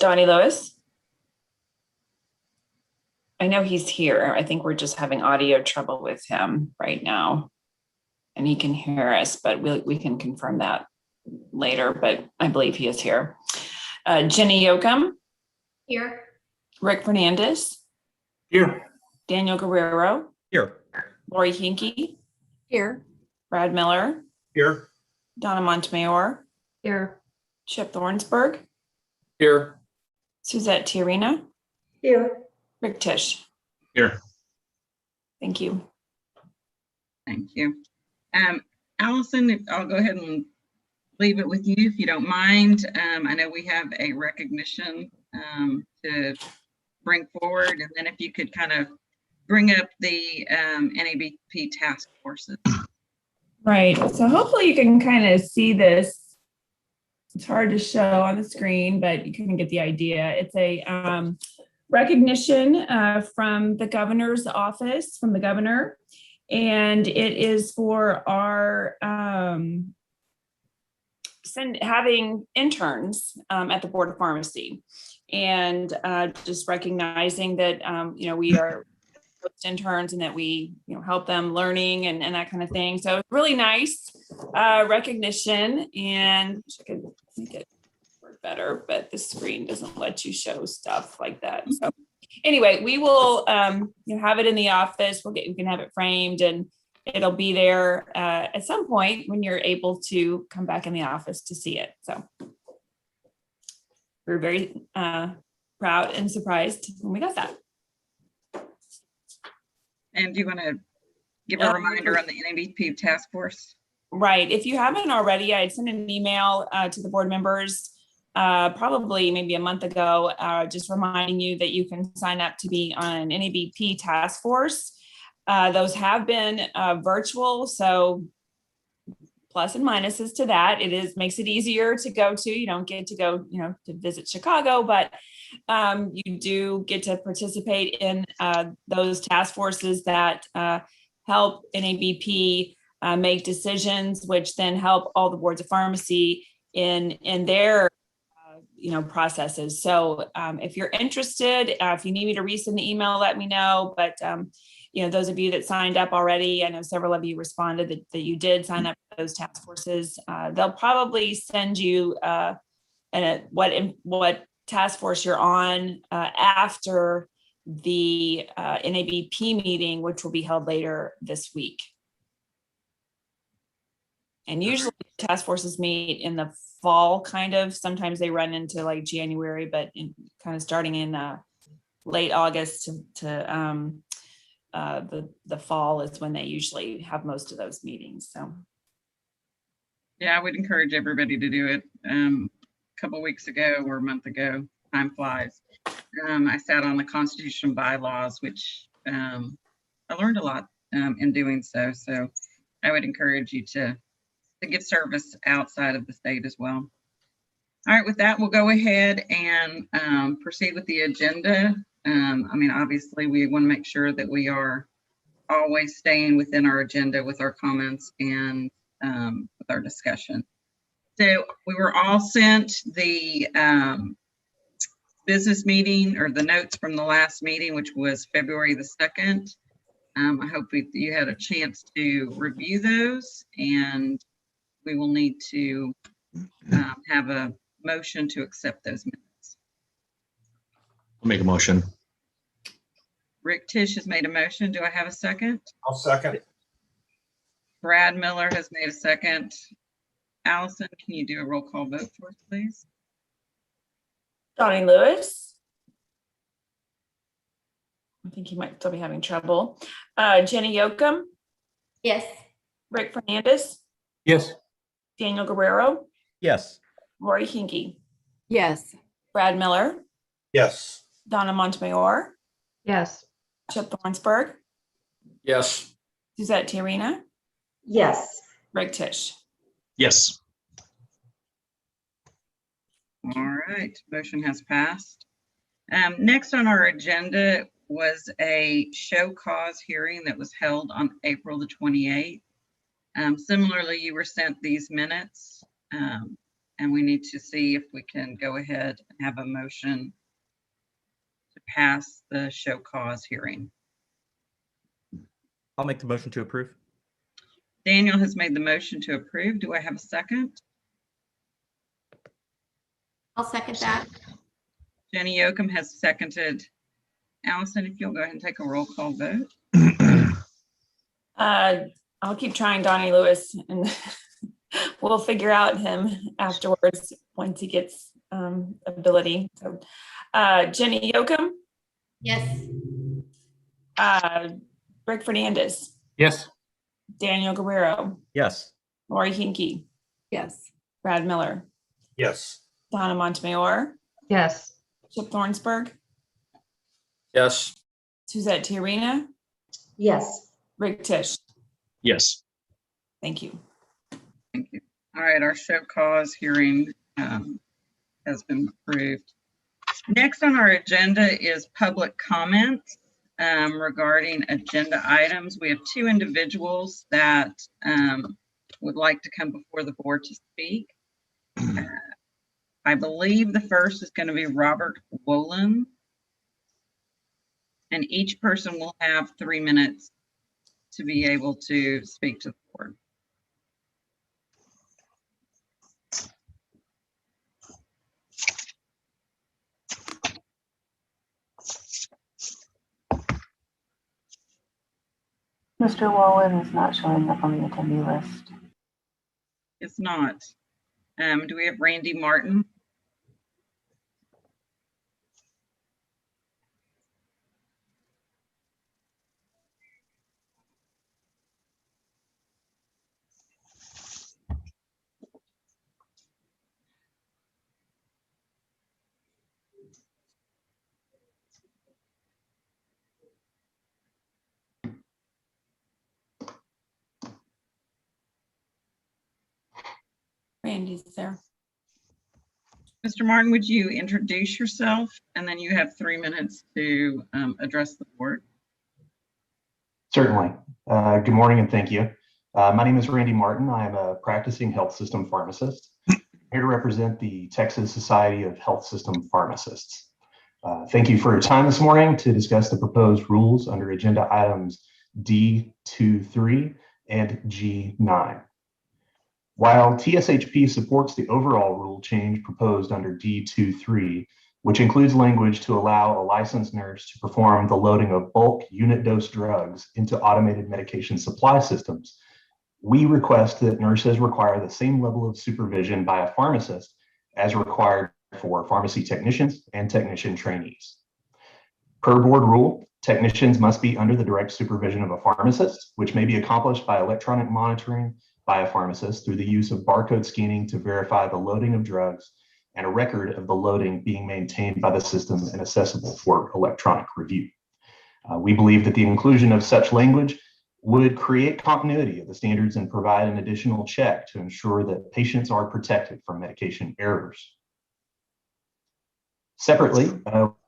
Donnie Lewis. I know he's here. I think we're just having audio trouble with him right now. And he can hear us, but we can confirm that later, but I believe he is here. Jenny Yoakum. Here. Rick Fernandez. Here. Daniel Guerrero. Here. Lori Hinkey. Here. Brad Miller. Here. Donna Montemayor. Here. Chip Thornsberg. Here. Suzette Tiarina. Here. Rick Tisch. Here. Thank you. Thank you. Allison, I'll go ahead and leave it with you if you don't mind. I know we have a recognition to bring forward, and then if you could kind of bring up the NABP task forces. Right. So hopefully you can kind of see this. It's hard to show on the screen, but you can get the idea. It's a recognition from the governor's office, from the governor, and it is for our having interns at the Board of Pharmacy, and just recognizing that we are interns and that we help them learning and that kind of thing. So it's really nice recognition, and I could make it work better, but the screen doesn't let you show stuff like that. So anyway, we will have it in the office. We can have it framed, and it'll be there at some point when you're able to come back in the office to see it. So we're very proud and surprised when we got that. And do you want to give a reminder on the NABP task force? Right. If you haven't already, I had sent an email to the board members probably maybe a month ago, just reminding you that you can sign up to be on an NABP task force. Those have been virtual, so plus and minuses to that. Makes it easier to go to. You don't get to go, to visit Chicago, but you do get to participate in those task forces that help NABP make decisions, which then help all the boards of pharmacy in their processes. So if you're interested, if you need me to resend the email, let me know. But those of you that signed up already, I know several of you responded that you did sign up for those task forces. They'll probably send you what task force you're on after the NABP meeting, which will be held later this week. And usually task forces meet in the fall, kind of. Sometimes they run into like January, but kind of starting in late August to the fall is when they usually have most of those meetings. So yeah, I would encourage everybody to do it. A couple weeks ago or a month ago, time flies. I sat on the constitution bylaws, which I learned a lot in doing so. So I would encourage you to give service outside of the state as well. All right, with that, we'll go ahead and proceed with the agenda. Obviously, we want to make sure that we are always staying within our agenda with our comments and with our discussion. So we were all sent the business meeting or the notes from the last meeting, which was February the 2nd. I hope you had a chance to review those, and we will need to have a motion to accept those minutes. I'll make a motion. Rick Tisch has made a motion. Do I have a second? I'll second. Brad Miller has made a second. Allison, can you do a roll call vote for us, please? Donnie Lewis. I think he might still be having trouble. Jenny Yoakum. Yes. Rick Fernandez. Yes. Daniel Guerrero. Yes. Lori Hinkey. Yes. Brad Miller. Yes. Donna Montemayor. Yes. Chip Thornsberg. Yes. Suzette Tiarina. Yes. Rick Tisch. Yes. All right, motion has passed. Next on our agenda was a show cause hearing that was held on April the 28th. Similarly, you were sent these minutes. And we need to see if we can go ahead and have a motion to pass the show cause hearing. I'll make the motion to approve. Daniel has made the motion to approve. Do I have a second? I'll second that. Jenny Yoakum has seconded. Allison, if you'll go ahead and take a roll call vote. I'll keep trying Donnie Lewis and we'll figure out him afterwards once he gets ability. So Jenny Yoakum, Yes. Rick Fernandez, Yes. Daniel Guerrero, Yes. Lori Hinkey, Yes. Brad Miller, Yes. Donna Montemayor, Yes. Chip Thornsberg, Yes. Suzette Tiarina, Yes. Rick Tisch. Yes. Thank you. Thank you. All right, our show cause hearing has been approved. Next on our agenda is public comment regarding agenda items. We have two individuals that would like to come before the board to speak. I believe the first is going to be Robert Wolin. And each person will have 3 minutes to be able to speak to the board. Mr. Wallen is not showing up on the attendee list. If not, do we have Randy Martin? Randy's there. Mr. Martin, would you introduce yourself? And then you have 3 minutes to address the board. Certainly. Good morning and thank you. My name is Randy Martin. I am a practicing health system pharmacist. I'm here to represent the Texas Society of Health System Pharmacists. Thank you for your time this morning to discuss the proposed rules under agenda items D23 and G9. While TSHP supports the overall rule change proposed under D23, which includes language to allow a licensed nurse to perform the loading of bulk unit dose drugs into automated medication supply systems, we request that nurses require the same level of supervision by a pharmacist as required for pharmacy technicians and technician trainees. Per board rule, technicians must be under the direct supervision of a pharmacist, which may be accomplished by electronic monitoring by a pharmacist through the use of barcode scanning to verify the loading of drugs and a record of the loading being maintained by the system and accessible for electronic review. We believe that the inclusion of such language would create continuity of the standards and provide an additional check to ensure that patients are protected from medication errors. Separately,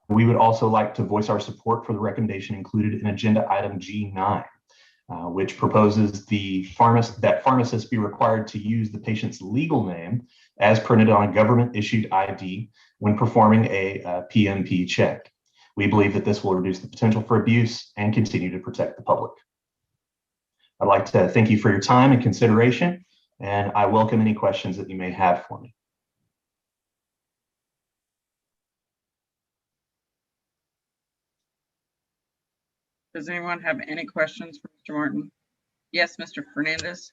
we would also like to voice our support for the recommendation included in agenda item G9, which proposes that pharmacists be required to use the patient's legal name as printed on a government-issued ID when performing a PMP check. We believe that this will reduce the potential for abuse and continue to protect the public. I'd like to thank you for your time and consideration, and I welcome any questions that you may have for me. Does anyone have any questions for Mr. Martin? Yes, Mr. Fernandez.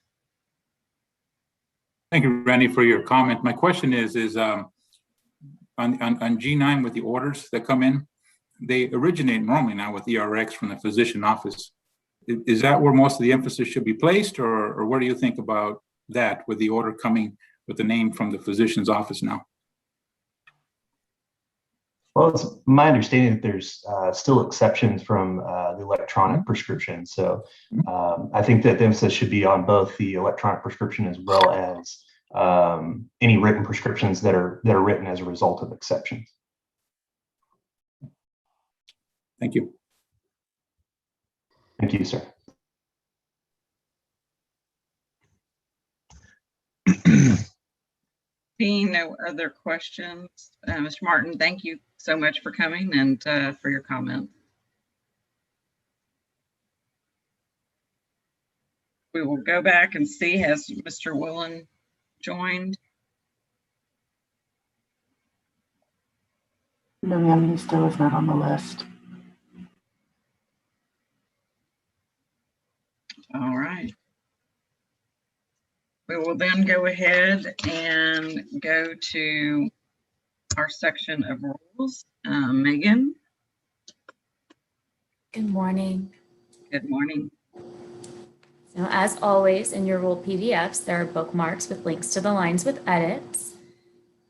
Thank you, Randy, for your comment. My question is on G9 with the orders that come in, they originate normally now with ERX from the physician office. Is that where most of the emphasis should be placed, or what do you think about that with the order coming with the name from the physician's office now? Well, it's my understanding that there's still exceptions from the electronic prescription. So I think that the emphasis should be on both the electronic prescription as well as any written prescriptions that are written as a result of exceptions. Thank you. Thank you, sir. Seeing no other questions, Mr. Martin, thank you so much for coming and for your comment. We will go back and see, has Mr. Woolen joined? No, ma'am, he still is not on the list. All right. We will then go ahead and go to our section of rules. Megan, Good morning. good morning. So as always, in your rule PDFs, there are bookmarks with links to the lines with edits.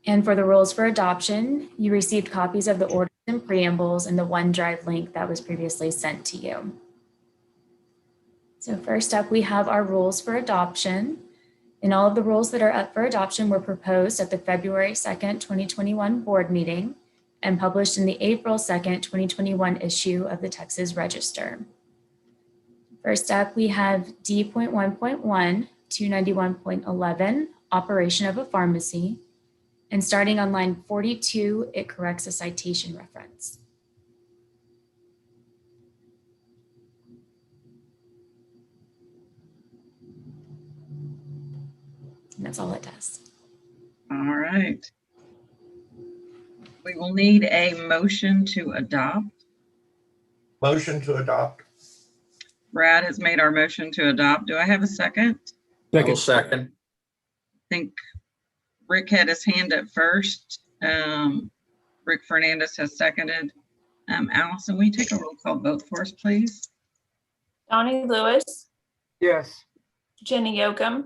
And for the rules for adoption, you received copies of the orders and preambles and the OneDrive link that was previously sent to you. So first up, we have our rules for adoption. And all of the rules that are up for adoption were proposed at the February 2nd, 2021 board meeting and published in the April 2nd, 2021 issue of the Texas Register. First up, we have D.1.1, 291.11, operation of a pharmacy. And starting on line 42, it corrects a citation reference. And that's all it does. All right. We will need a motion to adopt. Motion to adopt. Brad has made our motion to adopt. Do I have a second? I will second. I think Rick had his hand up first. Rick Fernandez has seconded. Allison, will you take a roll call vote for us, please? Donnie Lewis, Yes. Jenny Yokum,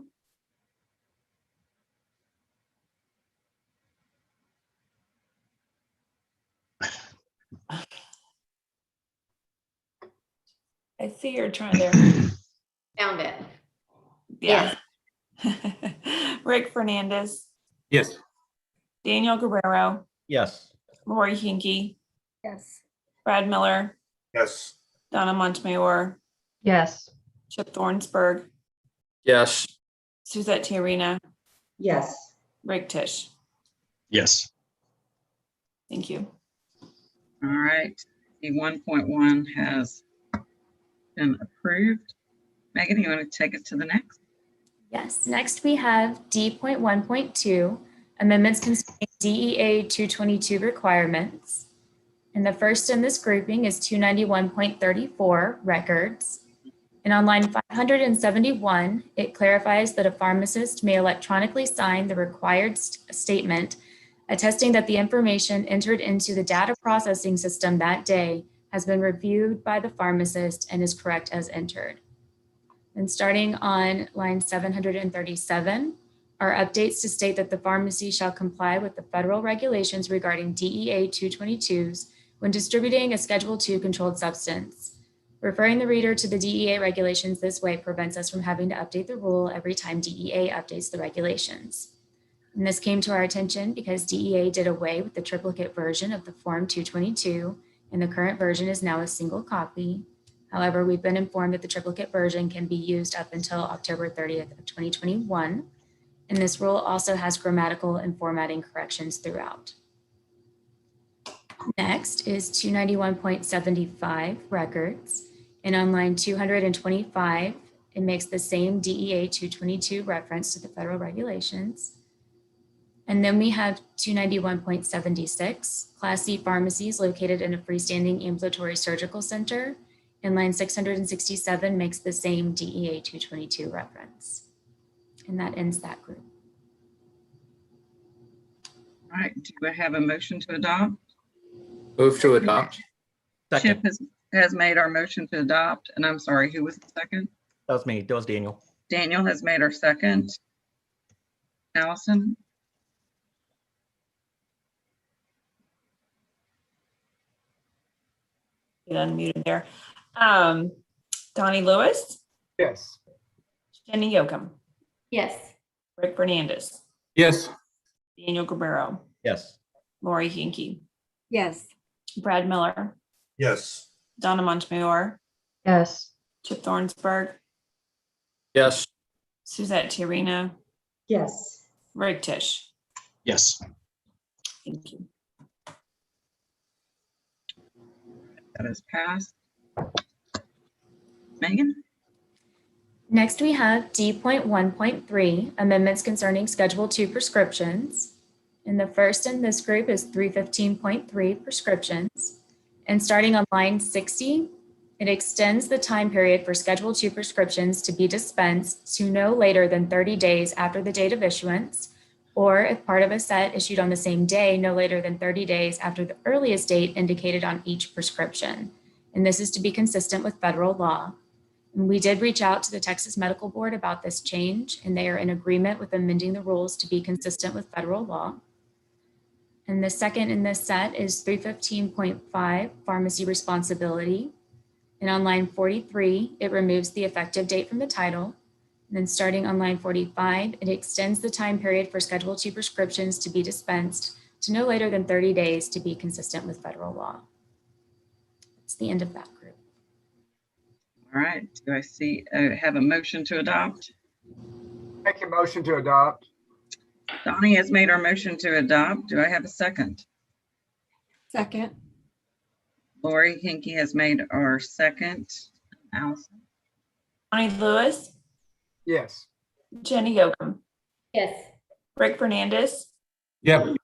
I see you're trying to, Found it. yeah. Rick Fernandez, Yes. Daniel Guerrero, Yes. Lori Hinkey, Yes. Brad Miller, Yes. Donna Montemayor, Yes. Chip Thornsberg, Yes. Suzette Tiarena, Yes. Rick Tisch. Yes. Thank you. All right. The 1.1 has been approved. Megan, you want to take us to the next? Yes, next we have D.1.2, amendments concerning DEA 222 requirements. And the first in this grouping is 291.34, records. And on line 571, it clarifies that a pharmacist may electronically sign the required statement attesting that the information entered into the data processing system that day has been reviewed by the pharmacist and is correct as entered. And starting on line 737 are updates to state that the pharmacy shall comply with the federal regulations regarding DEA 222s when distributing a Schedule II controlled substance. Referring the reader to the DEA regulations this way prevents us from having to update the rule every time DEA updates the regulations. And this came to our attention because DEA did away with the triplicate version of the Form 222, and the current version is now a single copy. However, we've been informed that the triplicate version can be used up until October 30th of 2021. And this rule also has grammatical and formatting corrections throughout. Next is 291.75 records. And on line 225, it makes the same DEA 222 reference to the federal regulations. And then we have 291.76, Class C pharmacies located in a freestanding ambulatory surgical center. And line 667 makes the same DEA 222 reference. And that ends that group. All right. Do I have a motion to adopt? Move to adopt. Chip has made our motion to adopt. And I'm sorry, who was the second? That was me. That was Daniel. Daniel has made our second. Allison? Get unmuted there. Donnie Lewis, Yes. Jenny Yokum, Yes. Rick Fernandez, Yes. Daniel Guerrero, Yes. Lori Hinkey, Yes. Brad Miller, Yes. Donna Montemayor, Yes. Chip Thornsberg, Yes. Suzette Tiarena, Yes. Rick Tisch. Yes. Thank you. That is passed. Megan? Next, we have D.1.3, amendments concerning Schedule 2 prescriptions. And the first in this group is 315.3 prescriptions. And starting on line 60, it extends the time period for Schedule 2 prescriptions to be dispensed to no later than 30 days after the date of issuance, or if part of a set issued on the same day, no later than 30 days after the earliest date indicated on each prescription. And this is to be consistent with federal law. And we did reach out to the Texas Medical Board about this change, and they are in agreement with amending the rules to be consistent with federal law. And the second in this set is 315.5, pharmacy responsibility. And on line 43, it removes the effective date from the title. And then starting on line 45, it extends the time period for Schedule 2 prescriptions to be dispensed to no later than 30 days to be consistent with federal law. That's the end of that group. All right, do I see, have a motion to adopt? Make a motion to adopt. Donnie has made our motion to adopt. Do I have a second? Second. Lori Hinkey has made our second. Allison? Bonnie Lewis, Yes. Jenny Yocum, Yes. Rick Fernandez, Yep.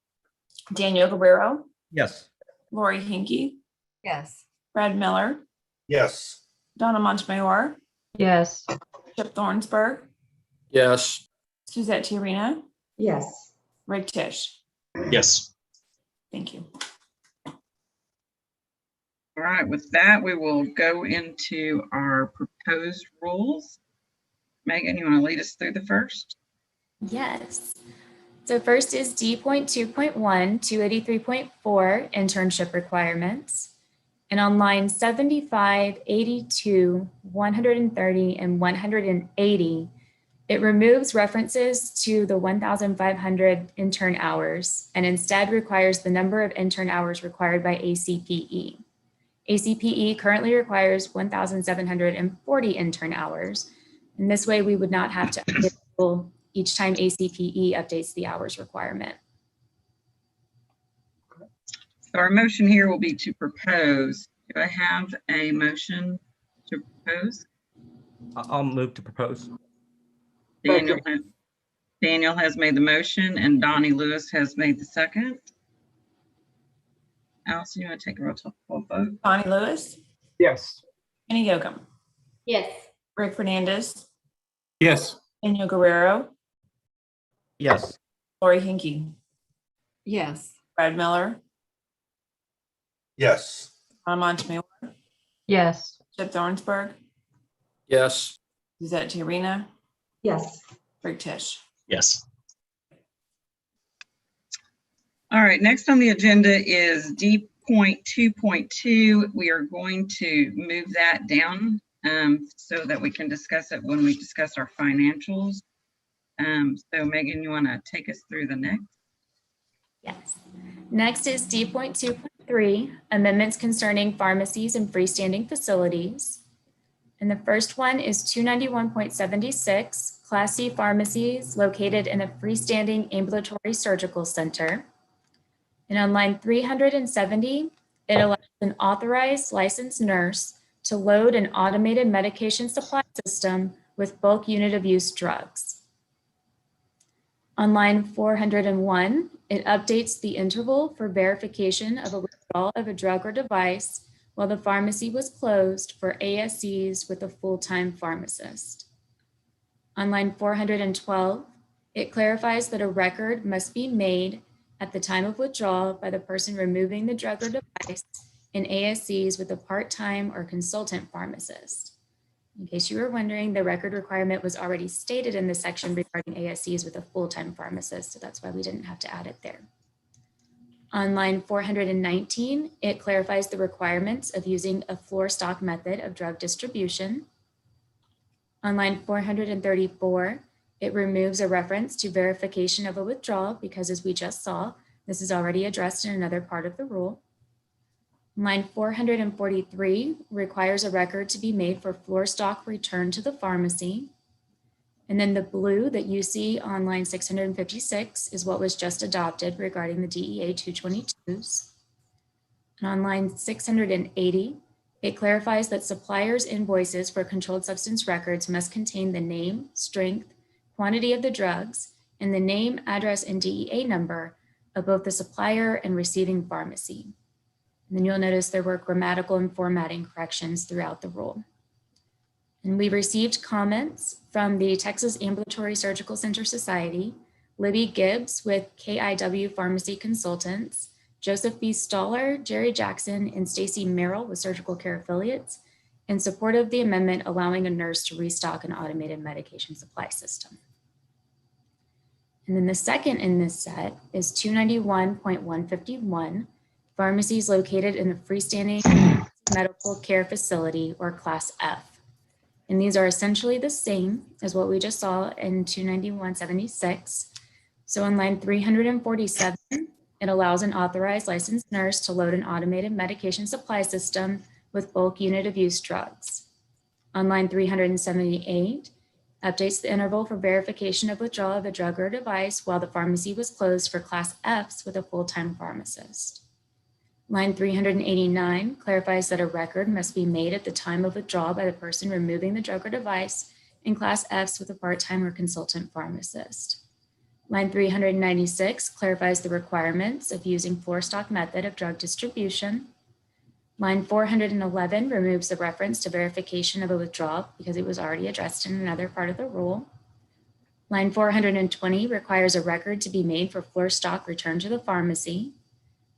Daniel Guerrero, Yes. Lori Hinkey, Yes. Brad Miller, Yes. Donna Montemayor, Yes. Chip Thornsberg, Yes. Suzette Tiarena, Yes. Rick Tisch. Yes. Thank you. All right, with that, we will go into our proposed rules. Megan, you want to lead us through the first? Yes. So first is D.2.1, 283.4, internship requirements. And on line 75, 82, 130, and 180, it removes references to the 1,500 intern hours and instead requires the number of intern hours required by ACPE. ACPE currently requires 1,740 intern hours. And this way we would not have to update each time ACPE updates the hours requirement. So our motion here will be to propose. Do I have a motion to propose? I'll move to propose. Daniel has made the motion and Donnie Lewis has made the second. Allison, you want to take a roll call vote? Bonnie Lewis, Yes. Jenny Yocum, Yes. Rick Fernandez, Yes. Daniel Guerrero, Yes. Lori Hinkey, Yes. Brad Miller, Yes. Donna Montemayor, Yes. Chip Thornsberg, Yes. Suzette Tiarena, Yes. Rick Tisch. Yes. All right, next on the agenda is D.2.2. We are going to move that down so that we can discuss it when we discuss our financials. So Megan, you want to take us through the next? Yes. Next is D.2.3, amendments concerning pharmacies and freestanding facilities. And the first one is 291.76, Class C pharmacies located in a freestanding ambulatory surgical center. And on line 370, it allows an authorized licensed nurse to load an automated medication supply system with bulk unit of use drugs. On line 401, it updates the interval for verification of a withdrawal of a drug or device while the pharmacy was closed for ASCs with a full-time pharmacist. On line 412, it clarifies that a record must be made at the time of withdrawal by the person removing the drug or device in ASCs with a part-time or consultant pharmacist. In case you were wondering, the record requirement was already stated in the section regarding ASCs with a full-time pharmacist, so that's why we didn't have to add it there. On line 419, it clarifies the requirements of using a floor stock method of drug distribution. On line 434, it removes a reference to verification of a withdrawal because, as we just saw, this is already addressed in another part of the rule. Line 443 requires a record to be made for floor stock return to the pharmacy. And then the blue that you see on line 656 is what was just adopted regarding the DEA 222s. And on line 680, it clarifies that suppliers' invoices for controlled substance records must contain the name, strength, quantity of the drugs, and the name, address, and DEA number of both the supplier and receiving pharmacy. And then you'll notice there were grammatical and formatting corrections throughout the rule. And we received comments from the Texas Ambulatory Surgical Center Society, Libby Gibbs with KIW Pharmacy Consultants, Joseph B. Stoller, Jerry Jackson, and Stacy Merrill with Surgical Care Affiliates in support of the amendment allowing a nurse to restock an automated medication supply system. And then the second in this set is 291.151, pharmacies located in the freestanding medical care facility or Class F. And these are essentially the same as what we just saw in 291.76. So on line 347, it allows an authorized licensed nurse to load an automated medication supply system with bulk unit of use drugs. On line 378, updates the interval for verification of withdrawal of a drug or device while the pharmacy was closed for Class Fs with a full-time pharmacist. Line 389 clarifies that a record must be made at the time of withdrawal by the person removing the drug or device in Class Fs with a part-time or consultant pharmacist. Line 396 clarifies the requirements of using floor stock method of drug distribution. Line 411 removes the reference to verification of a withdrawal because it was already addressed in another part of the rule. Line 420 requires a record to be made for floor stock returned to the pharmacy.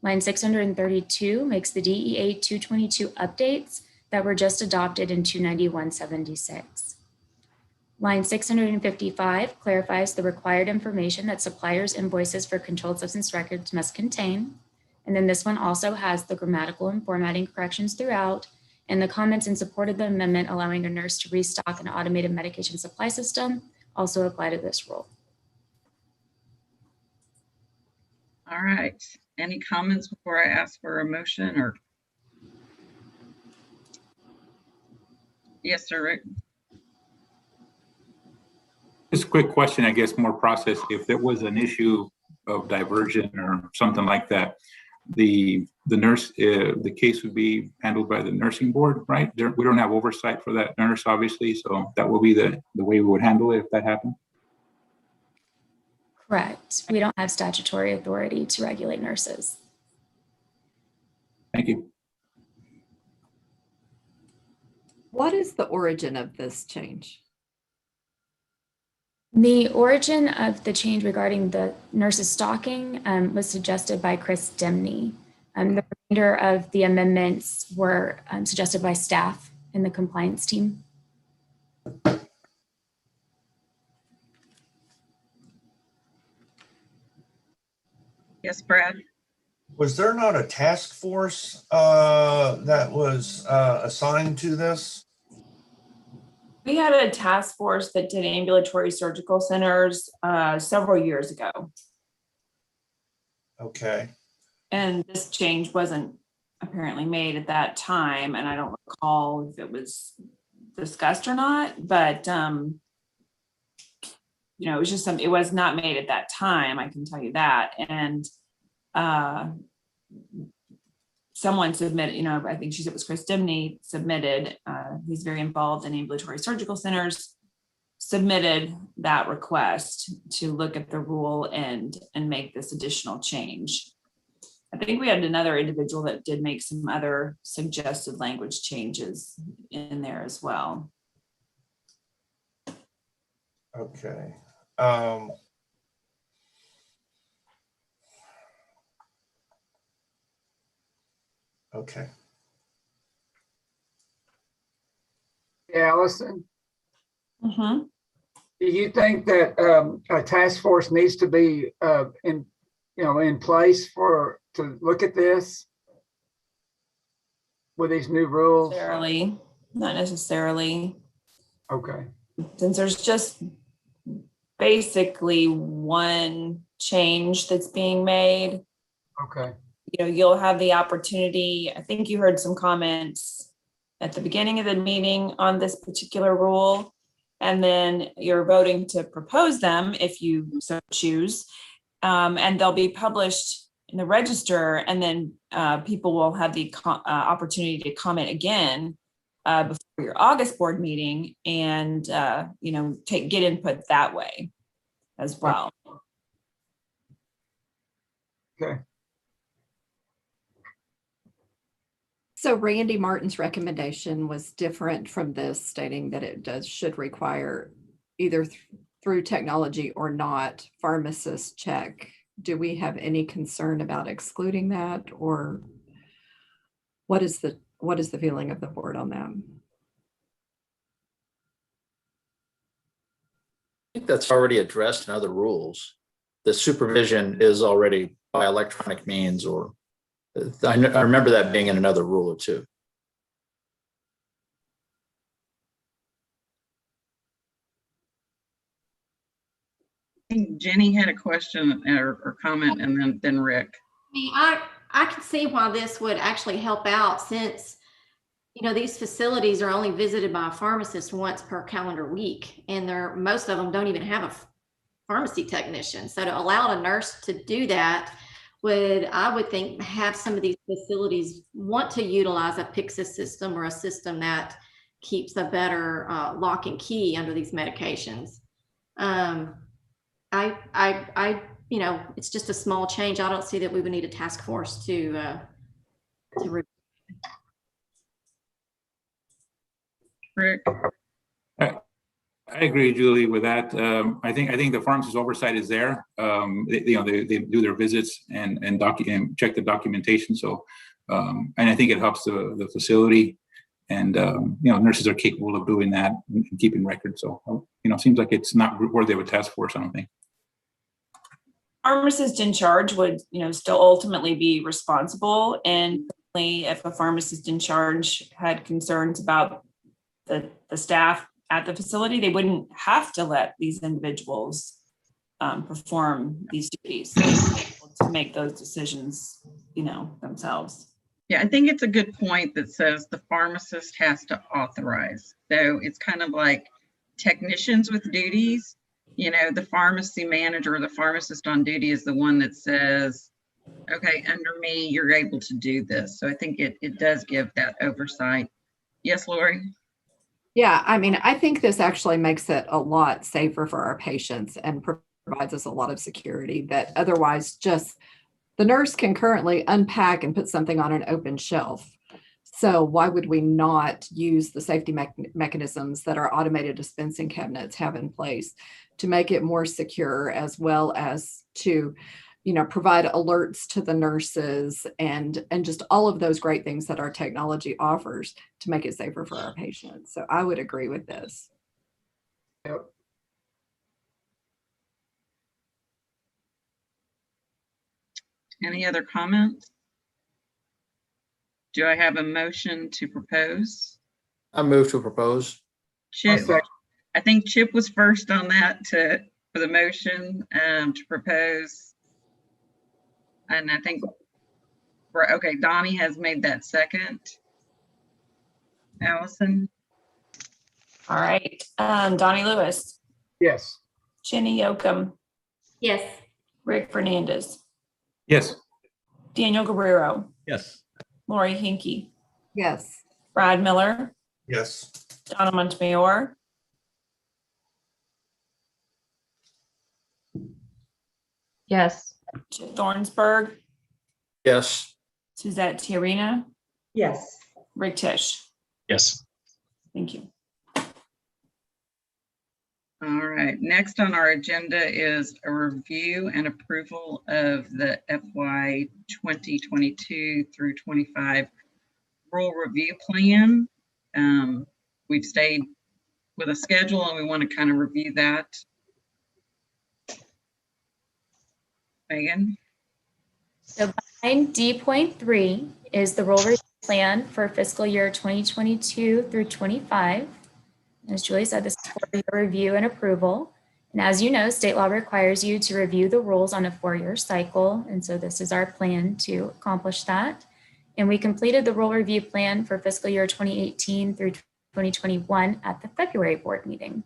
Line 632 makes the DEA 222 updates that were just adopted in 291.76. Line 655 clarifies the required information that suppliers' invoices for controlled substance records must contain. And then this one also has the grammatical and formatting corrections throughout, and the comments in support of the amendment allowing a nurse to restock an automated medication supply system also apply to this rule. All right. Any comments before I ask for a motion or? Yes, sir, Rick. Just a quick question, I guess, more process. If there was an issue of diversion or something like that, the nurse, the case would be handled by the nursing board, right? We don't have oversight for that nurse, obviously, so that will be the way we would handle it if that happened. Correct. We don't have statutory authority to regulate nurses. Thank you. What is the origin of this change? The origin of the change regarding the nurses stocking was suggested by Chris Demney. The remainder of the amendments were suggested by staff in the compliance team. Yes, Brad. Was there not a task force that was assigned to this? We had a task force that did ambulatory surgical centers several years ago. Okay. And this change wasn't apparently made at that time. And I don't recall if it was discussed or not, but it was just it was not made at that time. I can tell you that. And someone submitted, I think it was Chris Demney submitted, he's very involved in ambulatory surgical centers, submitted that request to look at the rule and make this additional change. I think we had another individual that did make some other suggested language changes in there as well. Okay. Okay. Yeah, Allison, Mm-hmm. do you think that a task force needs to be in place to look at this with these new rules? Not necessarily. Okay. Since there's just basically one change that's being made. Okay. You'll have the opportunity. I think you heard some comments at the beginning of the meeting on this particular rule. And then you're voting to propose them if you so choose. And they'll be published in the register, and then people will have the opportunity to comment again before your August board meeting, and get input that way as well. Okay. So Randy Martin's recommendation was different from this, stating that it should require either through technology or not pharmacist check. Do we have any concern about excluding that, or what is the feeling of the board on that? I think that's already addressed in other rules. The supervision is already by electronic means, or I remember that being in another rule or two. I think Jenny had a question or comment, and then Rick. I can see why this would actually help out, since these facilities are only visited by a pharmacist once per calendar week, and most of them don't even have a pharmacy technician. So to allow a nurse to do that I would think, have some of these facilities want to utilize a Pyxis system, or a system that keeps a better lock and key under these medications. It's just a small change. I don't see that we would need a task force to Rick. I agree, Julie, with that. I think the pharmacist oversight is there. They do their visits and check the documentation. So, and I think it helps the facility, and nurses are capable of doing that and keeping records. So, seems like it's not worthy of a task force, I don't think. Pharmacist in charge would, still ultimately be responsible, and if a pharmacist in charge had concerns about the staff at the facility, they wouldn't have to let these individuals perform these duties. They'd be able to make those decisions, themselves. Yeah, I think it's a good point that says the pharmacist has to authorize. So it's kind of like technicians with duties. The pharmacy manager or the pharmacist on duty is the one that says, okay, under me, you're able to do this. So I think it does give that oversight. Yes, Lori? Yeah, I think this actually makes it a lot safer for our patients and provides us a lot of security that otherwise just the nurse can currently unpack and put something on an open shelf. So why would we not use the safety mechanisms that our automated dispensing cabinets have in place to make it more secure, as well as to provide alerts to the nurses and just all of those great things that our technology offers to make it safer for our patients. So I would agree with this. Yep. Any other comments? Do I have a motion to propose? I move to propose. Chip, I think Chip was first on that for the motion to propose. And I think, okay, Donnie has made that second. Allison? All right. Donnie Lewis. Yes. Jenny Yoakum. Yes. Rick Fernandez. Yes. Daniel Guerrero. Yes. Lori Hinkey. Yes. Brad Miller. Yes. Donna Montemayor. Yes. Chip Thornsberg. Yes. Suzette Tiarina. Yes. Rick Tisch. Yes. Thank you. All right, next on our agenda is a review and approval of the FY 2022 through 25 rural review plan. We've stayed with a schedule and we want to kind of review that. Megan? So behind D.3 is the rural review plan for fiscal year 2022 through 25. As Julie said, this is for your review and approval. And as you know, state law requires you to review the rules on a 4-year cycle. And so this is our plan to accomplish that. And we completed the rural review plan for fiscal year 2018 through 2021 at the February board meeting.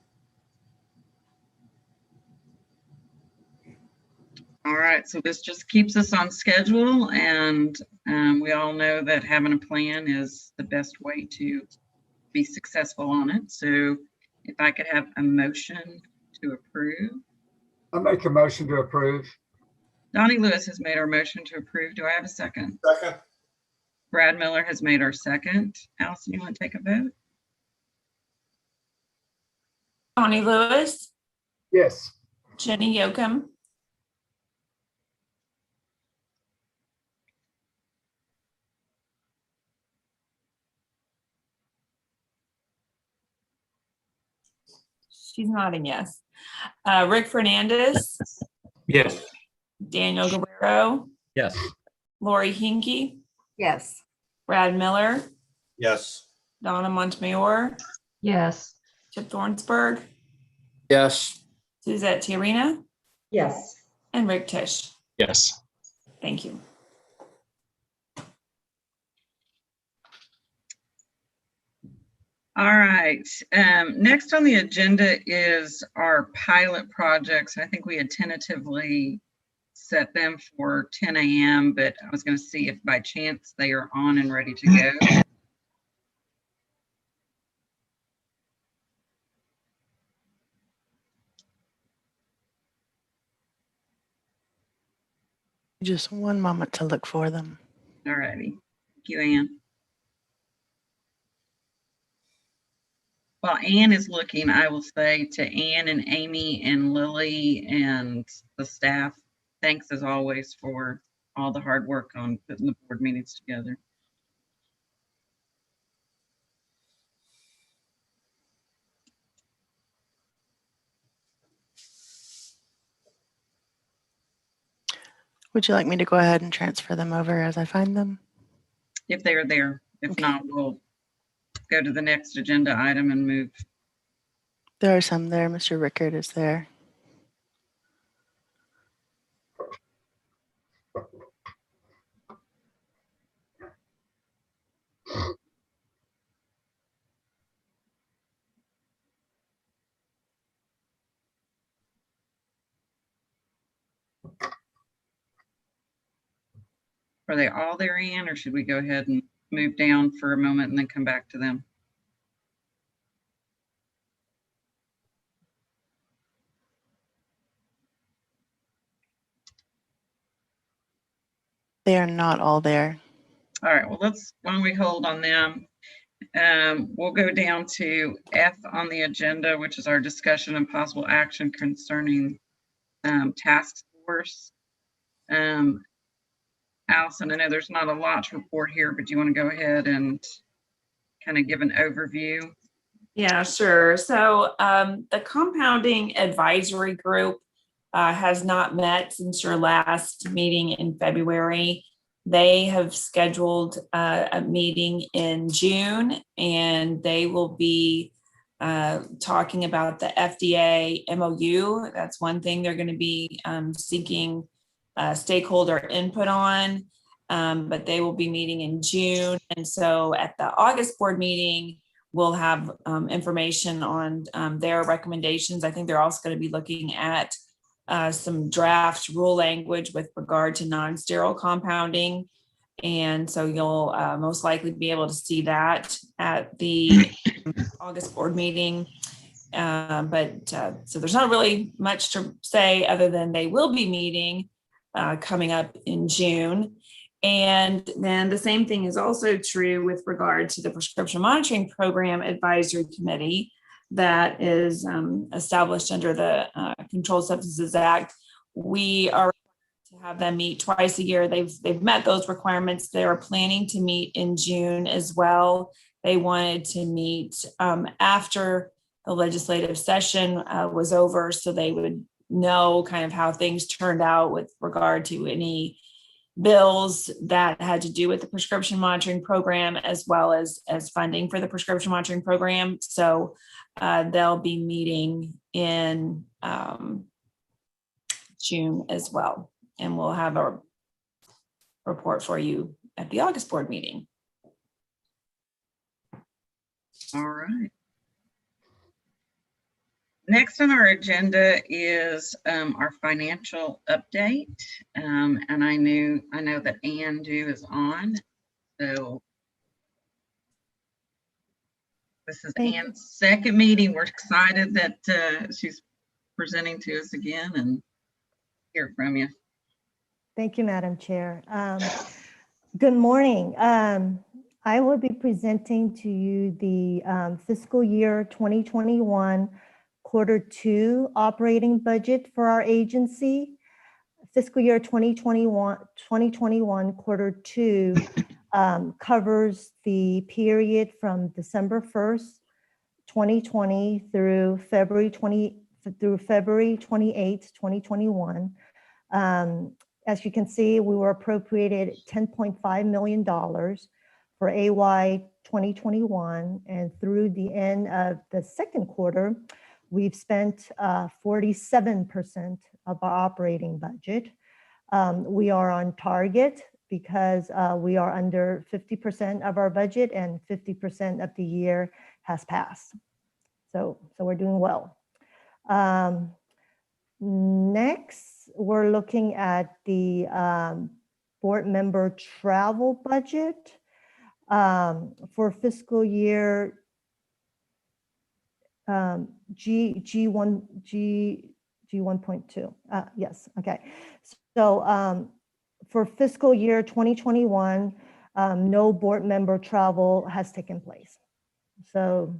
All right, so this just keeps us on schedule, and we all know that having a plan is the best way to be successful on it. So if I could have a motion to approve. I make a motion to approve. Donnie Lewis has made our motion to approve. Do I have a second? Second. Brad Miller has made our second. Allison, you want to take a vote? Donnie Lewis, Yes. Jenny Yokum, she's nodding yes. Rick Fernandez, Yes. Daniel Guerrero, Yes. Lori Hinkey, Yes. Brad Miller, Yes. Donna Montemayor, Yes. Chip Thornsberg, Yes. Suzette Tiarina, Yes. and Rick Tisch. Yes. Thank you. All right. Next on the agenda is our pilot projects. I think we had tentatively set them for 10 a.m., but I was going to see if by chance they are on and ready to go. Just one moment to look for them. All righty. Thank you, Ann. While Ann is looking, I will say to Ann and Amy and Lily and the staff, thanks as always for all the hard work on putting the board meetings together. Would you like me to go ahead and transfer them over as I find them? If they are there. If Okay. not, we'll go to the next agenda item and move. There are some there. Mr. Rickard is there. Are they all there, Ann, or should we go ahead and move down for a moment and then come back to them? They are not all there. All right, well, why don't we hold on them? We'll go down to F on the agenda, which is our discussion and possible action concerning task force. Allison, I know there's not a lot to report here, but do you want to go ahead and kind of give an overview? Yeah, sure. So the compounding advisory group has not met since your last meeting in February. They have scheduled a meeting in June, and they will be talking about the FDA MOU. That's one thing they're going to be seeking stakeholder input on, but they will be meeting in June. And so at the August board meeting, we'll have information on their recommendations. I think they're also going to be looking at some draft rule language with regard to non-sterile compounding. And so you'll most likely be able to see that at the August board meeting. So there's not really much to say other than they will be meeting coming up in June. And then the same thing is also true with regard to the Prescription Monitoring Program Advisory Committee that is established under the Controlled Substances Act. We are to have them meet twice a year. They've met those requirements. They are planning to meet in June as well. They wanted to meet after the legislative session was over, so they would know kind of how things turned out with regard to any bills that had to do with the prescription monitoring program, as well as funding for the prescription monitoring program. So they'll be meeting in June as well. And we'll have a report for you at the August board meeting. All right. Next on our agenda is our financial update. And I know that Ann Dew is on. So this is Thank you. Ann's second meeting. We're excited that she's presenting to us again and hear from you. Thank you, Madam Chair. Good morning. I will be presenting to you the fiscal year 2021 Q2 operating budget for our agency. Fiscal year 2021 Q2 covers the period from December 1st, 2020 through February 28th, 2021. As you can see, we were appropriated $10.5 million for AY 2021, and through the end of the second quarter, we've spent 47% of our operating budget. We are on target because we are under 50% of our budget and 50% of the year has passed. So we're doing well. Next, we're looking at the board member travel budget for fiscal year G1.2. Yes, okay. So for fiscal year 2021, no board member travel has taken place. So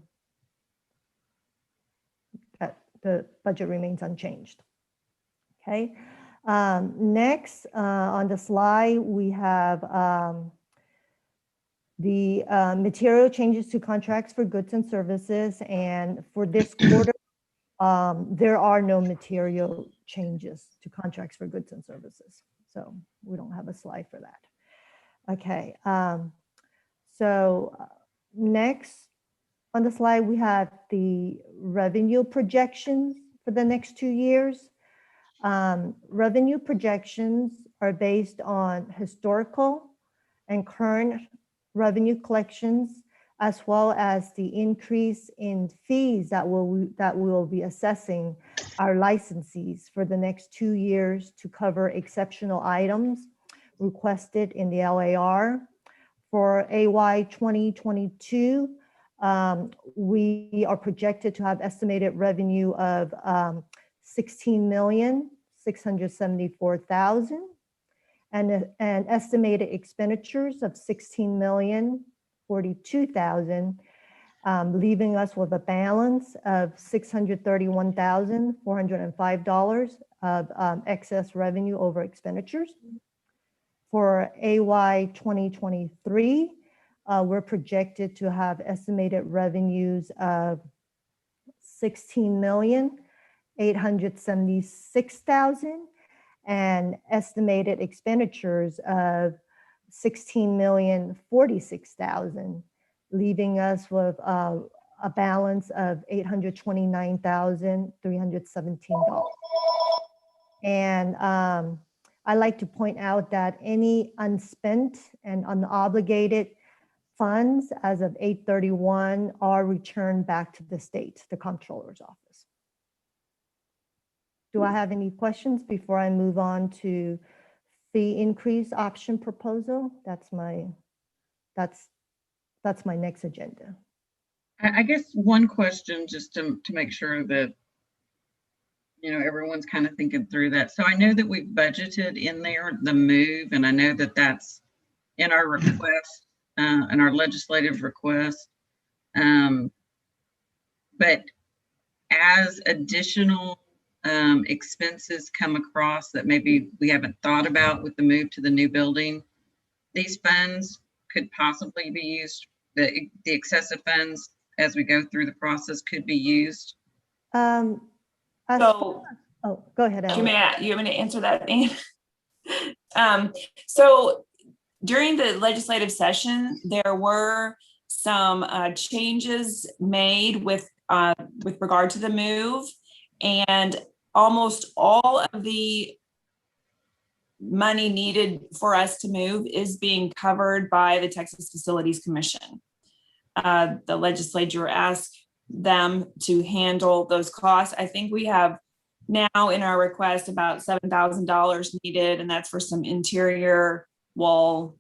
the budget remains unchanged. Okay. Next on the slide, we have the material changes to contracts for goods and services. And for this quarter, there are no material changes to contracts for goods and services. So we don't have a slide for that. Okay. So next on the slide, we have the revenue projections for the next 2 years. Revenue projections are based on historical and current revenue collections, as well as the increase in fees that we will be assessing our licensees for the next 2 years to cover exceptional items requested in the LAR. For AY 2022, we are projected to have estimated revenue of $16,674,000 and estimated expenditures of $16,042,000, leaving us with a balance of $631,405 of excess revenue over expenditures. For AY 2023, we're projected to have estimated revenues of $16,876,000 and estimated expenditures of $16,046,000, leaving us with a balance of $829,317. And I like to point out that any unspent and unobligated funds as of 8/31 are returned back to the state, the comptroller's office. Do I have any questions before I move on to fee increase option proposal? That's my next agenda. I guess one question just to make sure that everyone's kind of thinking through that. So I know that we've budgeted in there the move, and I know that that's in our request, in our legislative request. But as additional expenses come across that maybe we haven't thought about with the move to the new building, these funds could possibly be used, the excessive funds as we go through the process could be used. Oh, go ahead, You want me to answer that, Anne? So during the legislative session, there were some changes made with regard to the move, and almost all of the money needed for us to move is being covered by the Texas Facilities Commission. The legislature asked them to handle those costs. I think we have now in our request about $7,000 needed, and that's for some interior wall,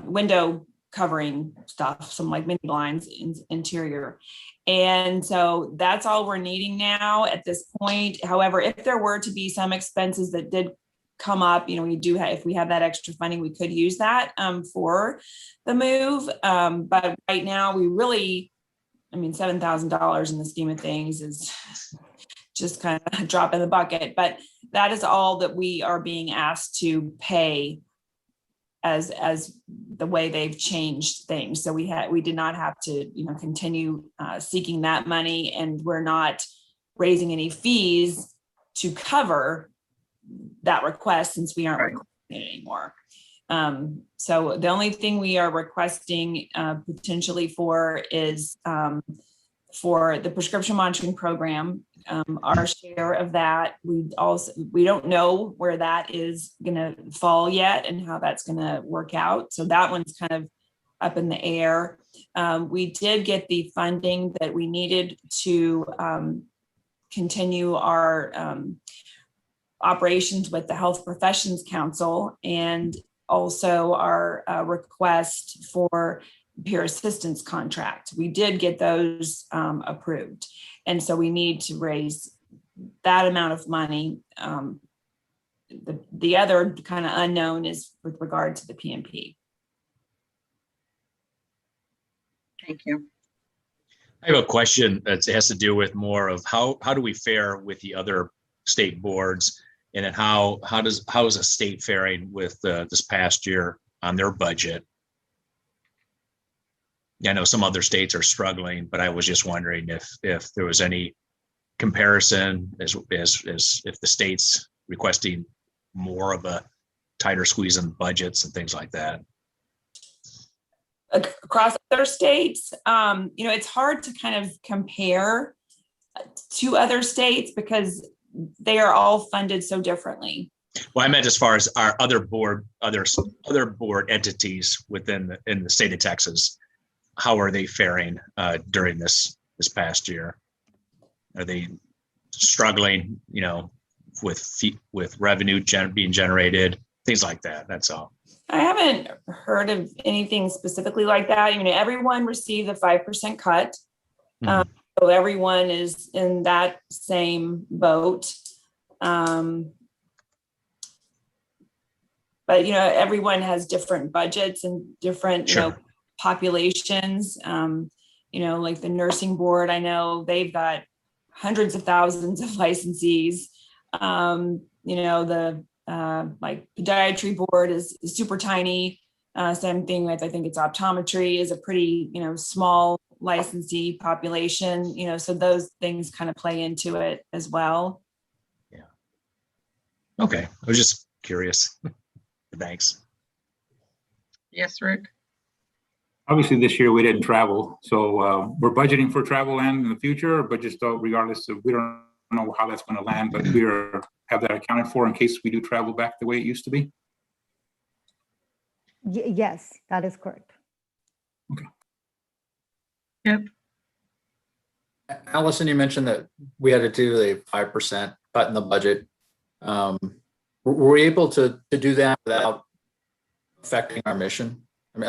window covering stuff, some like mini blinds in interior. And so that's all we're needing now at this point. However, if there were to be some expenses that did come up, we do have, if we have that extra funding, we could use that for the move. But right now we really, $7,000 in the scheme of things is just kind of a drop in the bucket, but that is all that we are being asked to pay as the way they've changed things. So we did not have to, continue seeking that money, and we're not raising any fees to cover that request since we aren't requesting it anymore. So the only thing we are requesting potentially for is for the prescription monitoring program. Our share of that, we don't know where that is going to fall yet and how that's going to work out. So that one's kind of up in the air. We did get the funding that we needed to continue our operations with the Health Professions Council, and also our request for peer assistance contract. We did get those approved. And so we need to raise that amount of money. The other kind of unknown is with regard to the PMP. Thank you. I have a question that has to do with more of how do we fare with the other state boards, and then how is a state faring with this past year on their budget? I know some other states are struggling, but I was just wondering if there was any comparison as if the states requesting more of a tighter squeeze on budgets and things like that. Across other states, it's hard to kind of compare to other states because they are all funded so differently. Well, I meant as far as our other board entities in the state of Texas. How are they faring during this past year? Are they struggling, with revenue being generated, things like that? That's all. I haven't heard of anything specifically like that. Everyone received the 5% cut. So everyone is in that same boat. But, everyone has different budgets and different, Sure. Populations, like the nursing board, I know they've got hundreds of thousands of licensees. The like podiatry board is super tiny. Same thing with, I think it's optometry is a pretty, small licensee population, so those things kind of play into it as well. Yeah. Okay. I was just curious. Thanks. Yes, Rick. Obviously, this year we didn't travel, so we're budgeting for travel land in the future, but just regardless of, we don't know how that's going to land, but we have that accounted for in case we do travel back the way it used to be. Yes, that is correct. Okay. Yep. Allison, you mentioned that we had to do a 5% cut in the budget. Were we able to do that without affecting our mission? I'm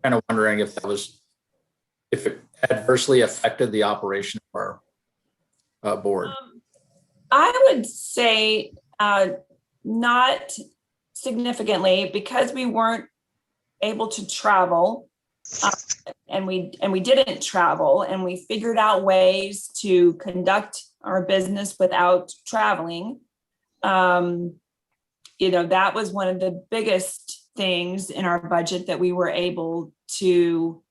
kind of wondering if it adversely affected the operation of our board. I would say not significantly, because we weren't able to travel, and we didn't travel, and we figured out ways to conduct our business without traveling. That was one of the biggest things in our budget that we were able to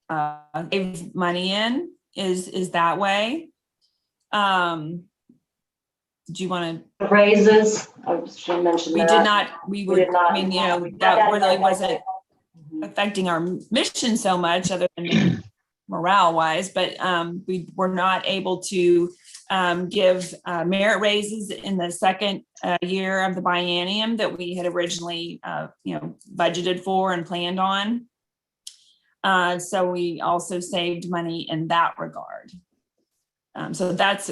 save money in is that way. Do you want to raises? I should mention we that. did not. We did not. That really wasn't affecting our mission so much, other than morale wise, but we were not able to give merit raises in the second year of the biennium that we had originally budgeted for and planned on. So we also saved money in that regard. So that's,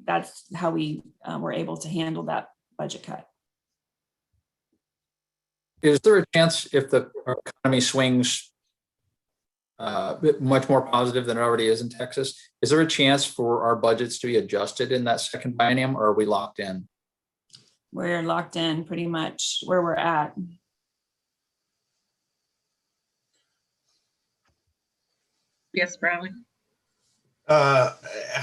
that's how we were able to handle that budget cut. Is there a chance if the economy swings much more positive than it already is in Texas, is there a chance for our budgets to be adjusted in that second biennium, or are we locked in? We're locked in pretty much where we're at. Yes, Bradley. How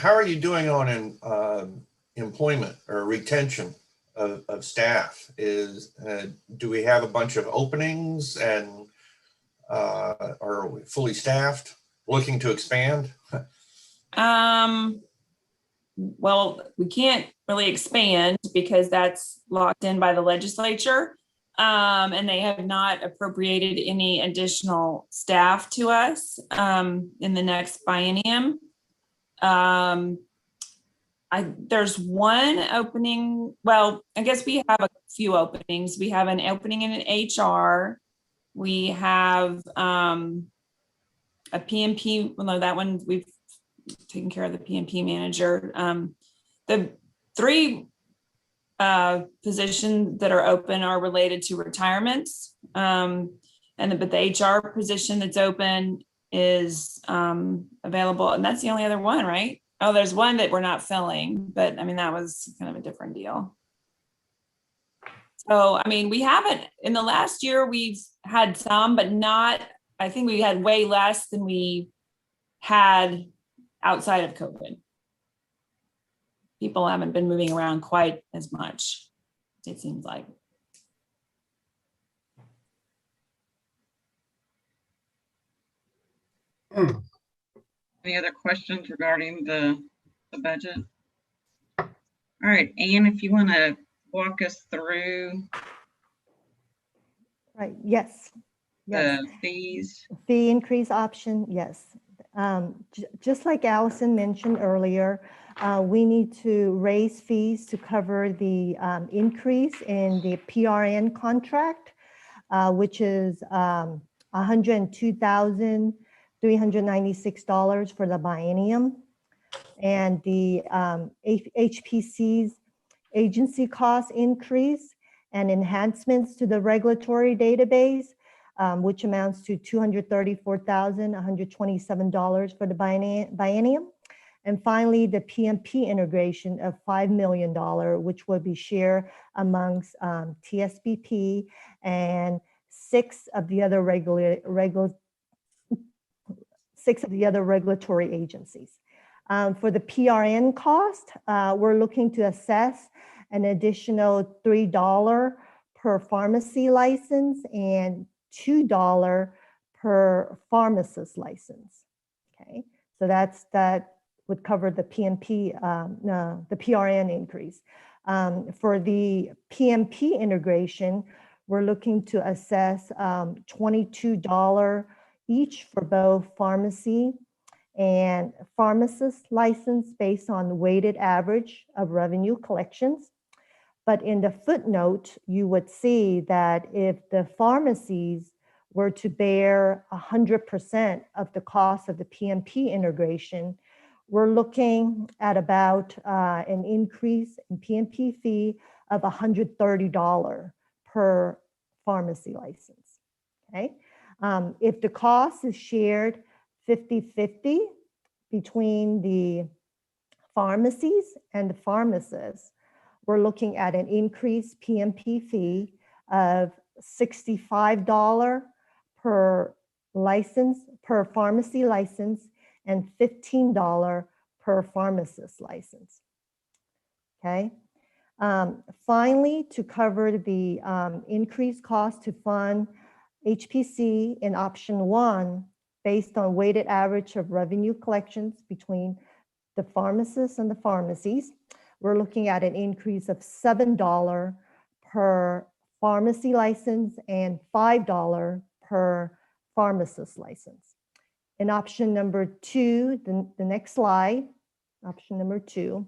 are you doing on employment or retention of staff? Do we have a bunch of openings, and are we fully staffed, looking to expand? Well, we can't really expand because that's locked in by the legislature. And they have not appropriated any additional staff to us in the next biennium. There's one opening. Well, I guess we have a few openings. We have an opening in an HR. We have a PMP. Well, no, that one we've taken care of the PMP manager. The three positions that are open are related to retirements. But the HR position that's open is available, and that's the only other one, right? Oh, there's one that we're not filling, but I mean, that was kind of a different deal. So, I mean, we haven't, in the last year, we've had some, but not, I think we had way less than we had outside of COVID. People haven't been moving around quite as much, it seems like. Any other questions regarding the budget? All right, Anne, if you want to walk us through. Right, yes. The fees. Fee increase option, yes. Just like Allison mentioned earlier, we need to raise fees to cover the increase in the PRN contract, which is $102,396 for the biennium. And the HPC's agency cost increase and enhancements to the regulatory database, which amounts to $234,127 for the biennium. And finally, the PMP integration of $5 million, which will be shared amongst TSBP and six of the other regulatory agencies. For the PRN cost, we're looking to assess an additional $3 per pharmacy license and $2 per pharmacist license. Okay, so that would cover the PMP, the PRN increase. For the PMP integration, we're looking to assess $22 each for both pharmacy and pharmacist license based on weighted average of revenue collections. But in the footnote, you would see that if the pharmacies were to bear 100% of the cost of the PMP integration, we're looking at about an increase in PMP fee of $130 per pharmacy license, okay? If the cost is shared 50-50 between the pharmacies and the pharmacists, we're looking at an increased PMP fee of $65 per license, per pharmacy license, and $15 per pharmacist license. Okay. Finally, to cover the increased cost to fund HPC in option 1, based on weighted average of revenue collections between the pharmacists and the pharmacies, we're looking at an increase of $7 per pharmacy license and $5 per pharmacist license. In option number 2, the next slide, option number 2,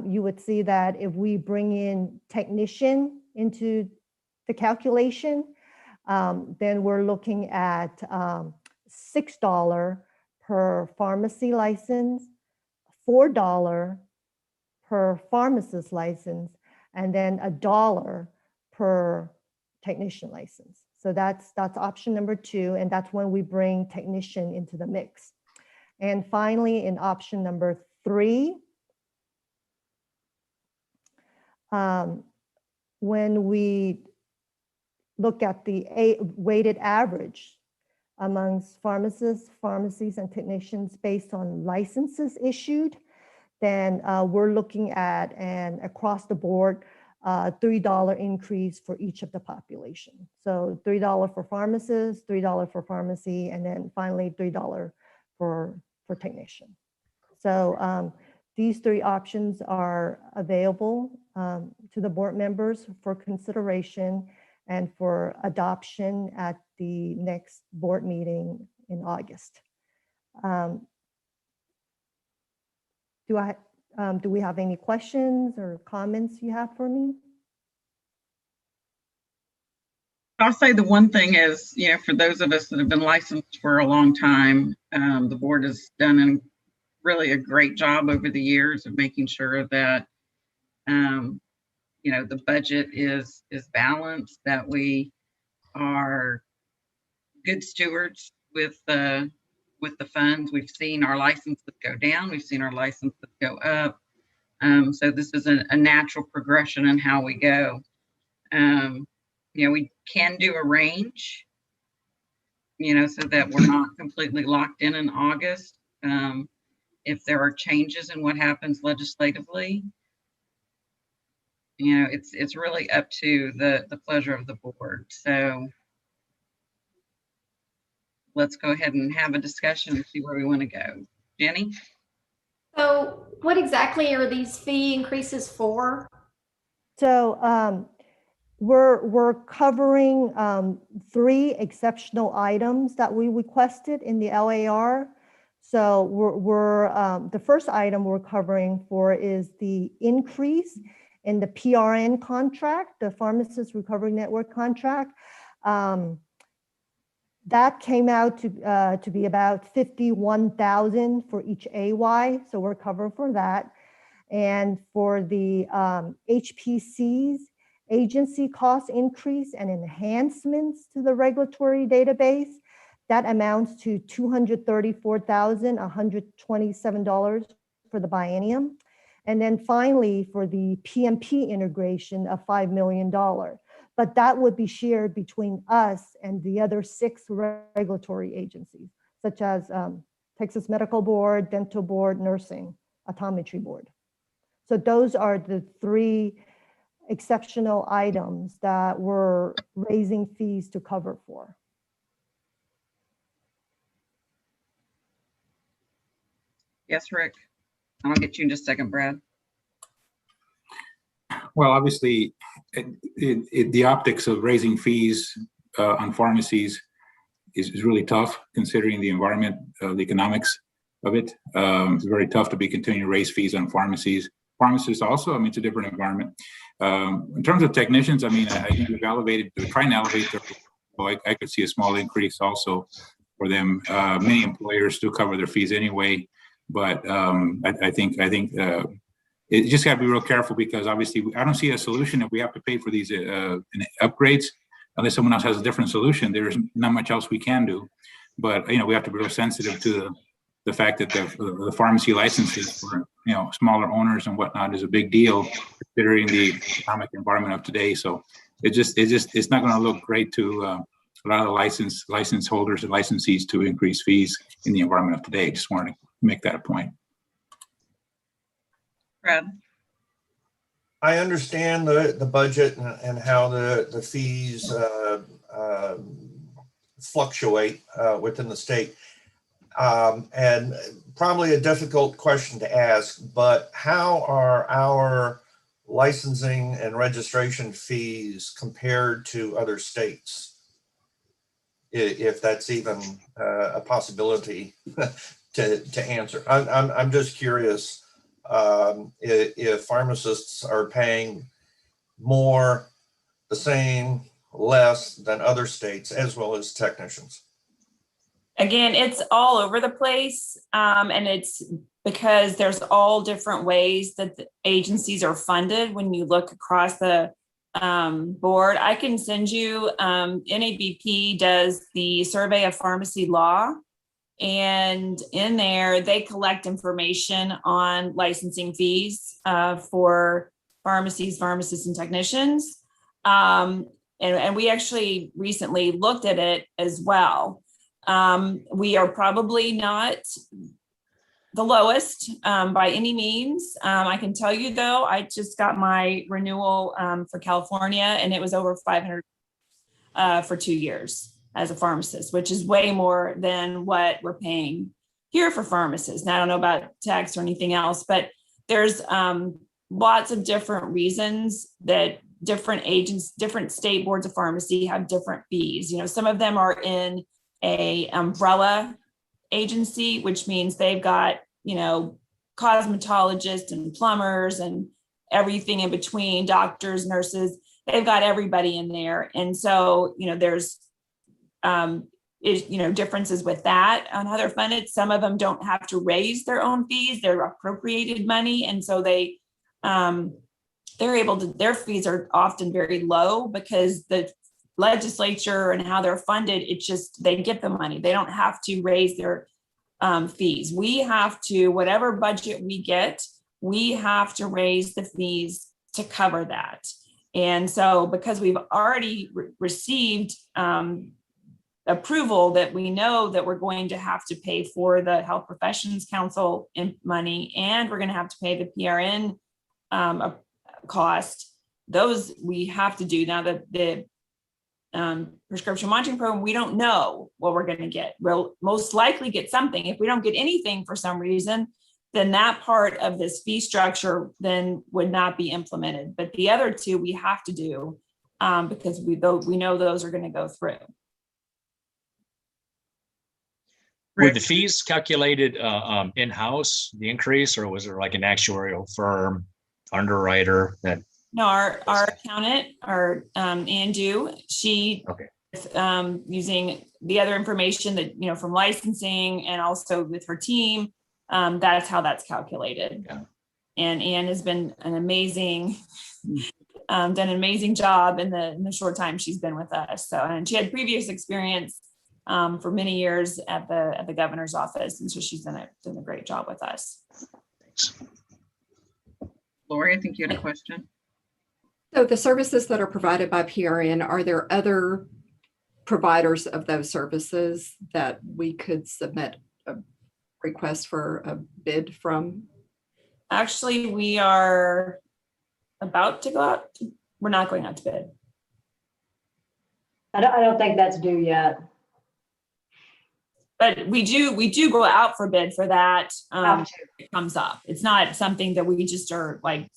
you would see that if we bring in technician into the calculation, then we're looking at $6 per pharmacy license, $4 per pharmacist license, and then $1 per technician license. So that's option number 2, and that's when we bring technician into the mix. And finally, in option number 3, when we look at the weighted average amongst pharmacists, pharmacies, and technicians based on licenses issued, then we're looking at an across the board $3 increase for each of the population. So $3 for pharmacists, $3 for pharmacy, and then finally $3 for technician. So these 3 options are available to the board members for consideration and for adoption at the next board meeting in August. Do we have any questions or comments you have for me? I'll say the one thing is, for those of us that have been licensed for a long time, the board has done really a great job over the years of making sure that, the budget is balanced, that we are good stewards with the funds. We've seen our licenses go down, we've seen our licenses go up. So this is a natural progression in how we go. We can do a range, so that we're not completely locked in August. If there are changes in what happens legislatively, it's really up to the pleasure of the board. So let's go ahead and have a discussion and see where we want to go. Jenny? So what exactly are these fee increases for? So we're covering 3 exceptional items that we requested in the LAR. So the first item we're covering for is the increase in the PRN contract, the Pharmacist Recovery Network contract. That came out to be about $51,000 for each AY, so we're covered for that. And for the HPC's agency cost increase and enhancements to the regulatory database, that amounts to $234,127 for the biennium. And then finally, for the PMP integration of $5 million. But that would be shared between us and the other 6 regulatory agencies, such as Texas Medical Board, Dental Board, Nursing, Optometry Board. So those are the 3 exceptional items that we're raising fees to cover for. Yes, Rick. I'll get you in just a second, Brad. Well, obviously, the optics of raising fees on pharmacies is really tough, considering the environment, the economics of it. It's very tough to be continuing to raise fees on pharmacies. Pharmacists also, it's a different environment. In terms of technicians, I think we've elevated, we're trying to elevate their, I could see a small increase also for them. Many employers do cover their fees anyway, but I think it just got to be real careful, because obviously I don't see a solution if we have to pay for these upgrades unless someone else has a different solution. There's not much else we can do, but we have to be real sensitive to the fact that the pharmacy licenses for smaller owners and whatnot is a big deal, considering the economic environment of today. So it's not going to look great to a lot of license holders and licensees to increase fees in the environment of today. Just wanted to make that a point. Brad? I understand the budget and how the fees fluctuate within the state. And probably a difficult question to ask, but how are our licensing and registration fees compared to other states? If that's even a possibility to answer. I'm just curious if pharmacists are paying more, the same, less than other states, as well as technicians. Again, it's all over the place. And it's because there's all different ways that the agencies are funded when you look across the board. I can send you, NABP does the survey of pharmacy law. And in there, they collect information on licensing fees for pharmacies, pharmacists, and technicians. And we actually recently looked at it as well. We are probably not the lowest by any means. I can tell you though, I just got my renewal for California, and it was over $500 for 2 years as a pharmacist, which is way more than what we're paying here for pharmacists. Now, I don't know about tax or anything else, but there's lots of different reasons that different agents, different state boards of pharmacy have different fees. You know, some of them are in a umbrella agency, which means they've got, you know, cosmetologists and plumbers and everything in between, doctors, nurses, they've got everybody in there. And so, you know, there's, differences with that on how they're funded. Some of them don't have to raise their own fees, they're appropriated money. And so they're able to, their fees are often very low because the legislature and how they're funded, it's just, they get the money. They don't have to raise their fees. We have to, whatever budget we get, we have to raise the fees to cover that. And so because we've already received approval that we know that we're going to have to pay for the Health Professions Council money, and we're going to have to pay the PRN cost, those we have to do. Now that the prescription monitoring program, we don't know what we're going to get. We'll most likely get something. If we don't get anything for some reason, then that part of this fee structure then would not be implemented. But the other two we have to do because we know those are going to go through. Were the fees calculated in-house, the increase, or was there like an actuarial firm, underwriter that? No, our accountant, our Andu, she, using the other information that, you know, from licensing and also with her team, that's how that's calculated. Yeah. And Ann has been an amazing, done an amazing job in the short time she's been with us. So, and she had previous experience for many years at the governor's office, and so she's done a great job with us. Thanks. Lori, I think you had a question. So the services that are provided by PRN, are there other providers of those services that we could submit a request for a bid from? Actually, we are about to go out. We're not going out to bid. I don't think that's due yet. But we do go out for bid for that. It comes up. It's not something that we just are like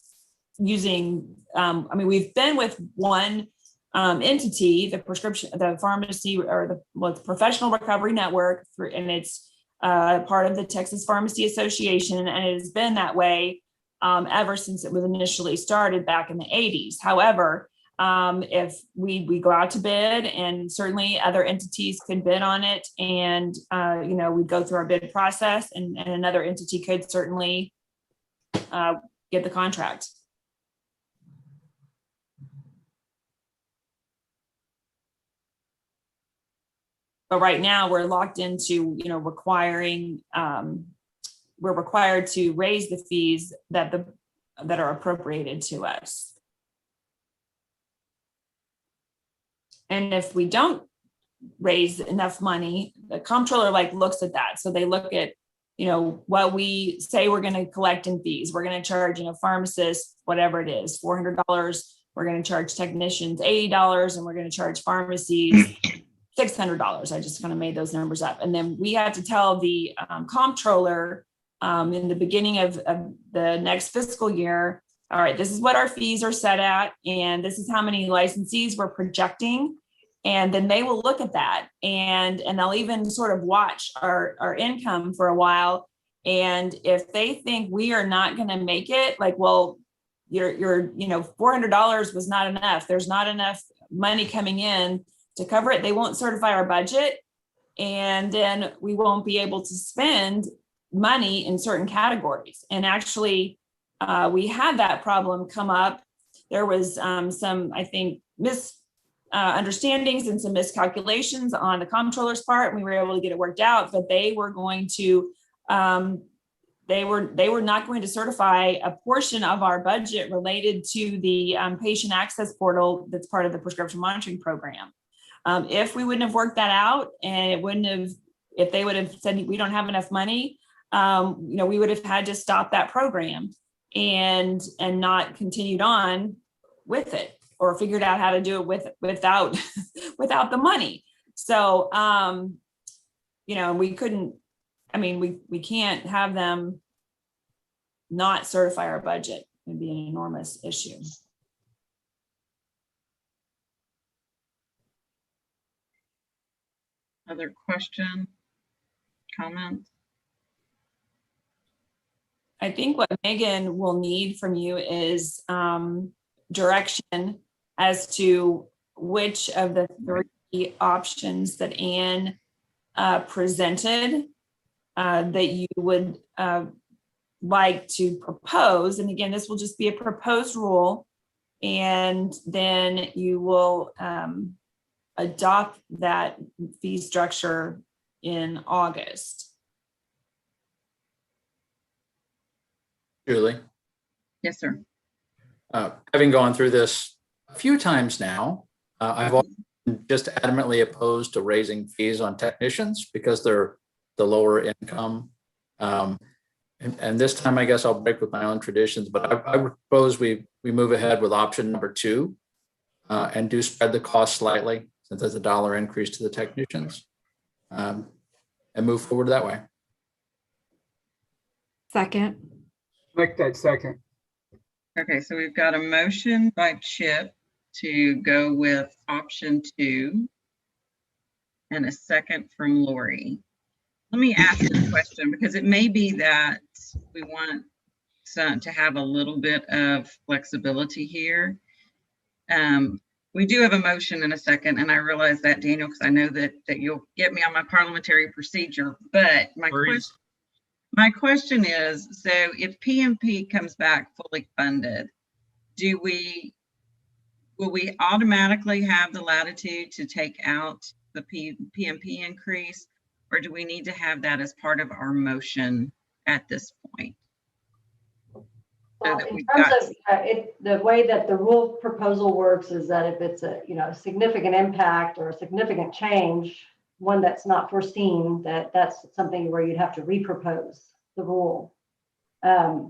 using. I mean, we've been with one entity, the pharmacy or the Professional Recovery Network, and it's part of the Texas Pharmacy Association, and it has been that way ever since it was initially started back in the 80s. However, if we go out to bid, and certainly other entities could bid on it, and we go through our bid process, and another entity could certainly get the contract. But right now we're locked into, we're required to raise the fees that are appropriated to us. And if we don't raise enough money, the comptroller looks at that. So they look at, what we say we're going to collect in fees. We're going to charge, pharmacists, whatever it is, $400. We're going to charge technicians $80, and we're going to charge pharmacies $600. I just kind of made those numbers up. And then we have to tell the comptroller in the beginning of the next fiscal year, all right, this is what our fees are set at, and this is how many licensees we're projecting. And then they will look at that, and they'll even sort of watch our income for a while. And if they think we are not going to make it, your $400 was not enough. There's not enough money coming in to cover it. They won't certify our budget. and then we won't be able to spend money in certain categories. And actually, we had that problem come up. There was some, I think, misunderstandings and some miscalculations on the comptroller's part. And we were able to get it worked out, but they were going to, they were not going to certify a portion of our budget related to the patient access portal that's part of the prescription monitoring program. If we wouldn't have worked that out, and it wouldn't have, if they would have said we don't have enough money, we would have had to stop that program and not continued on with it, or figured out how to do it without without the money. So we couldn't. I mean, we can't have them not certify our budget. It'd be an enormous issue. Other question, comment? I think what Megan will need from you is direction as to which of the three options that Anne presented that you would like to propose. And again, this will just be a proposed rule, and then you will adopt that fee structure in August. Julie? Yes, sir. Having gone through this a few times now, I've always been just adamantly opposed to raising fees on technicians because they're the lower income. And this time, I guess I'll break with my own traditions, but I would propose we move ahead with option number 2 and do spread the cost slightly, since there's a $1 increase to the technicians, and move forward that way. Second. Make that second. Okay, so we've got a motion by Chip to go with option 2 and a second from Lori. Let me ask this question, because it may be that we want to have a little bit of flexibility here. We do have a motion in a second, and I realize that, Daniel, because I know that you'll get me on my parliamentary procedure. But my question is, so if PMP comes back fully funded, will we automatically have the latitude to take out the PMP increase, or do we need to have that as part of our motion at this point? Well, in terms of the way that the rule proposal works is that if it's a significant impact or a significant change, one that's not foreseen, that's something where you'd have to repropose the rule. I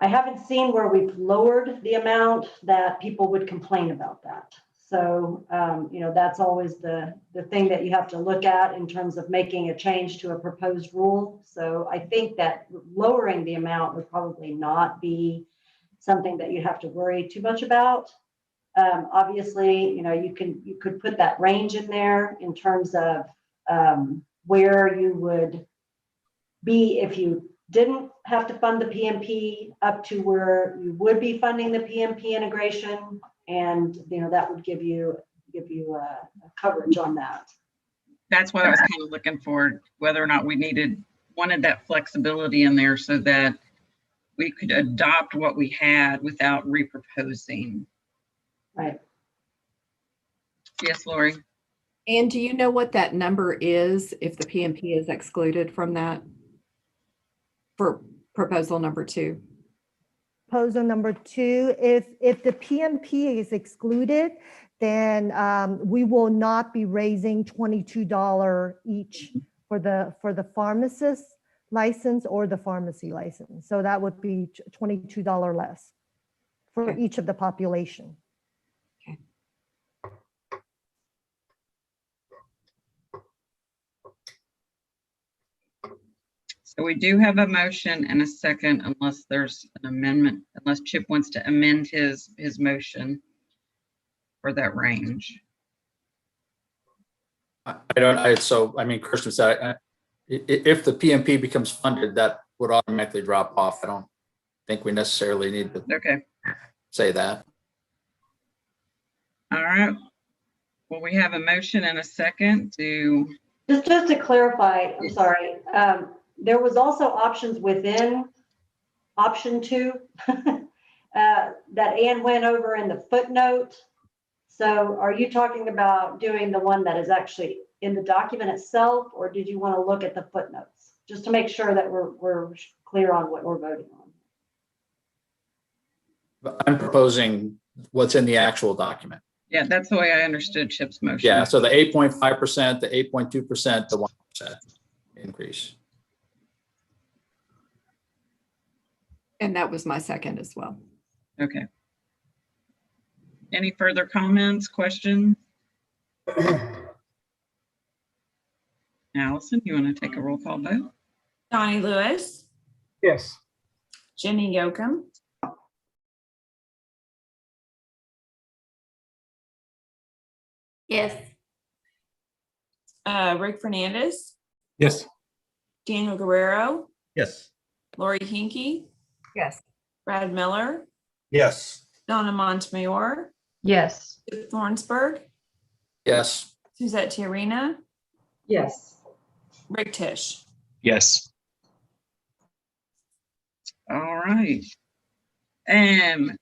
haven't seen where we've lowered the amount that people would complain about that. So, that's always the thing that you have to look at in terms of making a change to a proposed rule. So I think that lowering the amount would probably not be something that you have to worry too much about. Obviously, you could put that range in there in terms of where you would be if you didn't have to fund the PMP, up to where you would be funding the PMP integration. And that would give you a coverage on that. That's what I was kind of looking for, whether or not we wanted that flexibility in there so that we could adopt what we had without reproposing. Right. Yes, Lori. And do you know what that number is if the PMP is excluded from that for proposal number 2? Proposal number 2, if the PMP is excluded, then we will not be raising $22 each for the pharmacist license or the pharmacy license. So that would be $22 less for each of the population. Okay. So we do have a motion and a second, unless there's an amendment, unless Chip wants to amend his motion for that range. Kirsten said, if the PMP becomes funded, that would automatically drop off. I don't think we necessarily need to say that. All right. Well, we have a motion and a second to, Just to clarify, I'm sorry, there was also options within option 2 that Ann went over in the footnote. So are you talking about doing the one that is actually in the document itself, or did you want to look at the footnotes? Just to make sure that we're clear on what we're voting on. I'm proposing what's in the actual document. yeah, that's the way I understood Chip's motion. Yeah, so the 8.5%, the 8.2%, the 1% increase. And that was my second as well. Okay. Any further comments, questions? Allison, you want to take a roll call vote? Donnie Lewis, Yes. Jenny Yokum, Yes. Rick Fernandez, Yes. Daniel Guerrero, Yes. Lori Hinkey, Yes. Brad Miller, Yes. Donna Montemayor, Yes. Sue Thornsberg, Yes. Suzette Tiarena, Yes. Rick Tisch. Yes. All right.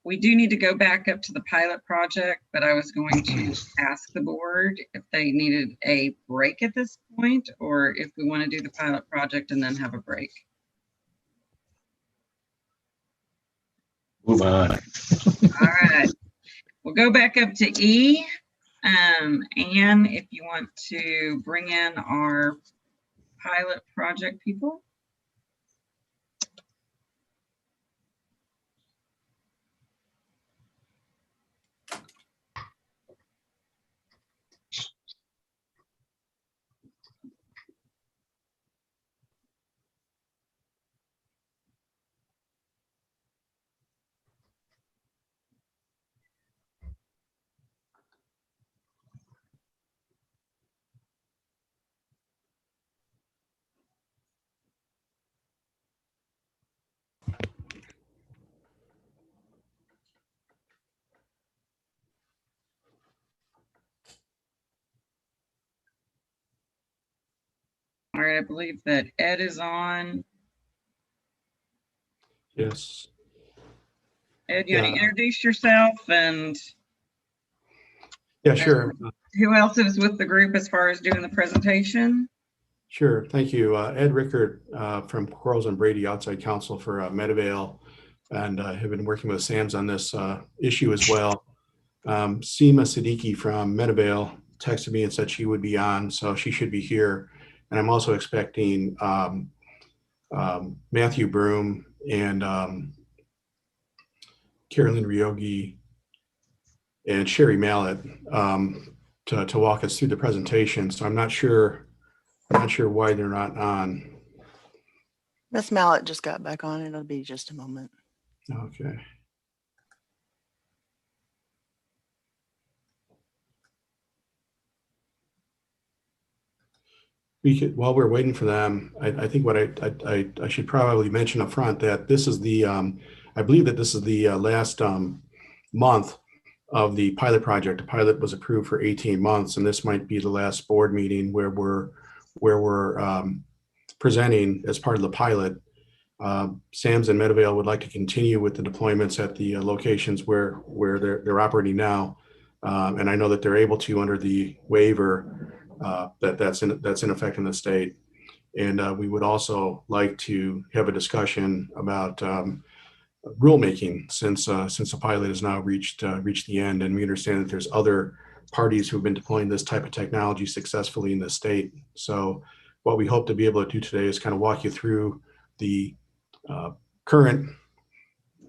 We do need to go back up to the pilot project, but I was going to ask the board if they needed a break at this point, or if we want to do the pilot project and then have a break. Move on. All right. We'll go back up to E. Anne, if you want to bring in our pilot project people. All right, I believe that Ed is on. Yes. Ed, you want to introduce yourself and Yeah, sure. Who else is with the group as far as doing the presentation? Sure. Thank you. Ed Rickard from Quarles and Brady outside counsel for Medivale, and have been working with SAMS on this issue as well. Seema Siddiqui from Medivale texted me and said she would be on, so she should be here. And I'm also expecting Matthew Broom and Carolyn Ryogi and Sherry Mallet to walk us through the presentation. So I'm not sure why they're not on. Miss Mallet just got back on. It'll be just a moment. Okay. We could, while we're waiting for them, I think what I should probably mention up front that this is the, I believe that this is the last month of the pilot project. The pilot was approved for 18 months, and this might be the last board meeting where we're presenting as part of the pilot. SAMS and Medivale would like to continue with the deployments at the locations where they're operating now, and I know that they're able to under the waiver that's in effect in the state. And we would also like to have a discussion about rulemaking since the pilot has now reached the end, and we understand that there's other parties who have been deploying this type of technology successfully in the state. So what we hope to be able to do today is kind of walk you through the current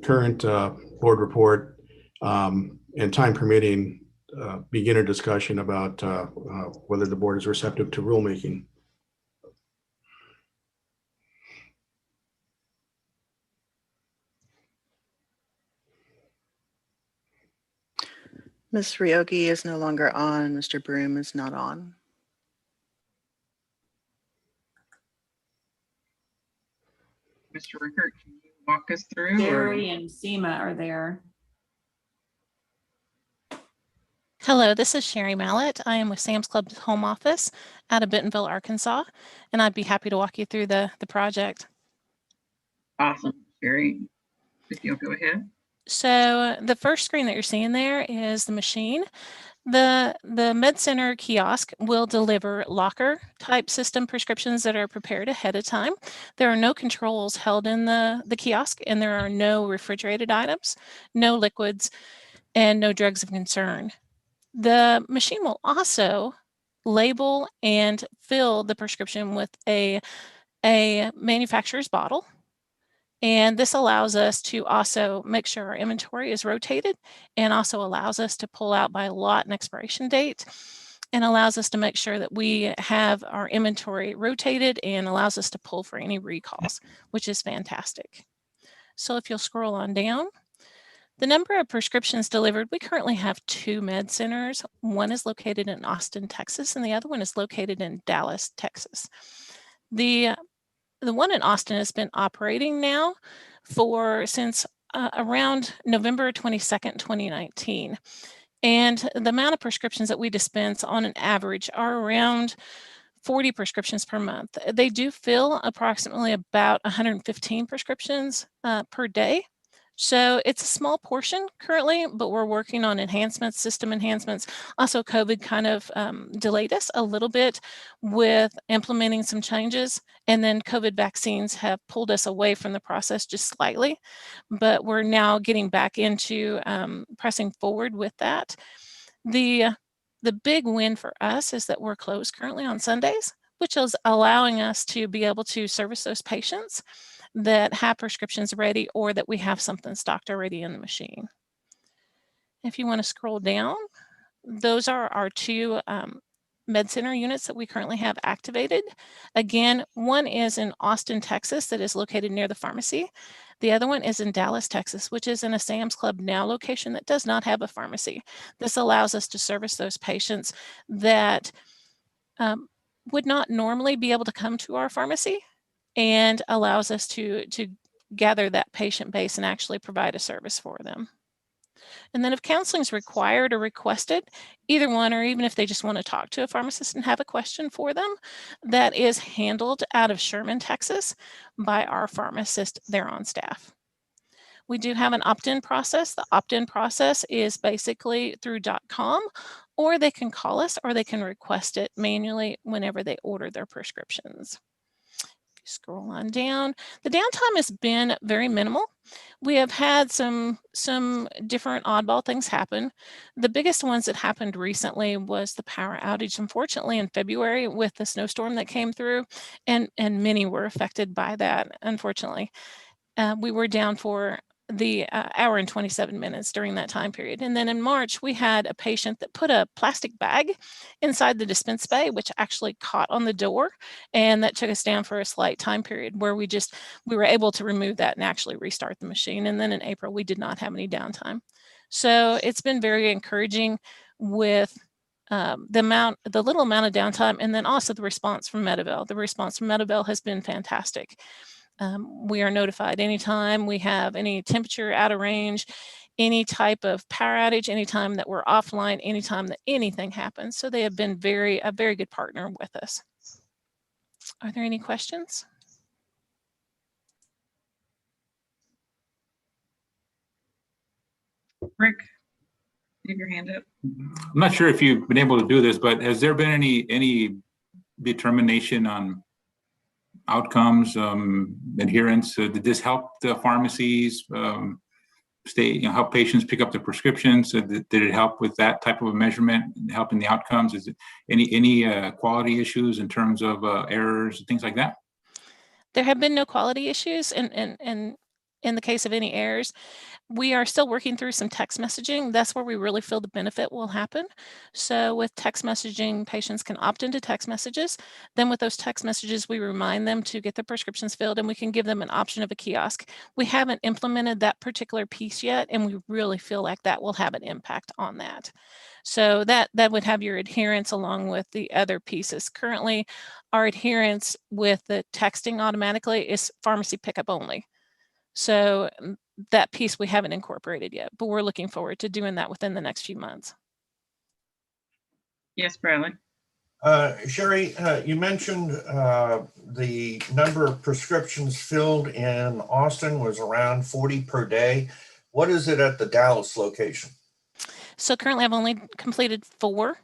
board report, and time permitting, begin a discussion about whether the board is receptive to rulemaking. Ms. Ryogi is no longer on. Mr. Broom is not on. Mr. Rickert, can you walk us through? Jerry and Seema are there. Hello, this is Sherry Mallett. I am with Sam's Club's home office out of Bentonville, Arkansas, and I'd be happy to walk you through the project. Awesome, Sherry. If you'll go ahead. So the first screen that you're seeing there is the machine. The Med Center kiosk will deliver locker type system prescriptions that are prepared ahead of time. There are no controls held in the kiosk, and there are no refrigerated items, no liquids, and no drugs of concern. The machine will also label and fill the prescription with a manufacturer's bottle. And this allows us to also make sure our inventory is rotated, and also allows us to pull out by lot and expiration date, and allows us to make sure that we have our inventory rotated, and allows us to pull for any recalls, which is fantastic. So if you'll scroll on down, the number of prescriptions delivered, we currently have 2 med centers. One is located in Austin, Texas, and the other one is located in Dallas, Texas. The one in Austin has been operating now since around November 22nd, 2019. And the amount of prescriptions that we dispense on an average are around 40 prescriptions per month. They do fill approximately about 115 prescriptions per day. So it's a small portion currently, but we're working on enhancements, system enhancements. Also, COVID kind of delayed us a little bit with implementing some changes, and then COVID vaccines have pulled us away from the process just slightly, but we're now getting back into pressing forward with that. The big win for us is that we're closed currently on Sundays, which is allowing us to be able to service those patients that have prescriptions ready, or that we have something stocked already in the machine. If you want to scroll down, those are our 2 med center units that we currently have activated. Again, one is in Austin, Texas, that is located near the pharmacy. The other one is in Dallas, Texas, which is in a Sam's Club Now location that does not have a pharmacy. This allows us to service those patients that would not normally be able to come to our pharmacy, and allows us to gather that patient base and actually provide a service for them. And then if counseling is required or requested, either one, or even if they just want to talk to a pharmacist and have a question for them, that is handled out of Sherman, Texas by our pharmacist there on staff. We do have an opt-in process. The opt-in process is basically through .com, or they can call us, or they can request it manually whenever they order their prescriptions. Scroll on down. The downtime has been very minimal. We have had some different oddball things happen. The biggest ones that happened recently was the power outage, unfortunately, in February with the snowstorm that came through, and many were affected by that, unfortunately. We were down for the hour and 27 minutes during that time period. And then in March, we had a patient that put a plastic bag inside the dispense bay, which actually caught on the door. And that took us down for a slight time period where we were able to remove that and actually restart the machine. And then in April, we did not have any downtime. So it's been very encouraging with the little amount of downtime, and then also the response from Medival. The response from Medival has been fantastic. We are notified anytime we have any temperature out of range, any type of power outage, anytime that we're offline, anytime that anything happens. So they have been a very good partner with us. Are there any questions? Rick, you have your hand up. I'm not sure if you've been able to do this, but has there been any determination on outcomes, adherence? Did this help the pharmacies help patients pick up the prescriptions? Did it help with that type of a measurement, helping the outcomes? Is it any quality issues in terms of errors and things like that? There have been no quality issues, and in the case of any errors, we are still working through some text messaging. That's where we really feel the benefit will happen. So with text messaging, patients can opt into text messages. Then with those text messages, we remind them to get their prescriptions filled, and we can give them an option of a kiosk. We haven't implemented that particular piece yet, and we really feel like that will have an impact on that. So that would have your adherence along with the other pieces. Currently, our adherence with the texting automatically is pharmacy pickup only. So that piece we haven't incorporated yet, but we're looking forward to doing that within the next few months. Yes, Bradley. Sherry, you mentioned the number of prescriptions filled in Austin was around 40 per day. What is it at the Dallas location? So currently I've only completed 4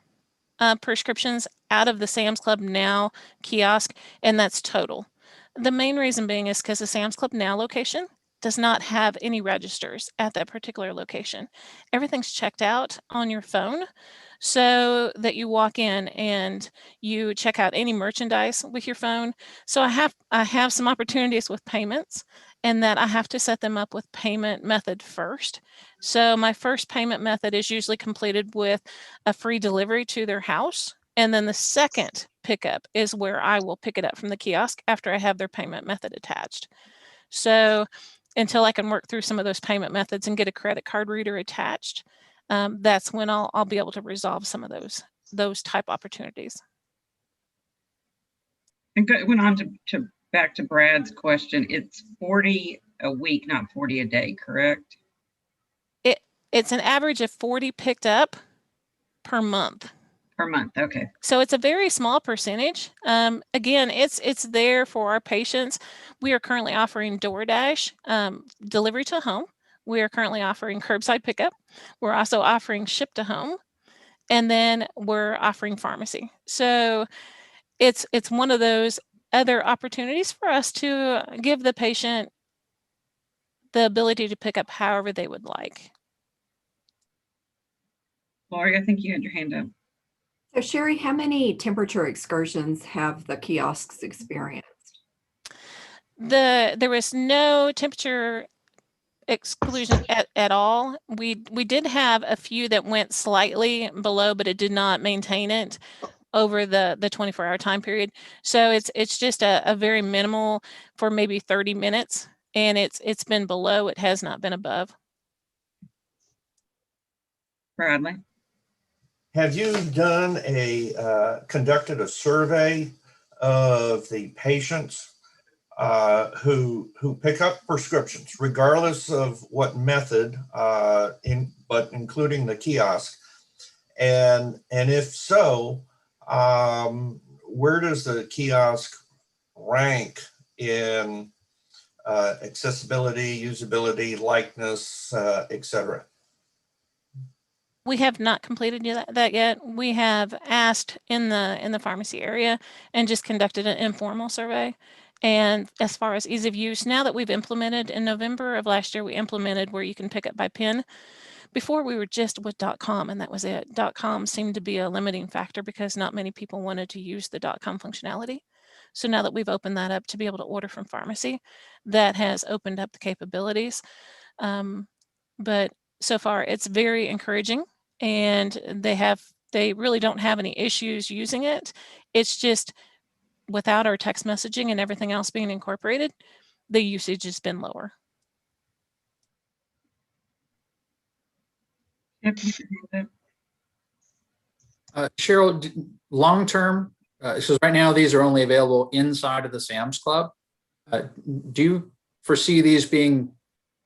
prescriptions out of the Sam's Club Now kiosk, and that's total. The main reason being is because the Sam's Club Now location does not have any registers at that particular location. Everything's checked out on your phone so that you walk in and you check out any merchandise with your phone. So I have some opportunities with payments, and that I have to set them up with payment method first. So my first payment method is usually completed with a free delivery to their house. And then the second pickup is where I will pick it up from the kiosk after I have their payment method attached. So until I can work through some of those payment methods and get a credit card reader attached, that's when I'll be able to resolve some of those type opportunities. And went on to back to Brad's question. It's 40 a week, not 40 a day, correct? It's an average of 40 picked up per month. Per month, okay. So it's a very small percentage. Again, it's there for our patients. We are currently offering DoorDash delivery to home. We are currently offering curbside pickup. We're also offering ship to home, and then we're offering pharmacy. So it's one of those other opportunities for us to give the patient the ability to pick up however they would like. Lori, I think you had your hand up. So Sherry, how many temperature excursions have the kiosks experienced? There was no temperature exclusion at all. We did have a few that went slightly below, but it did not maintain it over the 24-hour time period. So it's just a very minimal for maybe 30 minutes, and it's been below. It has not been above. Bradley. Have you done conducted a survey of the patients who pick up prescriptions, regardless of what method, but including the kiosk? And if so, where does the kiosk rank in accessibility, usability, likeness, et cetera? We have not completed that yet. We have asked in the pharmacy area and just conducted an informal survey. And as far as ease of use, now that we've implemented in November of last year, we implemented where you can pick up by PIN. Before we were just with .com, and that was it. .com seemed to be a limiting factor because not many people wanted to use the .com functionality. So now that we've opened that up to be able to order from pharmacy, that has opened up the capabilities. But so far it's very encouraging, and they really don't have any issues using it. It's just without our text messaging and everything else being incorporated, the usage has been lower. Cheryl, long term, so right now these are only available inside of the Sam's Club. Do you foresee these being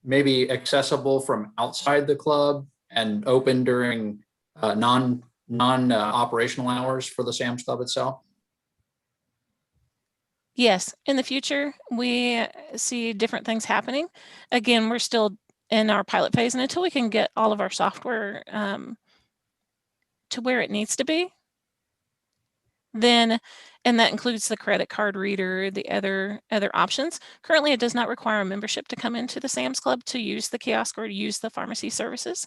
maybe accessible from outside the club and open during non operational hours for the Sam's Club itself? Yes, in the future, we see different things happening. Again, we're still in our pilot phase, and until we can get all of our software to where it needs to be, then, and that includes the credit card reader, the other options. Currently, it does not require a membership to come into the Sam's Club to use the kiosk or to use the pharmacy services,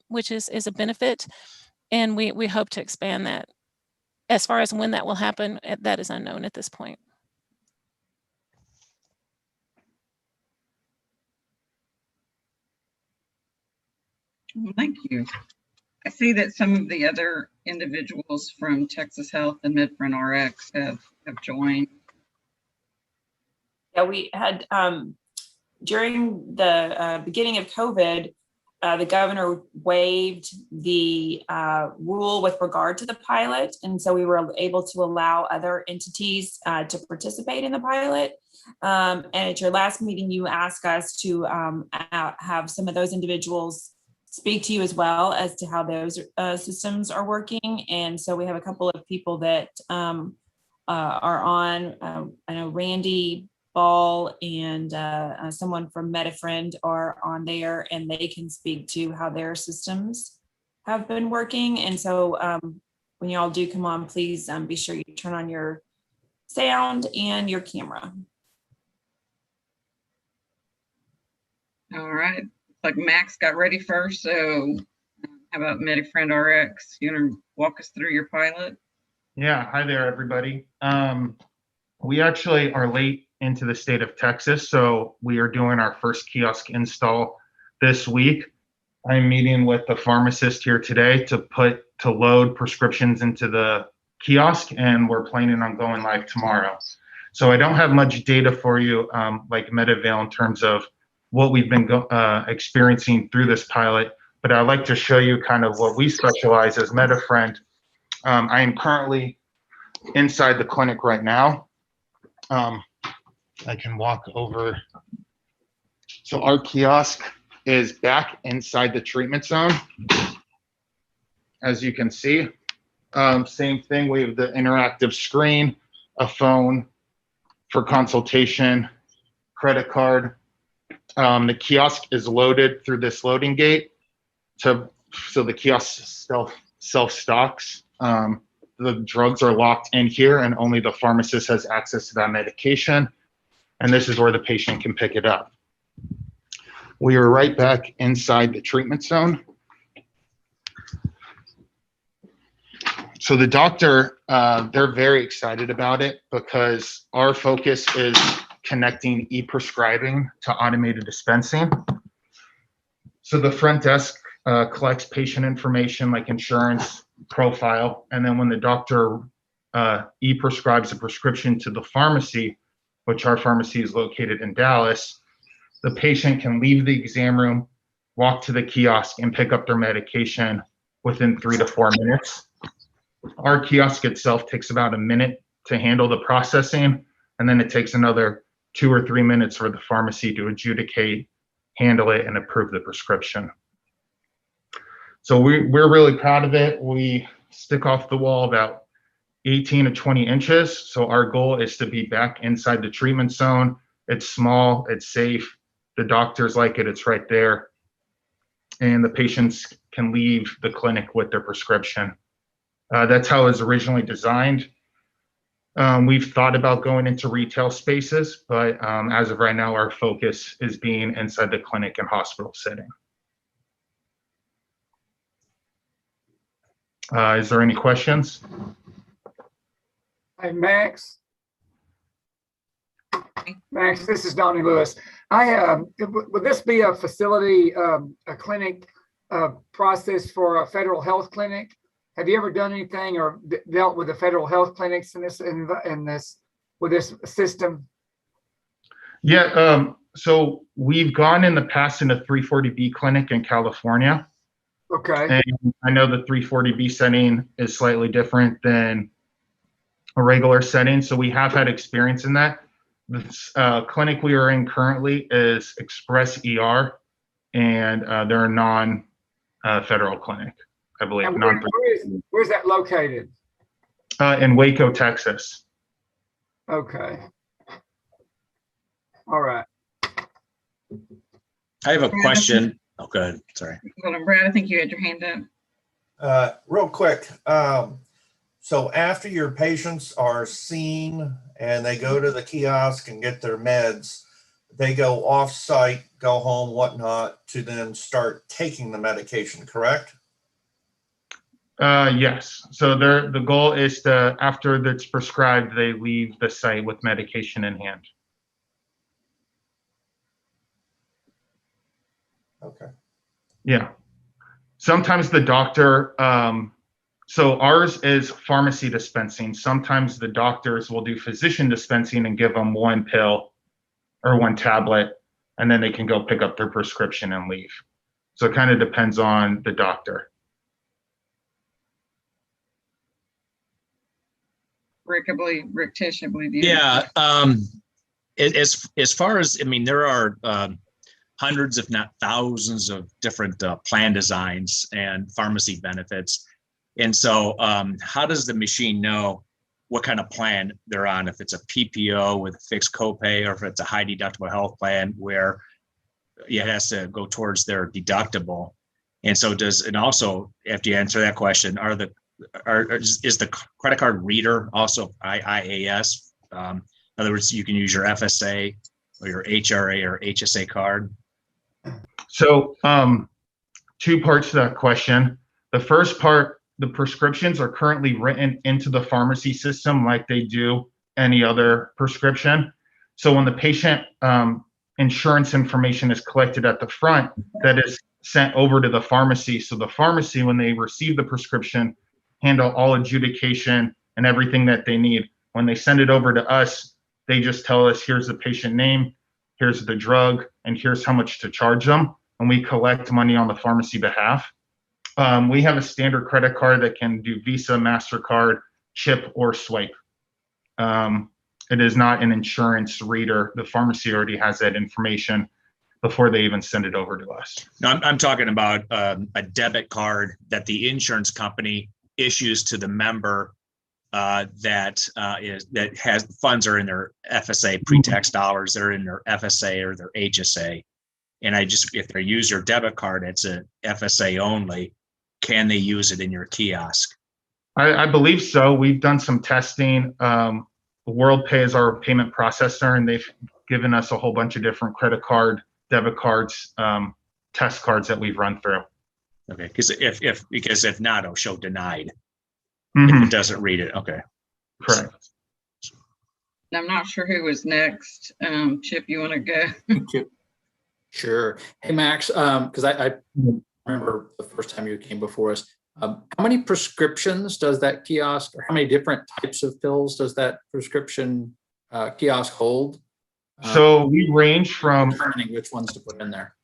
which is a benefit, and we hope to expand that. As far as when that will happen, that is unknown at this point. Well, thank you. I see that some of the other individuals from Texas Health and Midfront RX have joined. Yeah, we had during the beginning of COVID, the governor waived the rule with regard to the pilot. And so we were able to allow other entities to participate in the pilot. And at your last meeting, you asked us to have some of those individuals speak to you as well as to how those systems are working. And so we have a couple of people that are on. I know Randy Ball and someone from MetaFriend are on there, and they can speak to how their systems have been working. And so when y'all do come on, please be sure you turn on your sound and your camera. All right. Like Max got ready first. So how about MetaFriend RX? You want to walk us through your pilot? Yeah, hi there, everybody. We actually are late into the state of Texas, so we are doing our first kiosk install this week. I'm meeting with the pharmacist here today to load prescriptions into the kiosk, and we're planning on going live tomorrow. So I don't have much data for you like MediVail in terms of what we've been experiencing through this pilot, but I'd like to show you kind of what we specialize as MetaFriend. I am currently inside the clinic right now. I can walk over. So our kiosk is back inside the treatment zone. As you can see, same thing. We have the interactive screen, a phone for consultation, credit card. The kiosk is loaded through this loading gate. So the kiosk self-stocks. The drugs are locked in here, and only the pharmacist has access to that medication. And this is where the patient can pick it up. We are right back inside the treatment zone. So the doctor, they're very excited about it because our focus is connecting e-prescribing to automated dispensing. So the front desk collects patient information like insurance, profile, and then when the doctor e-prescribes a prescription to the pharmacy, which our pharmacy is located in Dallas, the patient can leave the exam room, walk to the kiosk, and pick up their medication within 3 to 4 minutes. Our kiosk itself takes about a minute to handle the processing, and then it takes another 2 or 3 minutes for the pharmacy to adjudicate, handle it, and approve the prescription. So we're really proud of it. We stick off the wall about 18 to 20 inches. So our goal is to be back inside the treatment zone. It's small, it's safe. The doctors like it, it's right there. And the patients can leave the clinic with their prescription. That's how it was originally designed. We've thought about going into retail spaces, but as of right now, our focus is being inside the clinic and hospital setting. Is there any questions? Hey, Max. Max, this is Donnie Lewis. Would this be a facility, a clinic process for a federal health clinic? Have you ever done anything or dealt with the federal health clinics with this system? Yeah, so we've gone in the past in a 340B clinic in California. Okay. And I know the 340B setting is slightly different than a regular setting. So we have had experience in that. The clinic we are in currently is Express ER, and they're a non-federal clinic, I believe. Where's that located? In Waco, Texas. Okay. All right. I have a question. Oh, go ahead. Sorry. Hold on, Brad. I think you had your hand up. Real quick. So after your patients are seen and they go to the kiosk and get their meds, they go off-site, go home, whatnot, to then start taking the medication, correct? Yes. So the goal is to, after it's prescribed, they leave the site with medication in hand. Okay. Yeah. Sometimes the doctor, so ours is pharmacy dispensing. Sometimes the doctors will do physician dispensing and give them one pill or one tablet, and then they can go pick up their prescription and leave. So it kind of depends on the doctor. Rick Tish, I believe you. Yeah. As far as, I mean, there are hundreds, if not thousands, of different plan designs and pharmacy benefits. And so how does the machine know what kind of plan they're on? If it's a PPO with a fixed copay, or if it's a high deductible health plan where it has to go towards their deductible. And so and also, after you answer that question, is the credit card reader also IAS? In other words, you can use your FSA or your HRA or HSA card. So 2 parts to that question. The first part, the prescriptions are currently written into the pharmacy system like they do any other prescription. So when the patient insurance information is collected at the front, that is sent over to the pharmacy. So the pharmacy, when they receive the prescription, handle all adjudication and everything that they need. When they send it over to us, they just tell us, here's the patient name, here's the drug, and here's how much to charge them. And we collect money on the pharmacy behalf. We have a standard credit card that can do Visa, MasterCard, chip, or swipe. It is not an insurance reader. The pharmacy already has that information before they even send it over to us. No, I'm talking about a debit card that the insurance company issues to the member that has funds are in their FSA, pre-tax dollars, they're in their FSA or their HSA. And if they use your debit card, it's a FSA only, can they use it in your kiosk? I believe so. We've done some testing. WorldPay is our payment processor, and they've given us a whole bunch of different credit card, debit cards, test cards that we've run through. Okay, because if not, it'll show denied. Mm-hmm. If it doesn't read it, okay. Correct. I'm not sure who was next. Chip, you want to go? Chip. Sure. Hey, Max, because I remember the first time you came before us. How many prescriptions does that kiosk, or how many different types of pills does that prescription kiosk hold? So we range from determining which ones to put in there.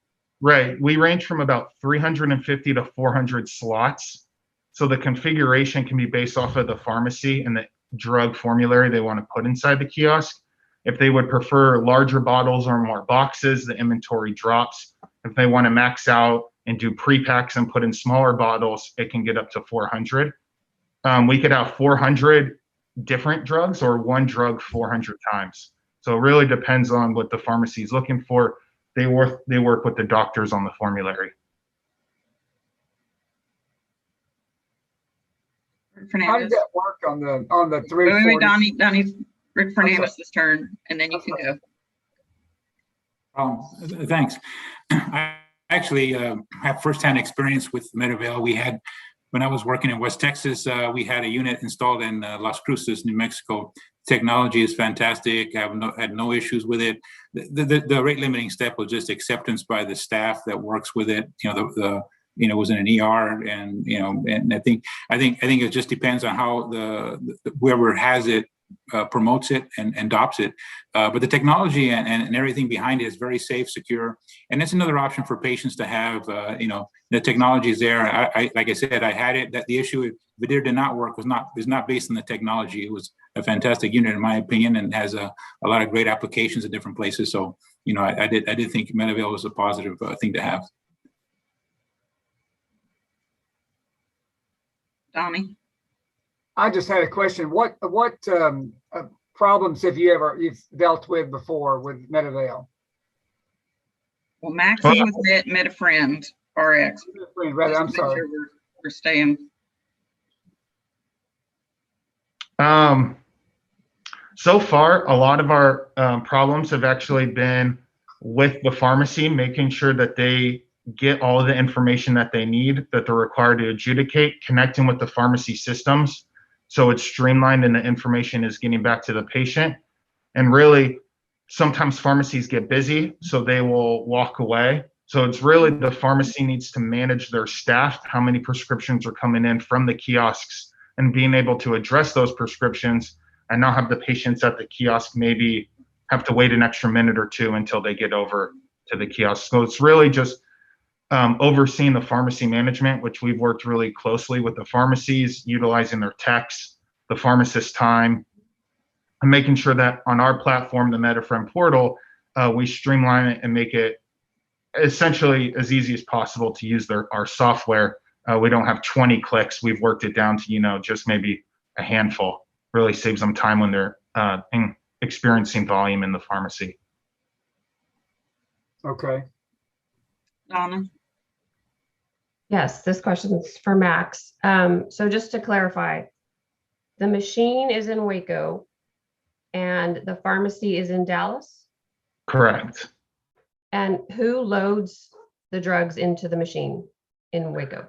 Right. We range from about 350 to 400 slots. So the configuration can be based off of the pharmacy and the drug formulary they want to put inside the kiosk. If they would prefer larger bottles or more boxes, the inventory drops. If they want to max out and do pre-packs and put in smaller bottles, it can get up to 400. We could have 400 different drugs or one drug 400 times. So it really depends on what the pharmacy is looking for. They work with the doctors on the formulary. How did that work on the 340? Wait, Donnie, Rick Fernandez's turn, and then you can go. Thanks. I actually have firsthand experience with Medavail. When I was working in West Texas, we had a unit installed in Las Cruces, New Mexico. Technology is fantastic. I had no issues with it. The rate limiting step was just acceptance by the staff that works with it. It was in an ER, and I think it just depends on how whoever has it promotes it and adopts it. But the technology and everything behind it is very safe, secure, and it's another option for patients to have. The technology is there. Like I said, I had it. That the issue, if it did not work, is not based on the technology. It was a fantastic unit, in my opinion, and has a lot of great applications in different places. So, I did think Medavail was a positive thing to have. Donnie? I just had a question. What problems have you've dealt with before with Medavail? Well, Max is with MetaFriend RX. Rather, I'm sorry. Sure we're staying. So far, a lot of our problems have actually been with the pharmacy, making sure that they get all of the information that they need, that they're required to adjudicate, connecting with the pharmacy systems. So it's streamlined and the information is getting back to the patient. And really, sometimes pharmacies get busy, so they will walk away. So it's really the pharmacy needs to manage their staff, how many prescriptions are coming in from the kiosks, and being able to address those prescriptions and not have the patients at the kiosk maybe have to wait an extra minute or two until they get over to the kiosk. So it's really just overseeing the pharmacy management, which we've worked really closely with the pharmacies, utilizing their techs, the pharmacist time, and making sure that on our platform, the MetaFriend portal, we streamline it and make it essentially as easy as possible to use our software. We don't have 20 clicks. We've worked it down to, just maybe a handful. Really saves them time when they're experiencing volume in the pharmacy. Okay. Donna? Yes, this question is for Max. So just to clarify, the machine is in Waco and the pharmacy is in Dallas? Correct. And who loads the drugs into the machine in Waco?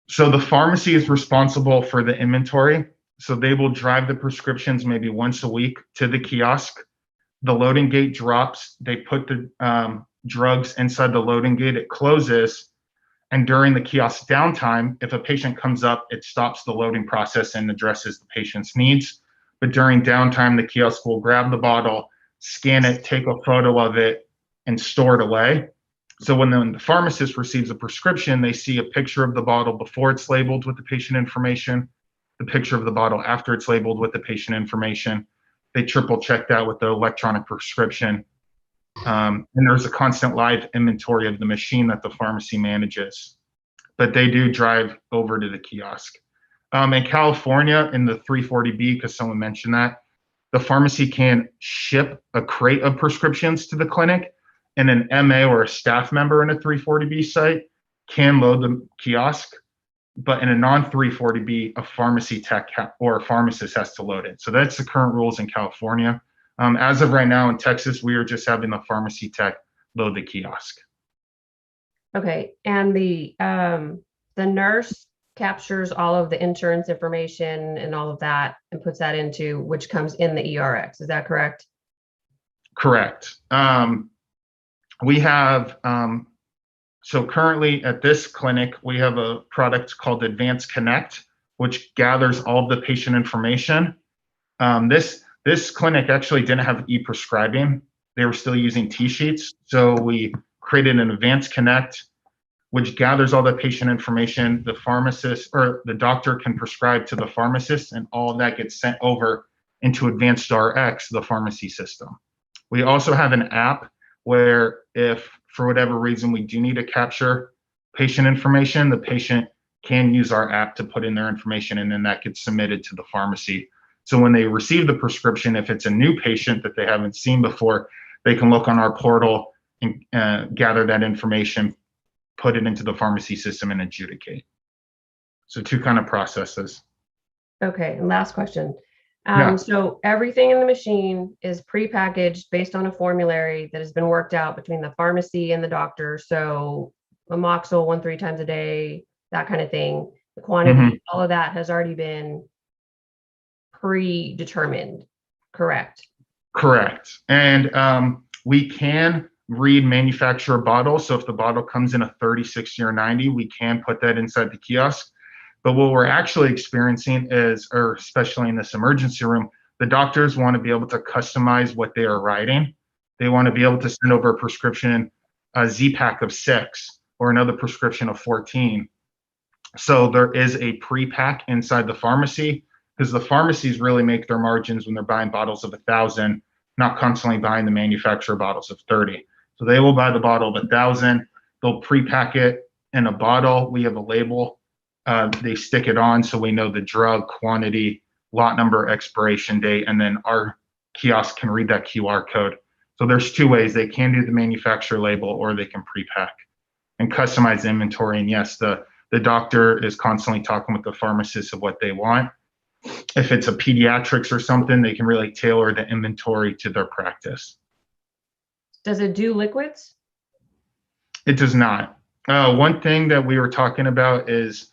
So the pharmacy is responsible for the inventory. So they will drive the prescriptions maybe once a week to the kiosk. The loading gate drops. They put the drugs inside the loading gate. It closes. And during the kiosk downtime, if a patient comes up, it stops the loading process and addresses the patient's needs. But during downtime, the kiosk will grab the bottle, scan it, take a photo of it, and store it away. So when the pharmacist receives a prescription, they see a picture of the bottle before it's labeled with the patient information, the picture of the bottle after it's labeled with the patient information. They triple check that with the electronic prescription. And there's a constant live inventory of the machine that the pharmacy manages. But they do drive over to the kiosk. In California, in the 340B, because someone mentioned that, the pharmacy can ship a crate of prescriptions to the clinic, and an MA or a staff member in a 340B site can load the kiosk. But in a non-340B, a pharmacy tech or a pharmacist has to load it. So that's the current rules in California. As of right now in Texas, we are just having the pharmacy tech load the kiosk. Okay, and the nurse captures all of the insurance information and all of that and puts that into, which comes in the ERX. Is that correct? Correct. We have, so currently at this clinic, we have a product called Advanced Connect, which gathers all of the patient information. This clinic actually didn't have e-prescribing. They were still using T-sheets. So we created an Advanced Connect, which gathers all the patient information. The pharmacist or the doctor can prescribe to the pharmacist, and all of that gets sent over into Advanced RX, the pharmacy system. We also have an app where if for whatever reason we do need to capture patient information, the patient can use our app to put in their information, and then that gets submitted to the pharmacy. So when they receive the prescription, if it's a new patient that they haven't seen before, they can look on our portal and gather that information, put it into the pharmacy system, and adjudicate. So two kind of processes. Okay, and last question. Yeah. So everything in the machine is prepackaged based on a formulary that has been worked out between the pharmacy and the doctor. So Amoxil 1-3 times a day, that kind of thing. The quantity, all of that has already been predetermined, correct? Correct. And we can read manufacturer bottles. So if the bottle comes in a 30, 60, or 90, we can put that inside the kiosk. But what we're actually experiencing is, or especially in this emergency room, the doctors want to be able to customize what they are writing. They want to be able to send over a prescription, a Z-pack of 6, or another prescription of 14. So there is a pre-pack inside the pharmacy, because the pharmacies really make their margins when they're buying bottles of 1,000, not constantly buying the manufacturer bottles of 30. So they will buy the bottle of 1,000. They'll pre-pack it in a bottle. We have a label. They stick it on so we know the drug, quantity, lot number, expiration date, and then our kiosk can read that QR code. So there's two ways. They can do the manufacturer label, or they can pre-pack and customize the inventory. And yes, the doctor is constantly talking with the pharmacist of what they want. If it's a pediatrics or something, they can really tailor the inventory to their practice. Does it do liquids? It does not. One thing that we were talking about is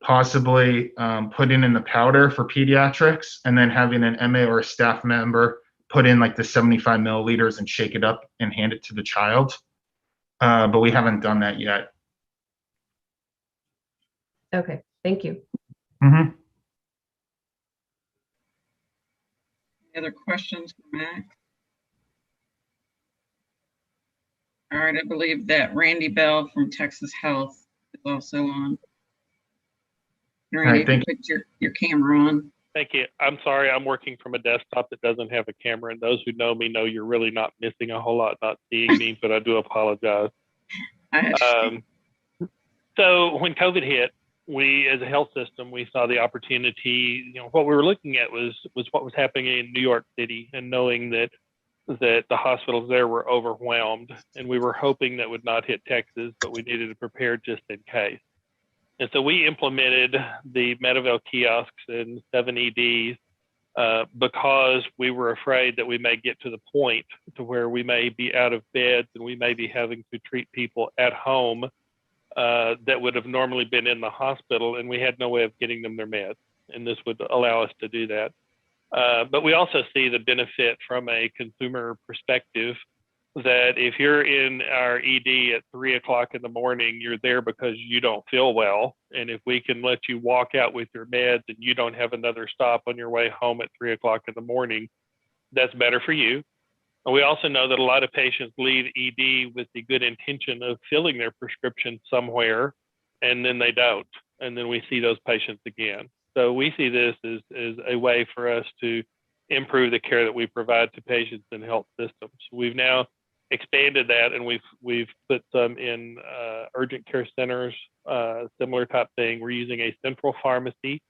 possibly putting in the powder for pediatrics, and then having an MA or a staff member put in like the 75 milliliters and shake it up and hand it to the child. But we haven't done that yet. Okay, thank you. Mm-hmm. Any other questions for Max? All right, I believe that Randy Bell from Texas Health is also on. Randy, right, thank you put your camera on. Thank you. I'm sorry, I'm working from a desktop that doesn't have a camera, and those who know me know you're really not missing a whole lot not seeing me, but I do apologize. So when COVID hit, we as a health system, we saw the opportunity, what we were looking at was what was happening in New York City, and knowing that the hospitals there were overwhelmed, and we were hoping that would not hit Texas, but we needed to prepare just in case. And so we implemented the Medivale kiosks in 7 EDs because we were afraid that we may get to the point to where we may be out of beds and we may be having to treat people at home that would have normally been in the hospital, and we had no way of getting them their meds. And this would allow us to do that. But we also see the benefit from a consumer perspective that if you're in our ED at 3 o'clock in the morning, you're there because you don't feel well. And if we can let you walk out with your meds and you don't have another stop on your way home at 3 o'clock in the morning, that's better for you. And we also know that a lot of patients leave ED with the good intention of filling their prescription somewhere, and then they don't. And then we see those patients again. So we see this as a way for us to improve the care that we provide to patients in health systems. We've now expanded that, and we've put some in urgent care centers, similar type thing. We're using a central pharmacy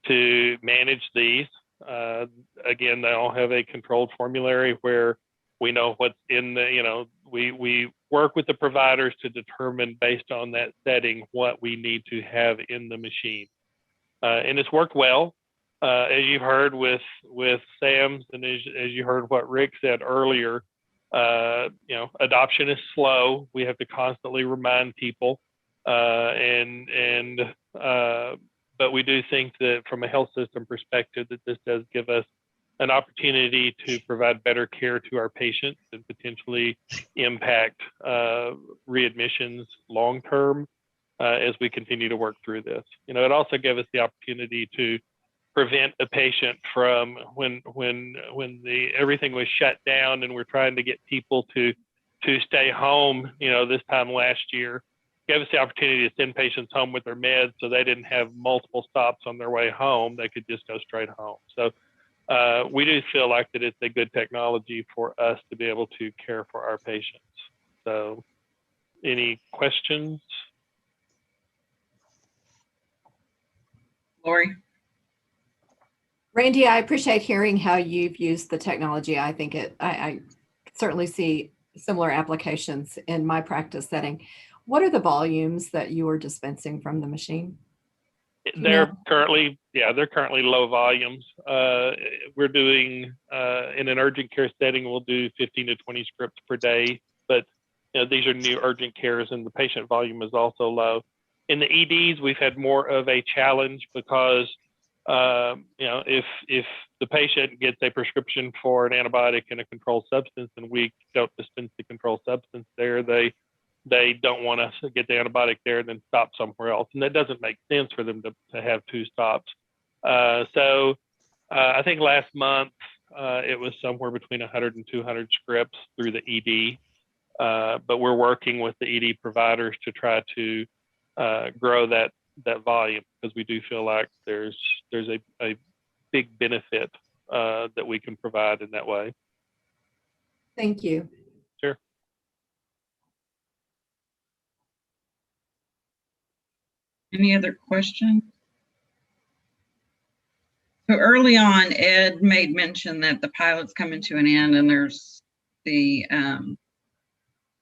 to manage these. Again, they all have a controlled formulary where we know what's in the, we work with the providers to determine based on that setting what we need to have in the machine. And it's worked well. As you've heard with Sam's, and as you heard what Rick said earlier, adoption is slow. We have to constantly remind people, but we do think that from a health system perspective, that this does give us an opportunity to provide better care to our patients and potentially impact readmissions long term as we continue to work through this. It also gave us the opportunity to prevent a patient from when everything was shut down and we're trying to get people to stay home, this time last year, gave us the opportunity to send patients home with their meds so they didn't have multiple stops on their way home. They could just go straight home. So we do feel like that it's a good technology for us to be able to care for our patients. So any questions? Lori? Randy, I appreciate hearing how you've used the technology. I think I certainly see similar applications in my practice setting. What are the volumes that you are dispensing from the machine? They're currently low volumes. We're doing in an urgent care setting, we'll do 15 to 20 scripts per day, but these are new urgent cares and the patient volume is also low. In the EDs, we've had more of a challenge because if the patient gets a prescription for an antibiotic and a controlled substance and we don't dispense the controlled substance there, they don't want us to get the antibiotic there and then stop somewhere else. And that doesn't make sense for them to have 2 stops. So I think last month it was somewhere between 100 and 200 scripts through the ED. But we're working with the ED providers to try to grow that volume, because we do feel like there's a big benefit that we can provide in that way. Thank you. Sure. Any other questions? So early on, Ed made mention that the pilot's coming to an end, and there's the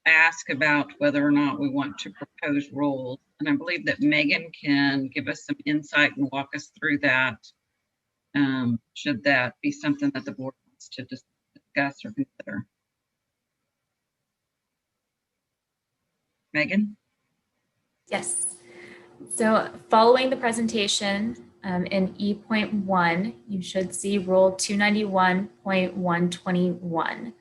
ask about whether or not we want to propose rules. And I believe that Megan can give us some insight and walk us through that, should that be something that the board wants to discuss or consider. Megan? Yes. So following the presentation in E.1, you should see Rule 291.121.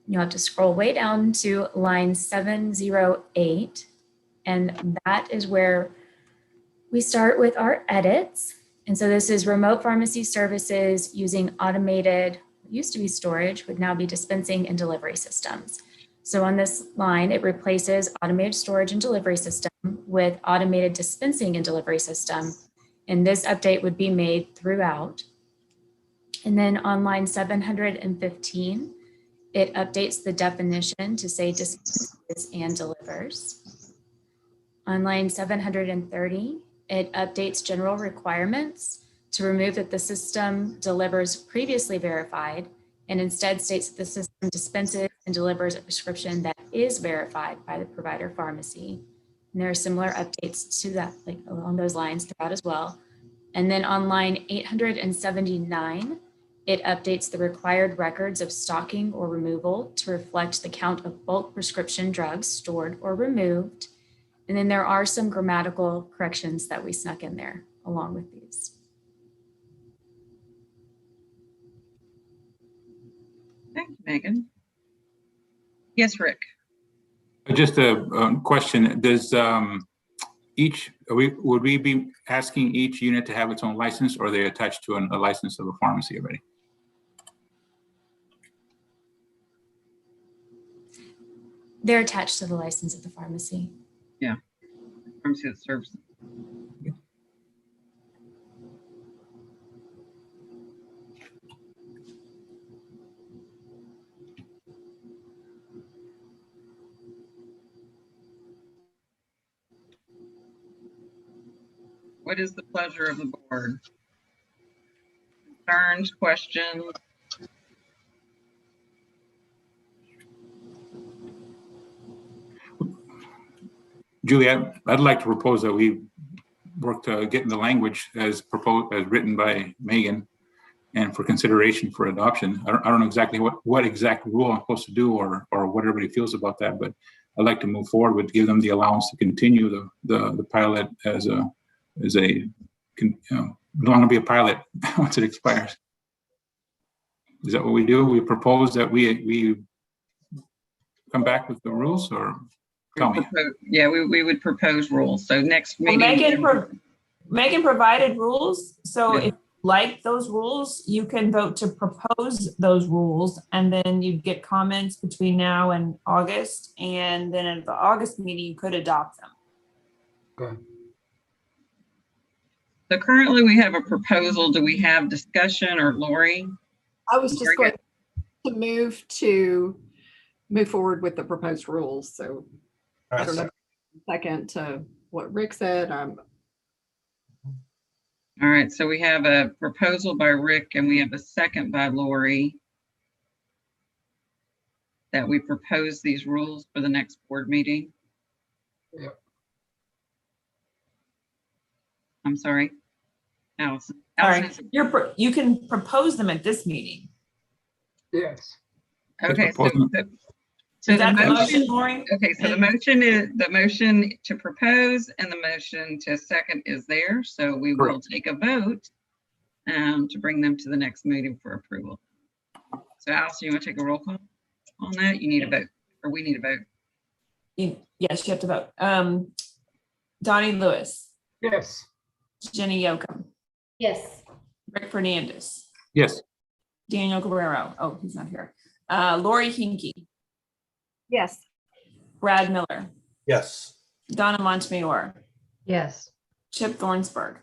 You'll have to scroll way down to line 708. And that is where we start with our edits. And so this is remote pharmacy services using automated, used to be storage, would now be dispensing and delivery systems. So on this line, it replaces automated storage and delivery system with automated dispensing and delivery system. And this update would be made throughout. And then on line 715, it updates the definition to say dispenses and delivers. On line 730, it updates general requirements to remove that the system delivers previously verified and instead states that the system dispenses and delivers a prescription that is verified by the provider pharmacy. And there are similar updates to that, like along those lines throughout as well. And then on line 879, it updates the required records of stocking or removal to reflect the count of bulk prescription drugs stored or removed. And then there are some grammatical corrections that we snuck in there along with these. Thank you, Megan. Yes, Rick. Just a question. Does would we be asking each unit to have its own license, or are they attached to a license of a pharmacy already? They're attached to the license of the pharmacy. Yeah. Pharmacy that serves. What is the pleasure of the board? Concerns, questions? Julie, I'd like to propose that we work to get in the language as proposed, as written by Megan, and for consideration for adoption. I don't know exactly what exact rule I'm supposed to do or what everybody feels about that, but I'd like to move forward with give them the allowance to continue the pilot as no longer be a pilot once it expires. Is that what we do? We propose that we come back with the rules, or tell me. Yeah, we would propose rules. So next meeting. Megan provided rules. So Yeah. if you like those rules, you can vote to propose those rules, and then you get comments between now and August. And then at the August meeting, you could adopt them. Okay. So currently we have a proposal. Do we have discussion, or Lori? I was just going to move forward with the proposed rules. So I don't know. Second to what Rick said. All right, so we have a proposal by Rick and we have a second by Lori that we propose these rules for the next board meeting. Yep. I'm sorry, Allison. All Allison. right, you can propose them at this meeting. Yes. Okay, so Is that the motion, Lori? Okay, so the motion is the motion to propose and the motion to second is there. So we will take a vote to bring them to the next meeting for approval. So Allison, you want to take a roll call on that? You need a vote, or we need a vote. Yes, you have to vote. Donnie Lewis. Yes. Jenny Yoakum. Yes. Rick Fernandez. Yes. Daniel Guerrero. Oh, he's not here. Lori Hinkey. Yes. Brad Miller. Yes. Donna Montemayor. Yes. Chip Thornsberg.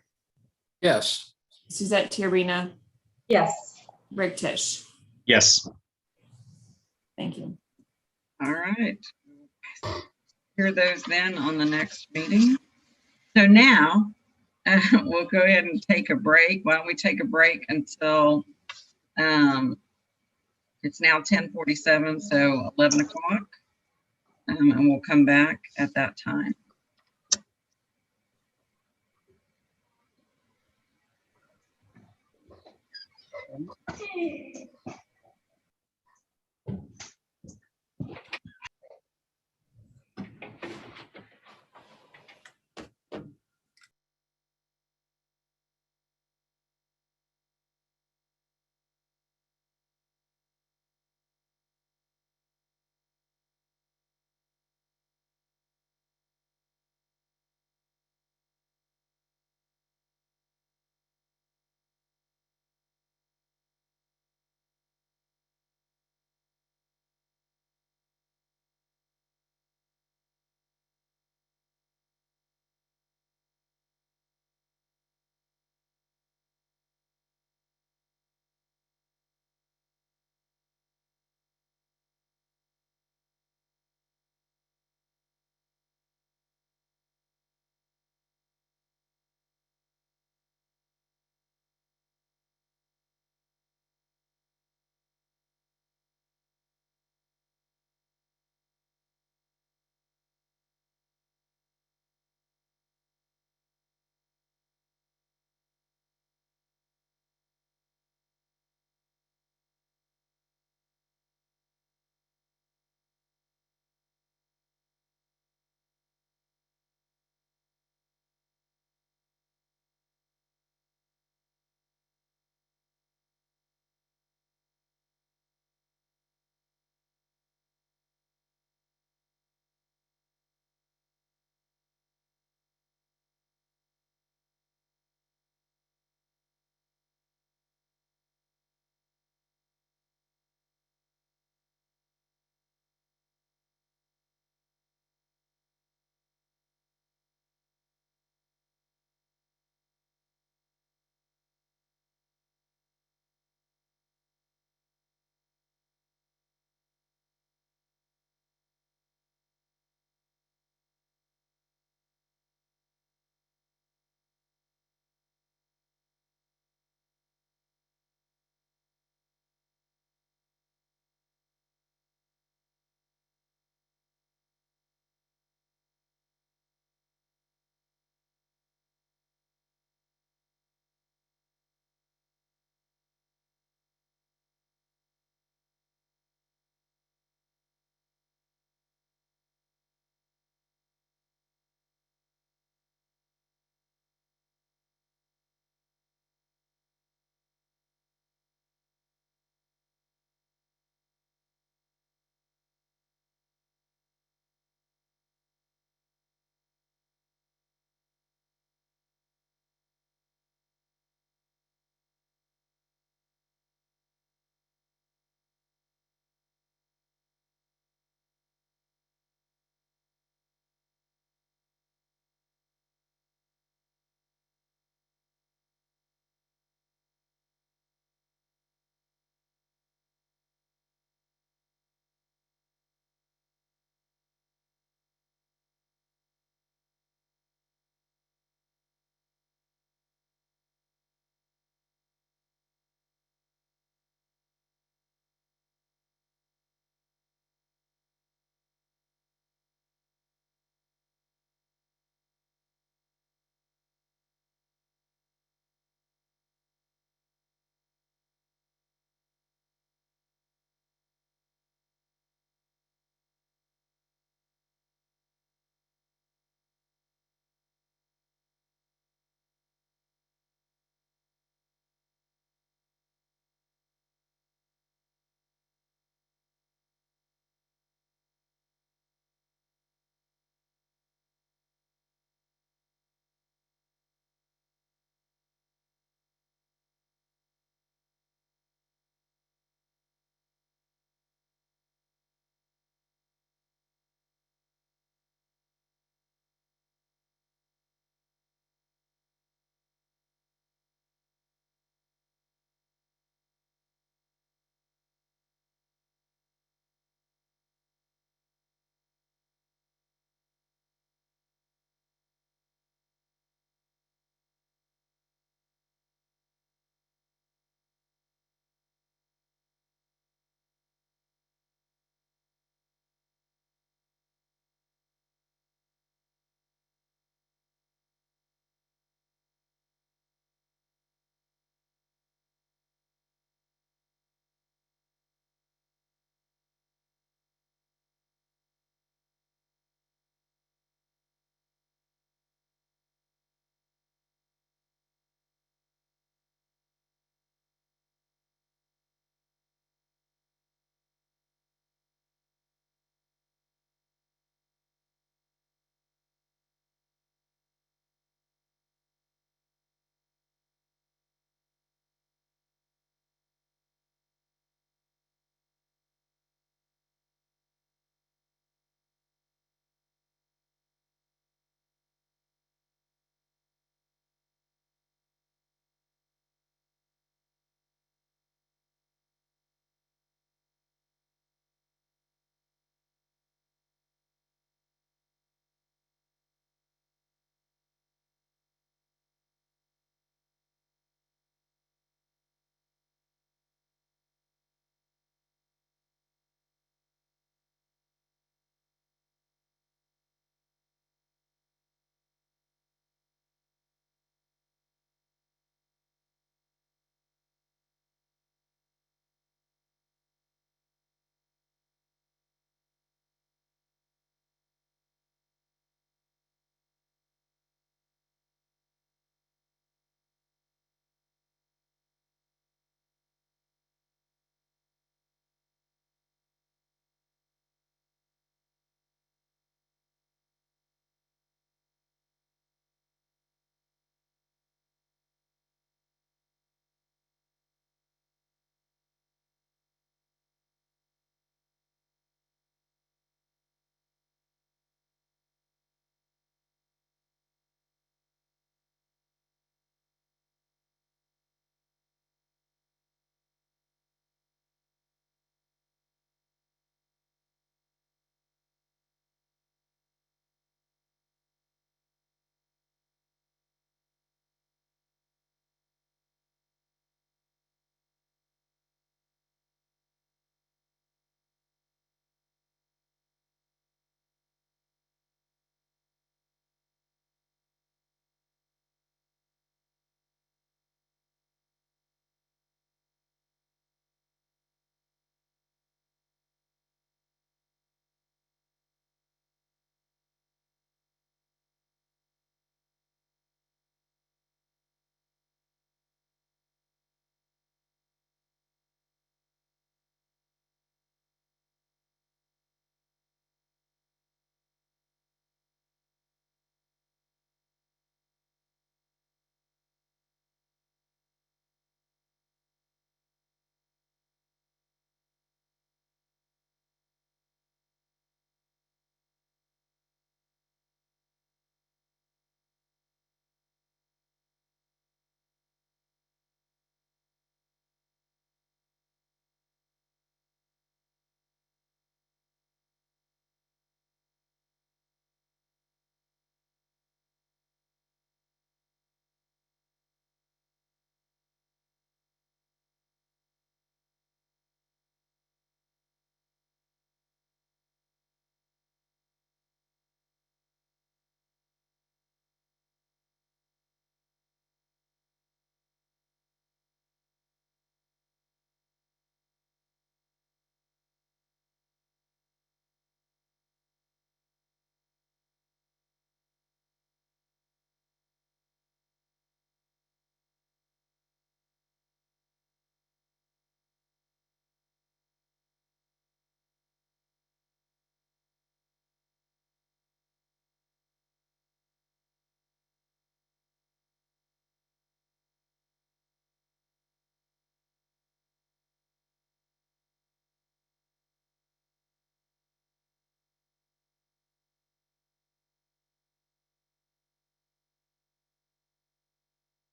Yes. Suzette Tiarina. Yes. Rick Tisch. Yes. Thank you. All right. Hear those then on the next meeting. So now we'll go ahead and take a break. Why don't we take a break until it's now 10:47, so 11 o'clock, and we'll come back at that time.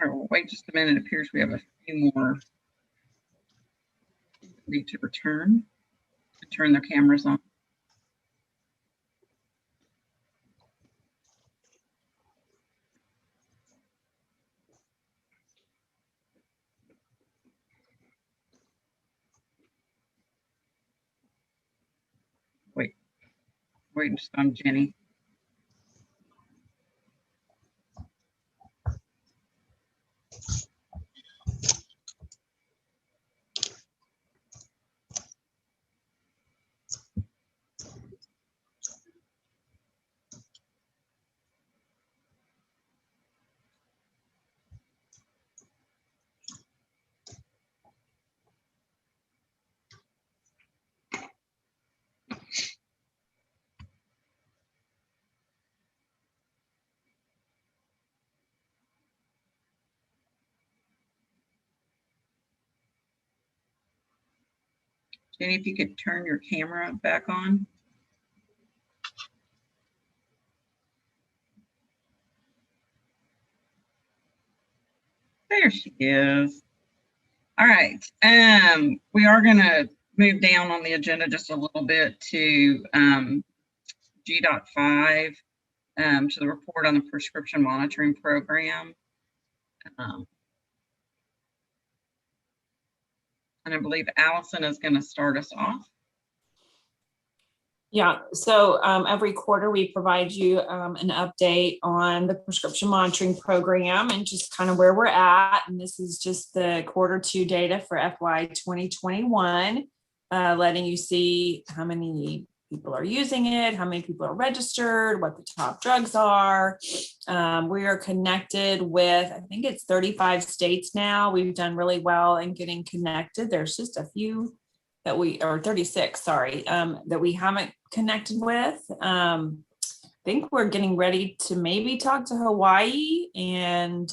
All right, well, wait just a minute. It appears we have a few more need to return to turn their cameras on. Wait just on Jenny. Jenny, if you could turn your camera back on. There she is. All right. We are going to move down on the agenda just a little bit to G.5, to the report on the prescription monitoring program. And I believe Allison is going to start us off. Yeah, so every quarter we provide you an update on the prescription monitoring program and just kind of where we're at. And this is just the Q2 data for FY 2021, letting you see how many people are using it, how many people are registered, what the top drugs are. We are connected with, I think it's 35 states now. We've done really well in getting connected. There's just a few that we, or 36, sorry, that we haven't connected with. I think we're getting ready to maybe talk to Hawaii and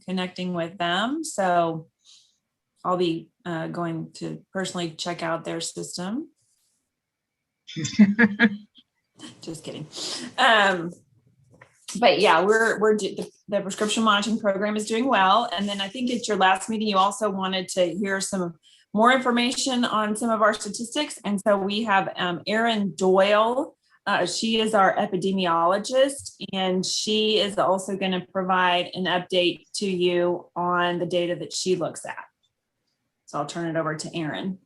connecting with them. So I'll be going to personally check out their system. Just kidding. But yeah, the prescription monitoring program is doing well. And then I think at your last meeting, you also wanted to hear some more information on some of our statistics. And so we have Erin Doyle. She is our epidemiologist, and she is also going to provide an update to you on the data that she looks at. So I'll turn it over to Erin.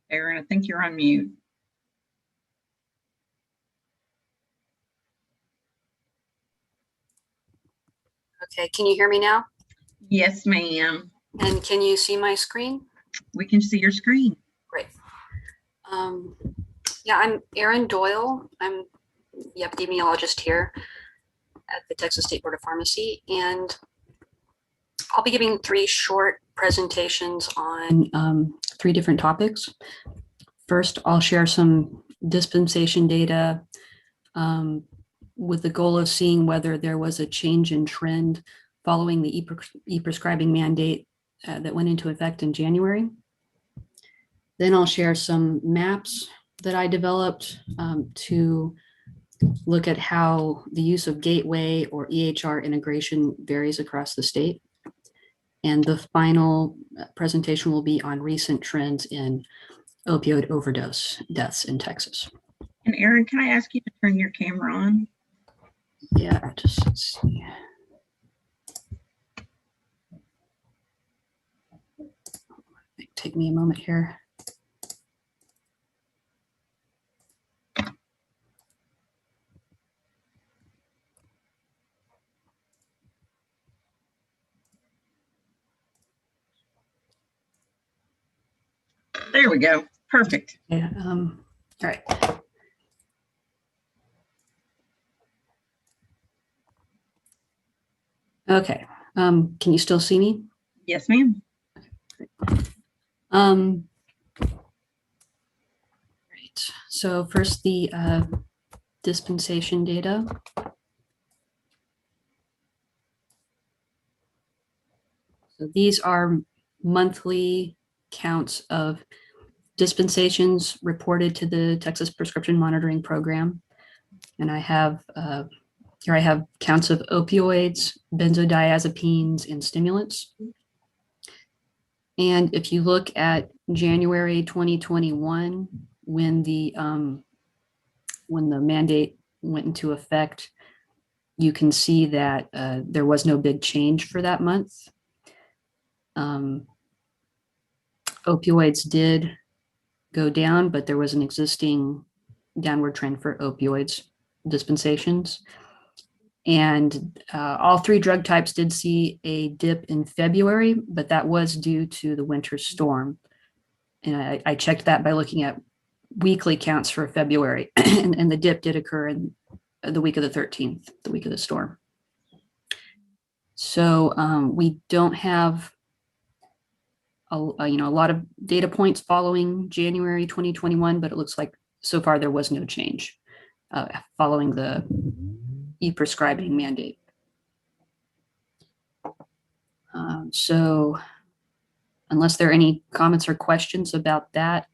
Erin, I think you're on mute. Okay, can you hear me now? Yes, ma'am. And can you see my screen? We can see your screen. Great. Yeah, I'm Erin Doyle. I'm the epidemiologist here at the Texas State Board of Pharmacy, and I'll be giving 3 short presentations on 3 different topics. First, I'll share some dispensation data with the goal of seeing whether there was a change in trend following the e-prescribing mandate that went into effect in January. Then I'll share some maps that I developed to look at how the use of gateway or EHR integration varies across the state. And the final presentation will be on recent trends in opioid overdose deaths in Texas. And Erin, can I ask you to turn your camera on? Yeah, just let's see. Take me a moment here. There we go. Perfect. Yeah, all right. Okay, can you still see me? Yes, ma'am. Right. So first, the dispensation data. So these are monthly counts of dispensations reported to the Texas Prescription Monitoring Program. And I have, here I have counts of opioids, benzodiazepines, and stimulants. And if you look at January 2021, when the mandate went into effect, you can see that there was no big change for that month. Opioids did go down, but there was an existing downward trend for opioids dispensations. And all three drug types did see a dip in February, but that was due to the winter storm. And I checked that by looking at weekly counts for February, and the dip did occur in the week of the 13th, the week of the storm. So we don't have a lot of data points following January 2021, but it looks like so far there was no change following the e-prescribing mandate. So unless there are any comments or questions about that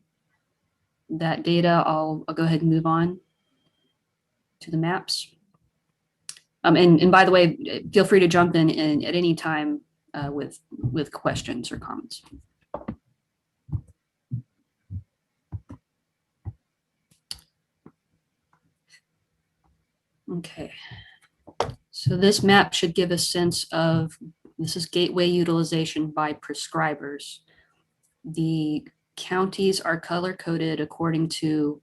data, I'll go ahead and move on to the maps. And by the way, feel free to jump in at any time with questions or comments. Okay, so this map should give a sense of, this is gateway utilization by prescribers. The counties are color coded according to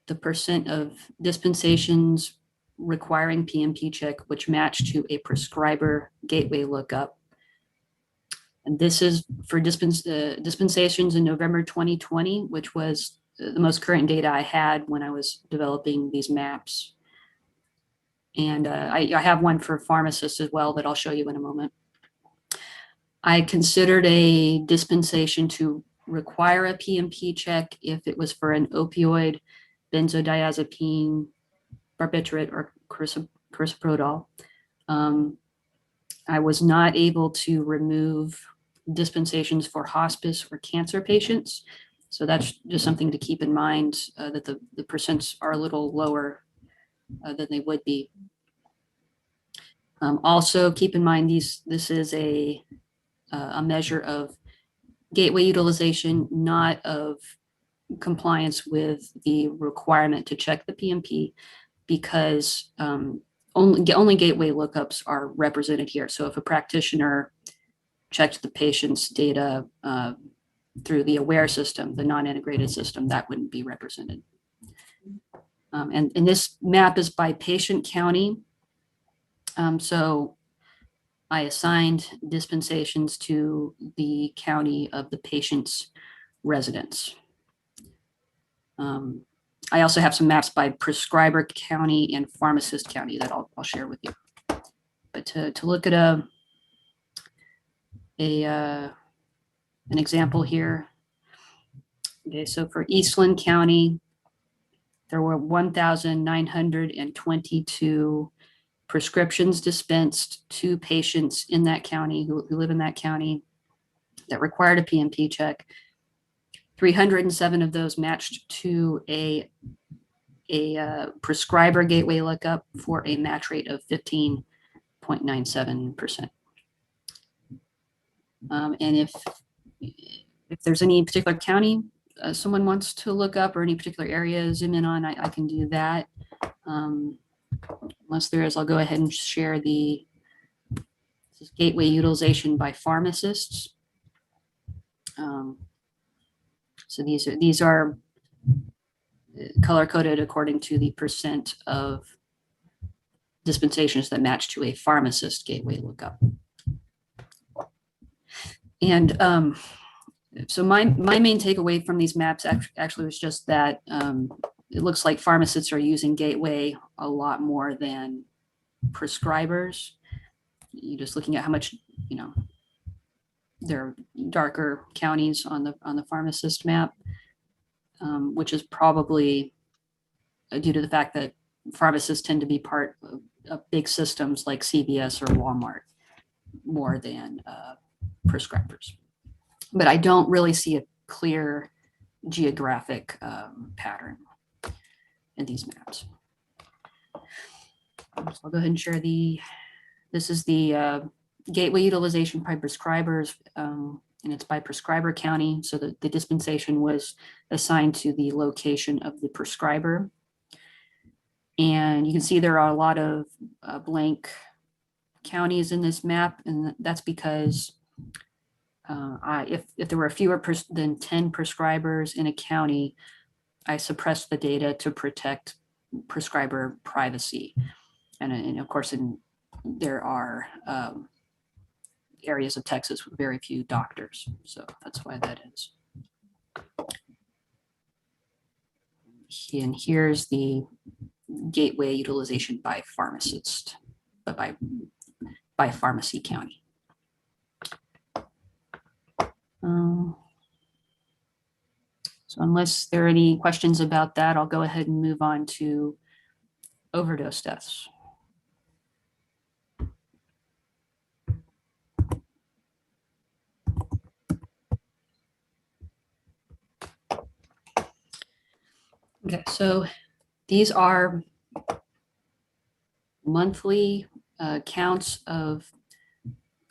the percent of dispensations requiring PMP check, which match to a prescriber gateway lookup. And this is for dispensations in November 2020, which was the most current data I had when I was developing these maps. And I have one for pharmacists as well that I'll show you in a moment. I considered a dispensation to require a PMP check if it was for an opioid, benzodiazepine, barbiturate, or crisaprolol. I was not able to remove dispensations for hospice or cancer patients. So that's just something to keep in mind, that the percents are a little lower than they would be. Also keep in mind this is a measure of gateway utilization, not of compliance with the requirement to check the PMP, because only gateway lookups are represented here. So if a practitioner checked the patient's data through the AWARE system, the non-integrated system, that wouldn't be represented. And this map is by patient county. So I assigned dispensations to the county of the patient's residence. I also have some maps by prescriber county and pharmacist county that I'll share with you. But to look at an example here. Okay, so for Eastland County, there were 1,922 prescriptions dispensed to patients in that county who live in that county that required a PMP check. 307 of those matched to a prescriber gateway lookup for a match rate of 15.97%. And if there's any particular county someone wants to look up, or any particular area zoom in on, I can do that. Unless there is, I'll go ahead and share this is gateway utilization by pharmacists. So these are color coded according to the percent of dispensations that match to a pharmacist gateway lookup. And so my main takeaway from these maps actually was just that it looks like pharmacists are using gateway a lot more than prescribers. You're just looking at how much, there are darker counties on the pharmacist map, which is probably due to the fact that pharmacists tend to be part of big systems like CVS or Walmart more than prescribers. But I don't really see a clear geographic pattern in these maps. So I'll go ahead and share this is the gateway utilization by prescribers, and it's by prescriber county. So the dispensation was assigned to the location of the prescriber. And you can see there are a lot of blank counties in this map, and that's because if there were fewer than 10 prescribers in a county, I suppressed the data to protect prescriber privacy. And of course, there are areas of Texas with very few doctors. So that's why that is. And here's the gateway utilization by pharmacist, but by pharmacy county. So unless there are any questions about that, I'll go ahead and move on to overdose deaths. Okay, so these are monthly counts of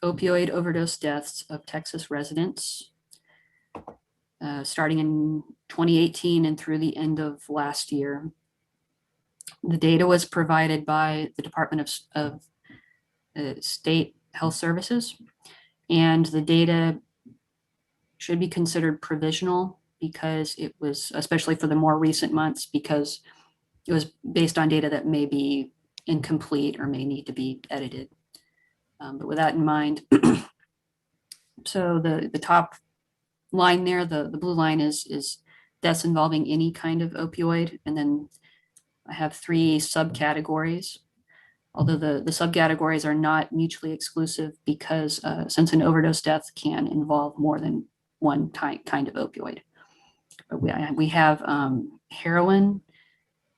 opioid overdose deaths of Texas residents, starting in 2018 and through the end of last year. The data was provided by the Department of State Health Services, and the data should be considered provisional because it was, especially for the more recent months, because it was based on data that may be incomplete or may need to be edited. But with that in mind, so the top line there, the blue line is deaths involving any kind of opioid. And then I have 3 subcategories, although the subcategories are not mutually exclusive because since an overdose death can involve more than one kind of opioid. But we have heroin,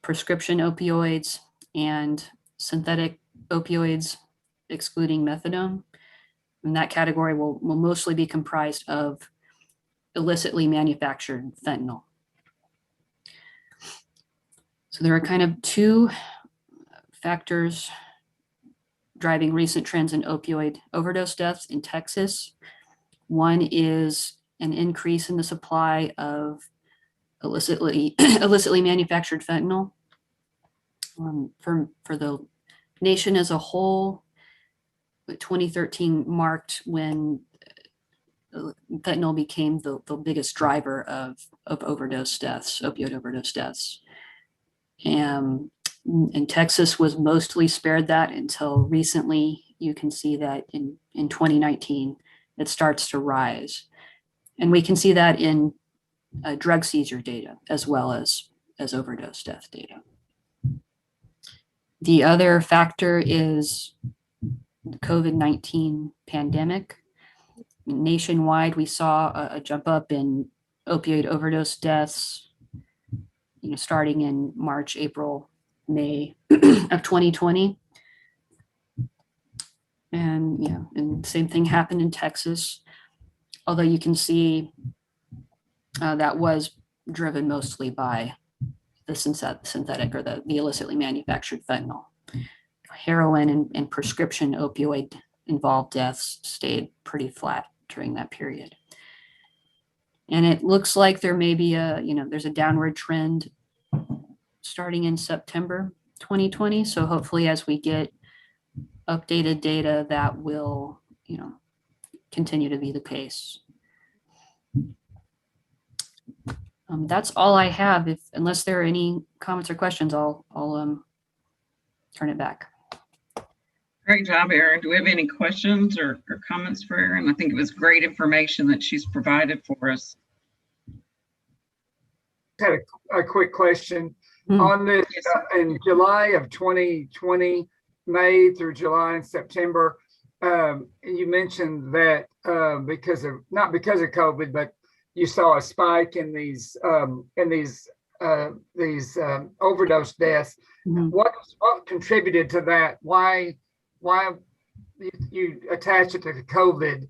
prescription opioids, and synthetic opioids, excluding methadone. And that category will mostly be comprised of illicitly manufactured fentanyl. So there are kind of 2 factors driving recent trends in opioid overdose deaths in Texas. One is an increase in the supply of illicitly manufactured fentanyl. For the nation as a whole, 2013 marked when fentanyl became the biggest driver of overdose deaths, opioid overdose deaths. And Texas was mostly spared that until recently. You can see that in 2019, it starts to rise. And we can see that in drug seizure data as well as overdose death data. The other factor is the COVID-19 pandemic. Nationwide, we saw a jump up in opioid overdose deaths, starting in March, April, May of 2020. And same thing happened in Texas, although you can see that was driven mostly by the synthetic or the illicitly manufactured fentanyl. Heroin and prescription opioid involved deaths stayed pretty flat during that period. And it looks like there may be there's a downward trend starting in September 2020. So hopefully as we get updated data, that will, continue to be the case. That's all I have. Unless there are any comments or questions, I'll turn it back. Great job, Erin. Do we have any questions or comments for Erin? I think it was great information that she's provided for us. Had a quick question on this. In July of 2020, May through July and September, you mentioned that not because of COVID, but you saw a spike in these overdose deaths. What contributed to that? Why you attach it to COVID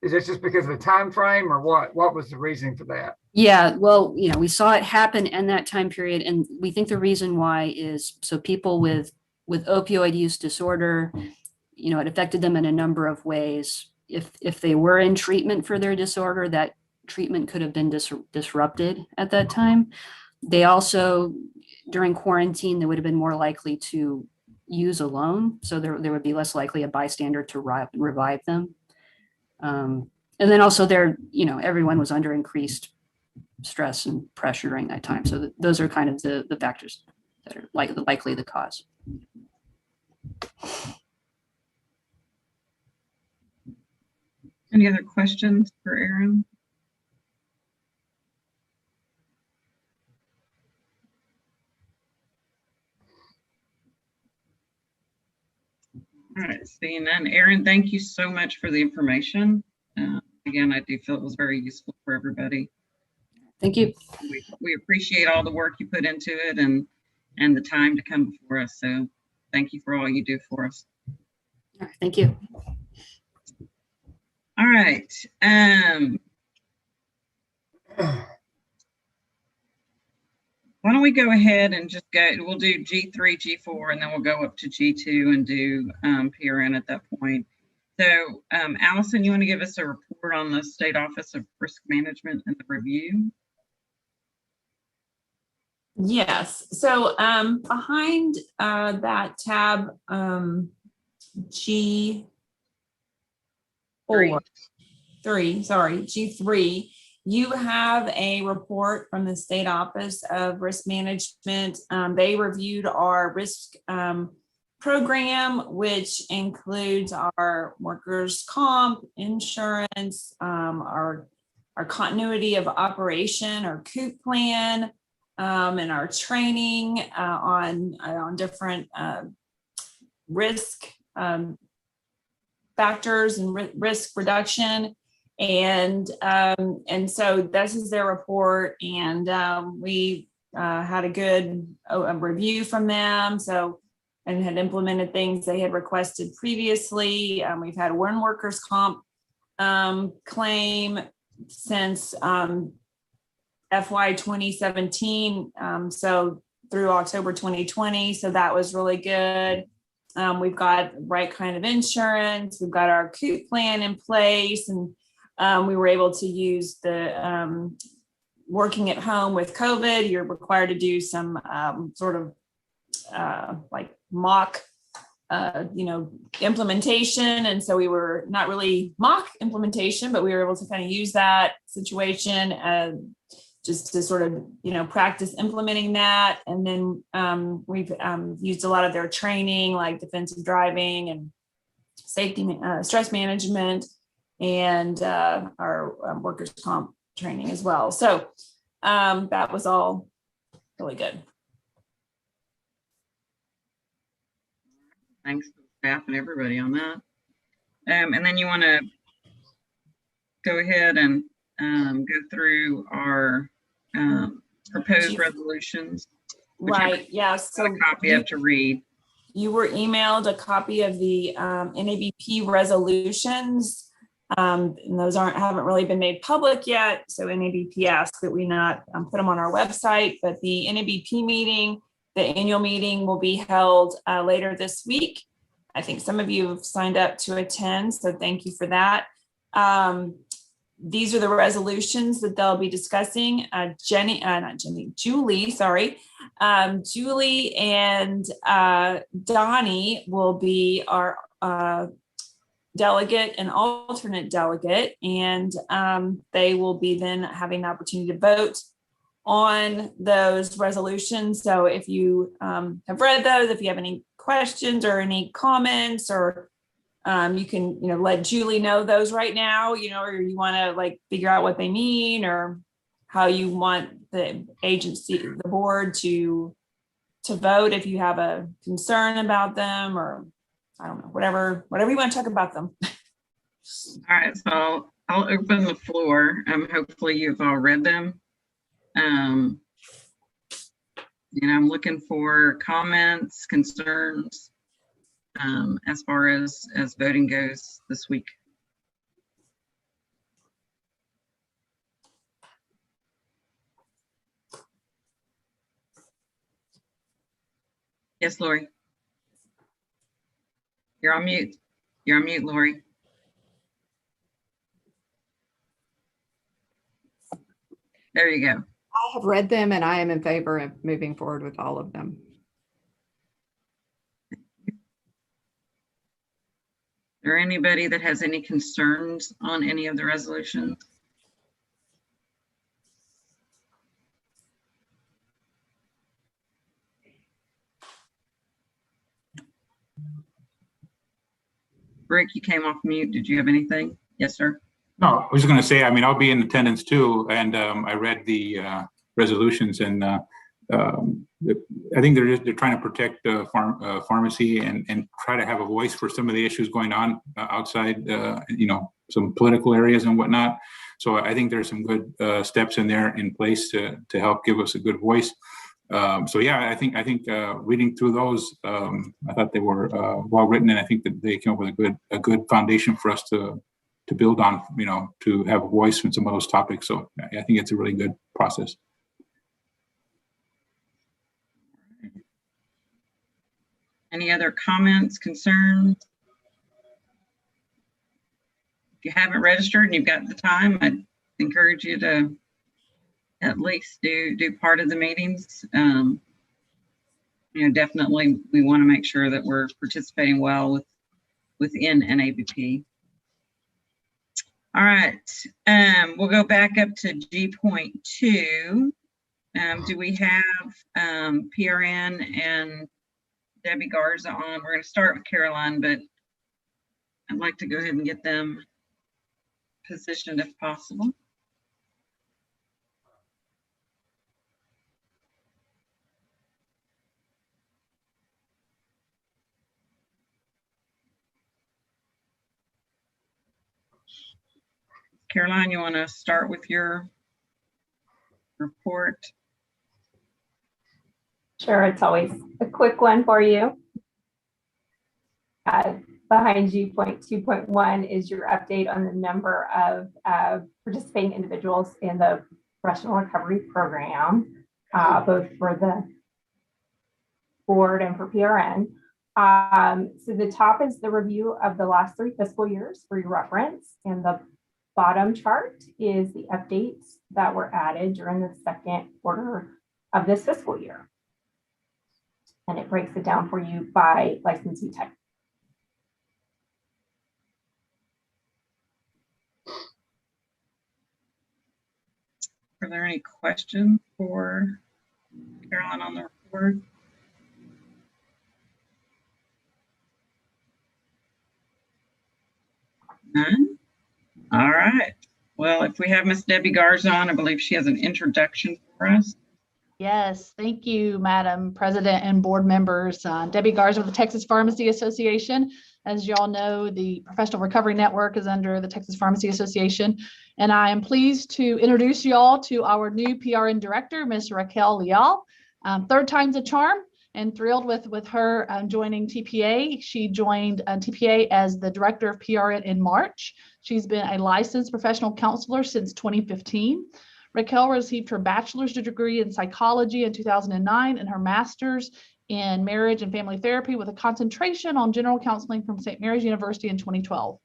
Is this just because of the time frame, or what? What was the reason for that? Yeah, well, we saw it happen in that time period, and we think the reason why is so people with opioid use disorder, it affected them in a number of ways. If they were in treatment for their disorder, that treatment could have been disrupted at that time. They also, during quarantine, they would have been more likely to use alone, so there would be less likely a bystander to revive them. And then also everyone was under increased stress and pressure during that time. So those are kind of the factors that are likely the cause. Any other questions for Aaron? All right, seeing none. Aaron, thank you so much for the information. Again, I do feel it was very useful for everybody. Thank you. We appreciate all the work you put into it and the time to come before us. So thank you for all you do for us. Thank you. All right. Why don't we go ahead and just go, we'll do G3, G4, and then we'll go up to G2 and do PRN at that point. So Allison, you want to give us a report on the State Office of Risk Management and the review? Yes, so behind that tab, G3, G3, you have a report from the State Office of Risk Management. They reviewed our risk program, which includes our workers' comp, insurance, our continuity of operation, our COOP plan, and our training on different risk factors and risk reduction. And so this is their report, and we had a good review from them. So, and had implemented things they had requested previously. We've had one workers' comp claim since FY 2017, so through October 2020. So that was really good. We've got the right kind of insurance. We've got our COOP plan in place, and we were able to use the working at home with COVID. You're required to do some sort of like mock implementation. And so we were not really mock implementation, but we were able to kind of use that situation just to sort of, practice implementing that. And then we've used a lot of their training, like defensive driving and safety, stress management, and our workers' comp training as well. So that was all really good. Thanks to the staff and everybody on that. And then you want to go ahead and go through our proposed resolutions. Right, yeah. So a copy you have to read. You were emailed a copy of the NABP resolutions. And those haven't really been made public yet. So NABP asked that we not put them on our website, but the NABP meeting, the annual meeting, will be held later this week. I think some of you have signed up to attend, so thank you for that. These are the resolutions that they'll be discussing. Julie, sorry. Julie and Donnie will be our delegate and alternate delegate, and they will be then having the opportunity to vote on those resolutions. So if you have read those, if you have any questions or any comments, or you can let Julie know those right now, or you want to figure out what they mean or how you want the agency, the board to vote if you have a concern about them, or I don't know, whatever you want to talk about them. All right, so I'll open the floor. Hopefully you've all read them. I'm looking for comments, concerns, as far as voting goes this week. Yes, Lori. You're on mute. You're on mute, Lori. There you go. I have read them and I am in favor of moving forward with all of them. Is there anybody that has any concerns on any of the resolutions? Rick, you came off mute. Did you have anything? Yes, sir. No, I was just going to say, I mean, I'll be in attendance too. And I read the resolutions, and I think they're trying to protect pharmacy and try to have a voice for some of the issues going on outside, some political areas and whatnot. So I think there's some good steps in there in place to help give us a good voice. So yeah, I think reading through those, I thought they were well written, and I think that they came up with a good foundation for us to build on, to have a voice in some of those topics. So I think it's a really good process. Any other comments, concerns? If you haven't registered and you've got the time, I'd encourage you to at least do part of the meetings. Definitely we want to make sure that we're participating well within NABP. All right, we'll go back up to G.2. Do we have PRN and Debbie Garza on? We're going to start with Caroline, but I'd like to go ahead and get them positioned if possible. Caroline, you want to start with your report? Sure, it's always a quick one for you. Behind G.2.1 is your update on the number of participating individuals in the professional recovery program, both for the board and for PRN. So the top is the review of the last 3 fiscal years for your reference, and the bottom chart is the updates that were added during the second quarter of this fiscal year. And it breaks it down for you by licensee type. Are there any questions for Caroline on the report? None? All right. Well, if we have Miss Debbie Garza on, I believe she has an introduction for us. Yes, thank you, Madam President and board members. Debbie Garza with the Texas Pharmacy Association. As you all know, the Professional Recovery Network is under the Texas Pharmacy Association. And I am pleased to introduce you all to our new PRN director, Ms. Raquel Leal. 3rd time's a charm, and thrilled with her joining TPA. She joined TPA as the director of PRN in March. She's been a licensed professional counselor since 2015. Raquel received her bachelor's degree in psychology in 2009 and her master's in marriage and family therapy with a concentration on general counseling from St. Mary's University in 2012.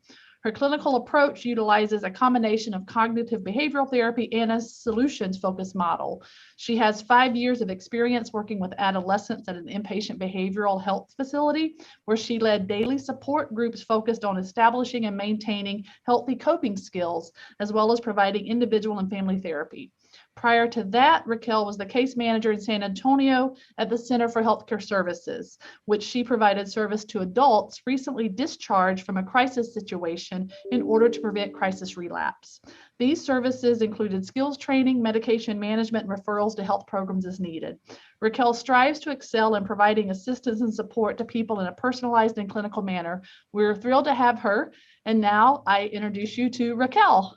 Her clinical approach utilizes a combination of cognitive behavioral therapy and a solutions-focused model. She has 5 years of experience working with adolescents at an inpatient behavioral health facility, where she led daily support groups focused on establishing and maintaining healthy coping skills, as well as providing individual and family therapy. Prior to that, Raquel was the case manager in San Antonio at the Center for Healthcare Services, which she provided service to adults recently discharged from a crisis situation in order to prevent crisis relapse. These services included skills training, medication management, and referrals to health programs as needed. Raquel strives to excel in providing assistance and support to people in a personalized and clinical manner. We're thrilled to have her. And now I introduce you to Raquel.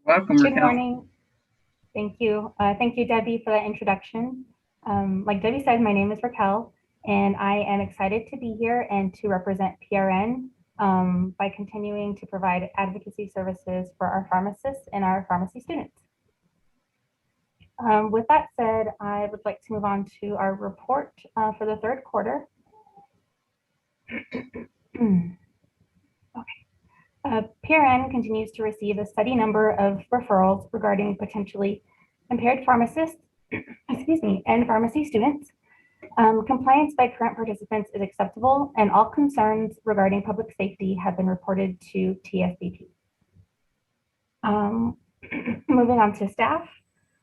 Welcome, Raquel. Good morning. Thank you. Thank you, Debbie, for that introduction. Like Debbie said, my name is Raquel, and I am excited to be here and to represent PRN by continuing to provide advocacy services for our pharmacists and our pharmacy students. With that said, I would like to move on to our report for the third quarter. PRN continues to receive a steady number of referrals regarding potentially impaired pharmacists, excuse me, and pharmacy students. Compliance by current participants is acceptable, and all concerns regarding public safety have been reported to TSBP. Moving on to staff,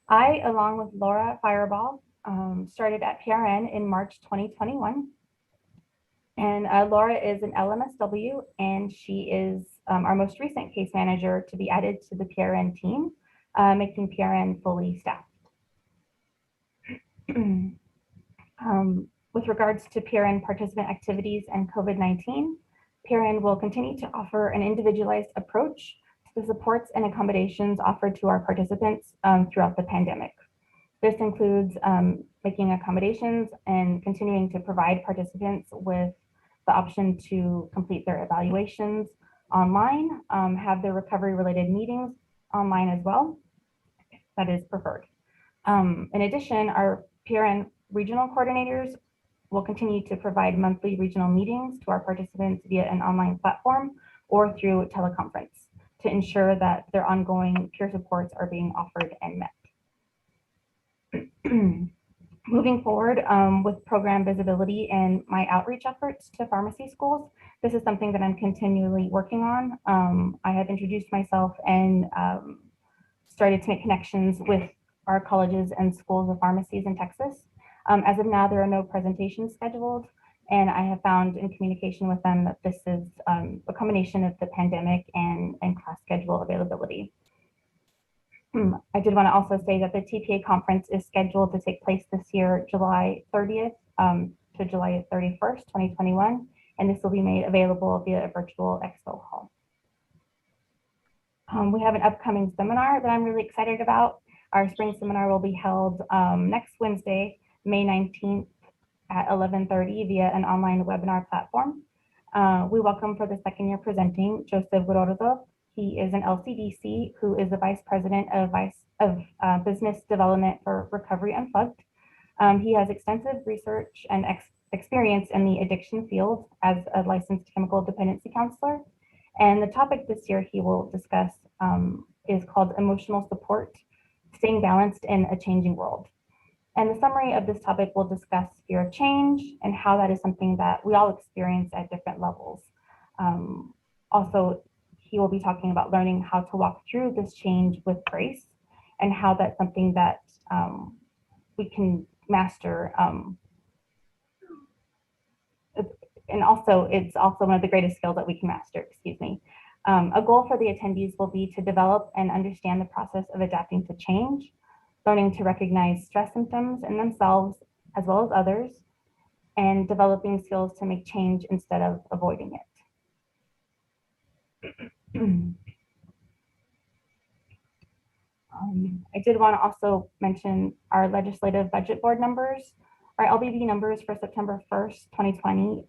I, along with Laura Fireball, started at PRN in March 2021. And Laura is an LMSW, and she is our most recent case manager to be added to the PRN team, making PRN fully staffed. With regards to PRN participant activities and COVID-19, PRN will continue to offer an individualized approach to the supports and accommodations offered to our participants throughout the pandemic. This includes making accommodations and continuing to provide participants with the option to complete their evaluations online, have their recovery-related meetings online as well. That is preferred. In addition, our PRN regional coordinators will continue to provide monthly regional meetings to our participants via an online platform or through teleconference to ensure that their ongoing peer supports are being offered and met. Moving forward with program visibility and my outreach efforts to pharmacy schools, this is something that I'm continually working on. I have introduced myself and started to make connections with our colleges and schools of pharmacies in Texas. As of now, there are no presentations scheduled, and I have found in communication with them that this is a combination of the pandemic and class schedule availability. I did want to also say that the TPA conference is scheduled to take place this year, July 30th to July 31st, 2021, and this will be made available via a virtual expo hall. We have an upcoming seminar that I'm really excited about. Our spring seminar will be held next Wednesday, May 19th at 11:30 via an online webinar platform. We welcome for the second year presenting Joseph Gordo. He is an LCDC who is the Vice President of Business Development for Recovery Unplugged. He has extensive research and experience in the addiction field as a licensed chemical dependency counselor. And the topic this year he will discuss is called Emotional Support, Staying Balanced in a Changing World. And the summary of this topic will discuss fear of change and how that is something that we all experience at different levels. Also, he will be talking about learning how to walk through this change with grace and how that's something that we can master. And also, it's also one of the greatest skills that we can master, excuse me. A goal for the attendees will be to develop and understand the process of adapting to change, learning to recognize stress symptoms in themselves as well as others, and developing skills to make change instead of avoiding it. I did want to also mention our legislative budget board numbers. Our LBB numbers for September 1st, 2020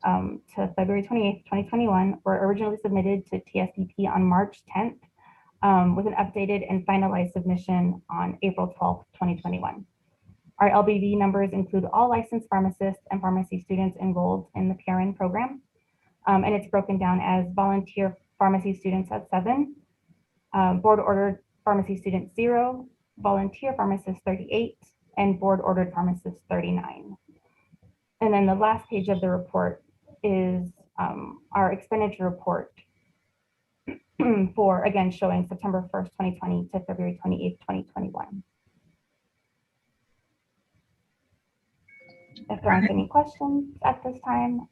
to February 28th, 2021 were originally submitted to TSBP on March 10th with an updated and finalized submission on April 12th, 2021. Our LBB numbers include all licensed pharmacists and pharmacy students enrolled in the PRN program. And it's broken down as volunteer pharmacy students at 7, board ordered pharmacy students 0, volunteer pharmacists 38, and board ordered pharmacists 39. And then the last page of the report is our expenditure report for, again, showing September 1st, 2020 to February 28th, 2021. If there aren't any questions at this time,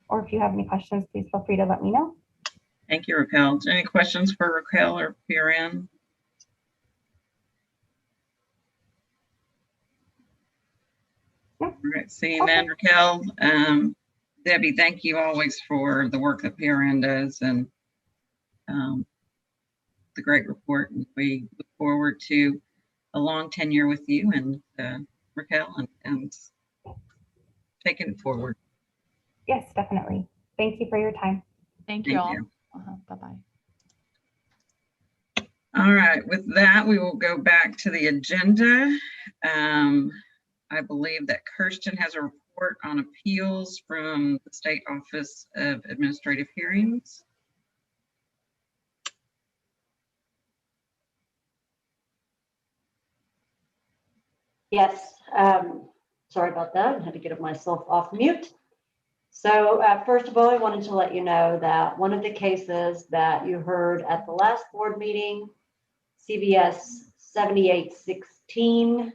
or if you have any questions, please feel free to let me know. Thank you, Raquel. Any questions for Raquel or PRN? No. All right, seeing none, Raquel. Debbie, thank you always for the work that PRN does and the great report. And we look forward to a long tenure with you and Raquel and taking it forward. Yes, definitely. Thank you for your time. Thank you all. You. Bye-bye. All right, with that, we will go back to the agenda. I believe that Kirsten has a report on appeals from the State Office of Administrative Hearings. Yes, sorry about that. I had to get myself off mute. So first of all, I wanted to let you know that one of the cases that you heard at the last board meeting, CVS 7816,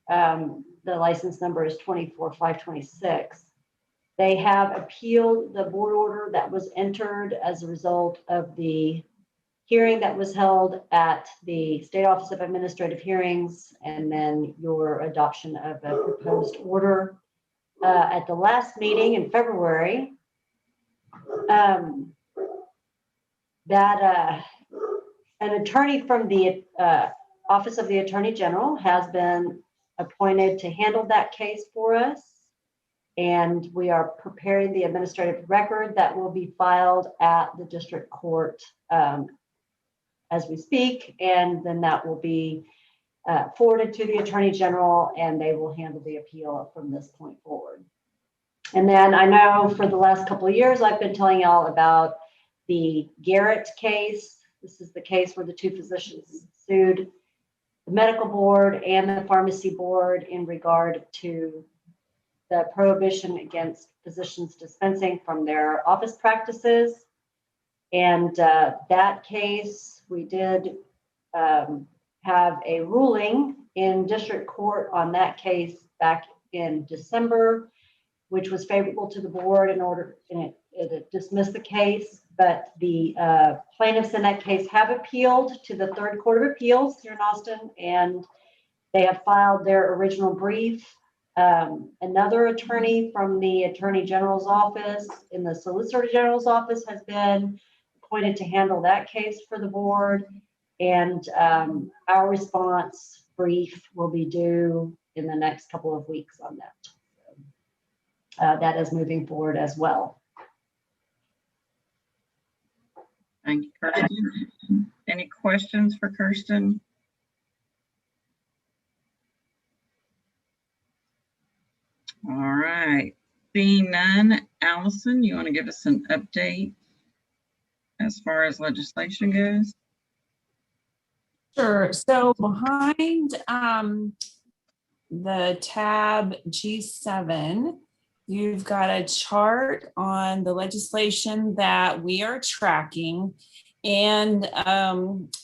the license number is 24526. They have appealed the board order that was entered as a result of the hearing that was held at the State Office of Administrative Hearings, and then your adoption of a proposed order at the last meeting in February. An attorney from the Office of the Attorney General has been appointed to handle that case for us. And we are preparing the administrative record that will be filed at the district court as we speak. And then that will be forwarded to the Attorney General, and they will handle the appeal from this point forward. And then I know for the last couple of years, I've been telling y'all about the Garrett case. This is the case where the two physicians sued the medical board and the pharmacy board in regard to the prohibition against physicians dispensing from their office practices. And that case, we did have a ruling in district court on that case back in December, which was favorable to the board in order, and it dismissed the case. But the plaintiffs in that case have appealed to the Third Court of Appeals here in Austin, and they have filed their original brief. Another attorney from the Attorney General's office in the Solicitor General's office has been appointed to handle that case for the board. And our response brief will be due in the next couple of weeks on that. That is moving forward as well. Thank you, Kirsten. Any questions for Kirsten? All right, seeing none, Allison, you want to give us an update as far as legislation goes? Sure. So behind the tab G7, you've got a chart on the legislation that we are tracking. And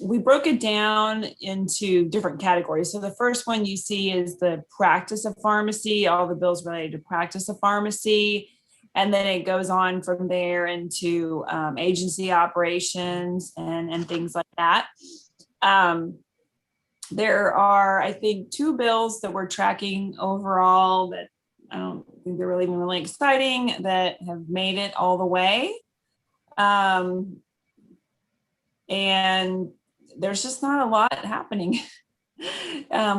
we broke it down into different categories. So the first one you see is the practice of pharmacy, all the bills related to practice of pharmacy. And then it goes on from there into agency operations and things like that. There are, I think, 2 bills that we're tracking overall that I don't think they're really even really exciting that have made it all the way. And there's just not a lot happening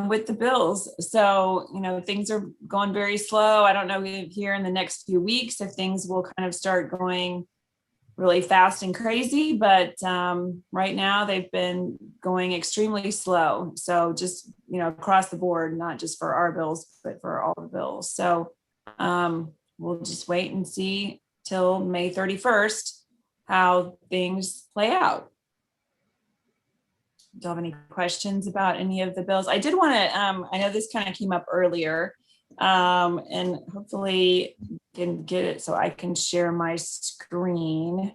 with the bills. So, you know, things are going very slow. I don't know if here in the next few weeks if things will kind of start going really fast and crazy, but right now they've been going extremely slow. So just, you know, across the board, not just for our bills, but for all the bills. So we'll just wait and see till May 31st how things play out. Do you have any questions about any of the bills? I did want to, I know this kind of came up earlier, and hopefully can get it so I can share my screen.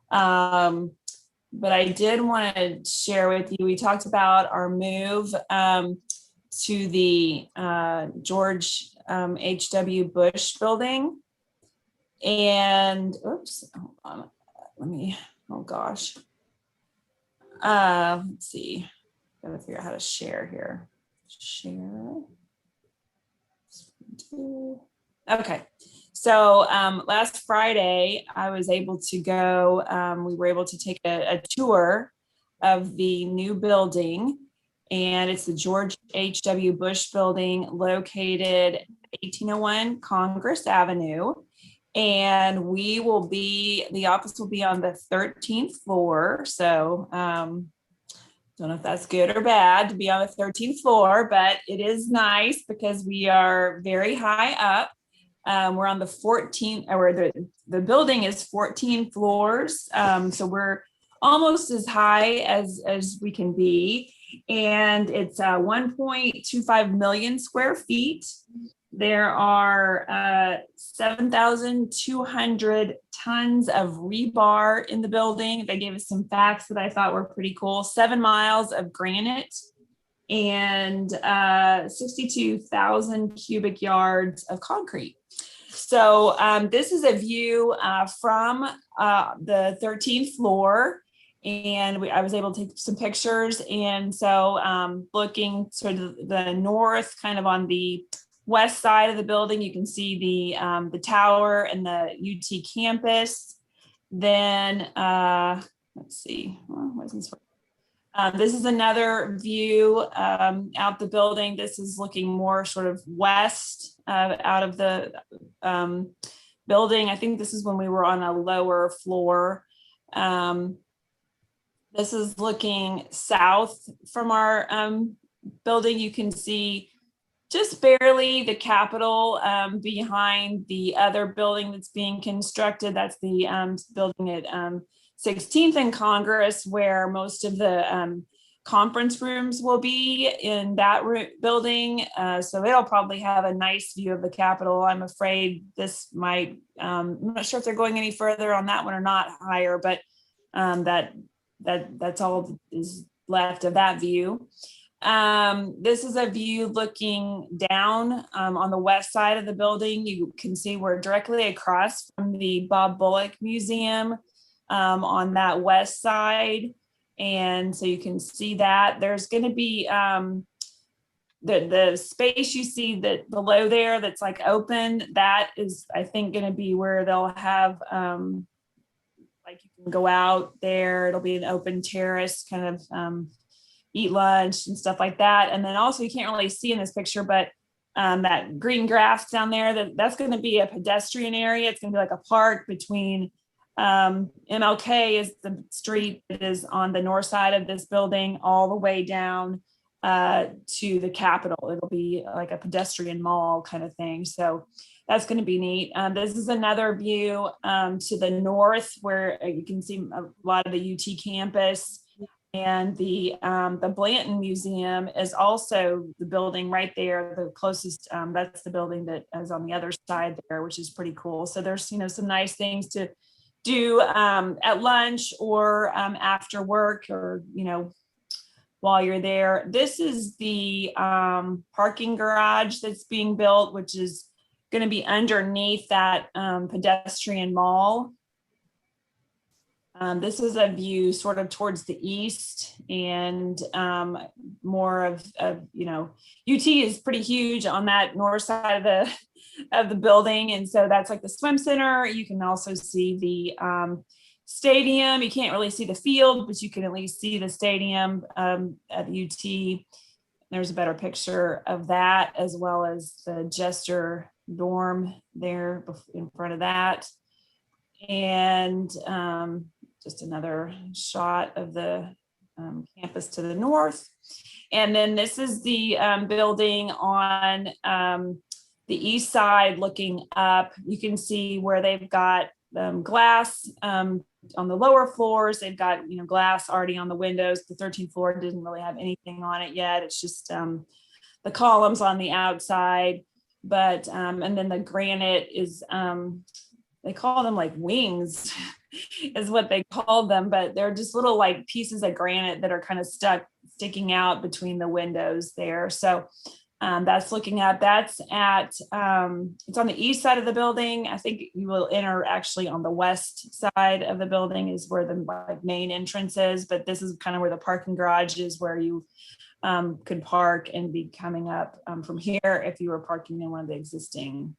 But I did want to share with you, we talked about our move to the George H.W. Bush building. And, oops, hold on, let me, oh gosh. Let's see, gotta figure out how to share here. Share. Okay, so last Friday I was able to go, we were able to take a tour of the new building, and it's the George H.W. Bush building located 1801 Congress Avenue. And we will be, the office will be on the 13th floor. So Don't know if that's good or bad to be on the 13th floor, but it is nice because we are very high up. We're on the 14th, or the building is 14 floors. So we're almost as high as we can be. And it's 1.25 million square feet. There are 7,200 tons of rebar in the building. They gave us some facts that I thought were pretty cool. 7 miles of granite and 62,000 cubic yards of concrete. So this is a view from the 13th floor. And I was able to take some pictures. And so looking sort of the north, kind of on the west side of the building, you can see the tower and the UT campus. Then let's see, this is another view out the building. This is looking more sort of west out of the building. I think this is when we were on a lower floor. This is looking south from our building. You can see just barely the Capitol behind the other building that's being constructed. That's the building at 16th and Congress, where most of the conference rooms will be in that building. So it'll probably have a nice view of the Capitol. I'm afraid this might, I'm not sure if they're going any further on that one or not higher, but that's all is left of that view. This is a view looking down on the west side of the building. You can see we're directly across from the Bob Bullock Museum on that west side. And so you can see that there's going to be the space you see that below there that's like open, that is, I think, going to be where they'll have like you can go out there. It'll be an open terrace, kind of eat lunch and stuff like that. And then also you can't really see in this picture, but that green grass down there, that's going to be a pedestrian area. It's going to be like a park between MLK is the street that is on the north side of this building all the way down to the Capitol. It'll be like a pedestrian mall kind of thing. So that's going to be neat. This is another view to the north where you can see a lot of the UT campus, and the Blanton Museum is also the building right there, the closest. That's the building that is on the other side there, which is pretty cool. So there's some nice things to do at lunch or after work, or while you're there. This is the parking garage that's being built, which is going to be underneath that pedestrian mall. This is a view sort of towards the east, and more of UT is pretty huge on that north side of the building, and so that's like the swim center. You can also see the stadium. You can't really see the field, but you can at least see the stadium at UT. There's a better picture of that, as well as the Jester dorm there in front of that, and just another shot of the campus to the north. And then this is the building on the east side looking up. You can see where they've got glass on the lower floors. They've got glass already on the windows. The 13th floor didn't really have anything on it yet. It's just the columns on the outside. But and then the granite is they call them like wings is what they call them, but they're just little like pieces of granite that are kind of sticking out between the windows there. So that's looking at, that's at, it's on the east side of the building. I think you will enter actually on the west side of the building is where the like main entrance is, but this is kind of where the parking garage is, where you could park and be coming up from here if you were parking in one of the existing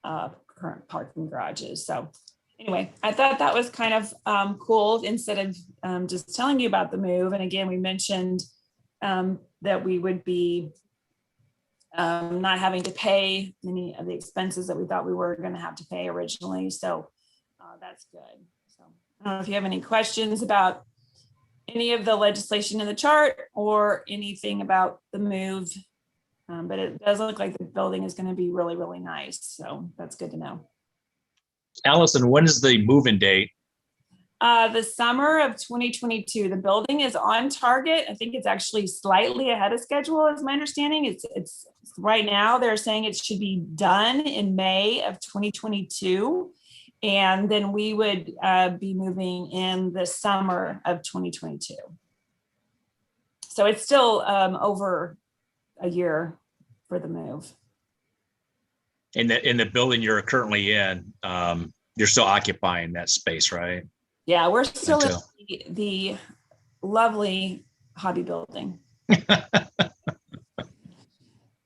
current parking garages. So anyway, I thought that was kind of cool, instead of just telling you about the move. And again, we mentioned that we would be not having to pay many of the expenses that we thought we were going to have to pay originally. So that's good. So I don't know if you have any questions about any of the legislation in the chart or anything about the move. But it does look like the building is going to be really, really nice. So that's good to know. Allison, when is the move-in date? The summer of 2022, the building is on target. I think it's actually slightly ahead of schedule, is my understanding. It's right now they're saying it should be done in May of 2022. And then we would be moving in the summer of 2022. So it's still over a year for the move. In the building you're currently in, you're still occupying that space, right? Yeah, we're still in the lovely hobby building,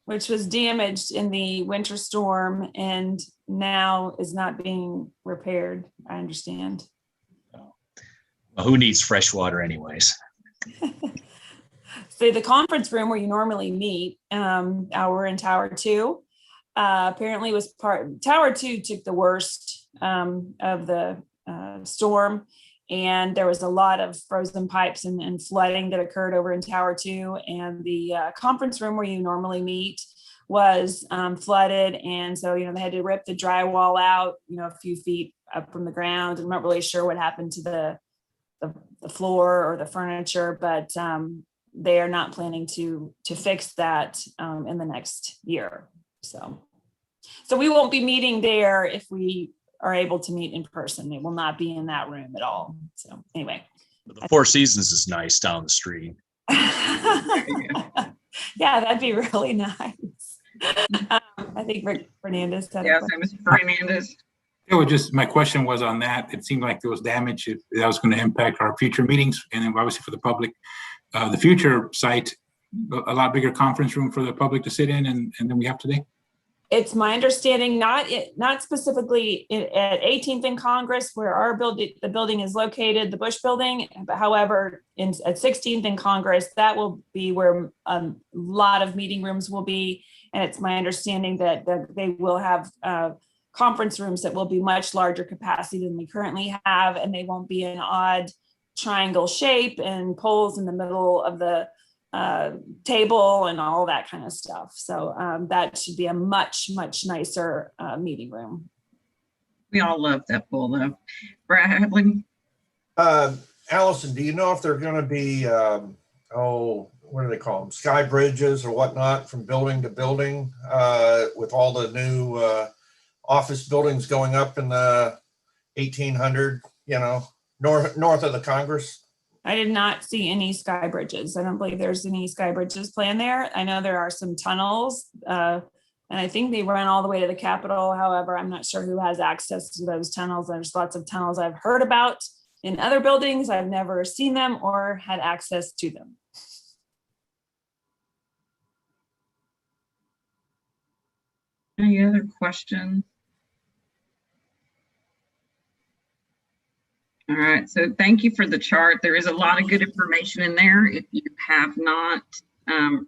which was damaged in the winter storm and now is not being repaired, I understand. Well, who needs fresh water anyways? So the conference room where you normally meet, we're in Tower 2, apparently was Tower 2 took the worst of the storm, and there was a lot of frozen pipes and flooding that occurred over in Tower 2, and the conference room where you normally meet was flooded, and so they had to rip the drywall out a few feet up from the ground. I'm not really sure what happened to the floor or the furniture, but they are not planning to fix that in the next year. So we won't be meeting there if we are able to meet in person. They will not be in that room at all. So anyway. The Four Seasons is nice down the street. Yeah, that'd be really nice. I think Fernandez said Yes, Mr. Fernandez. It was just, my question was on that. It seemed like there was damage. That was going to impact our future meetings. And then obviously for the public, the future site, a lot bigger conference room for the public to sit in and then we have today. It's my understanding, not specifically at 18th and Congress, where the building is located, the Bush building. But however, at 16th and Congress, that will be where a lot of meeting rooms will be. And it's my understanding that they will have conference rooms that will be much larger capacity than we currently have, and they won't be an odd triangle shape and poles in the middle of the table and all that kind of stuff. So that should be a much, much nicer meeting room. We all love that pool though. Bradley? Allison, do you know if they're going to be, what do they call them? Sky bridges or whatnot from building to building with all the new office buildings going up in the 1800, north of the Congress? I did not see any sky bridges. I don't believe there's any sky bridges planned there. I know there are some tunnels, and I think they run all the way to the Capitol. However, I'm not sure who has access to those tunnels. There's lots of tunnels I've heard about in other buildings. I've never seen them or had access to them. Any other questions? All right, so thank you for the chart. There is a lot of good information in there. If you have not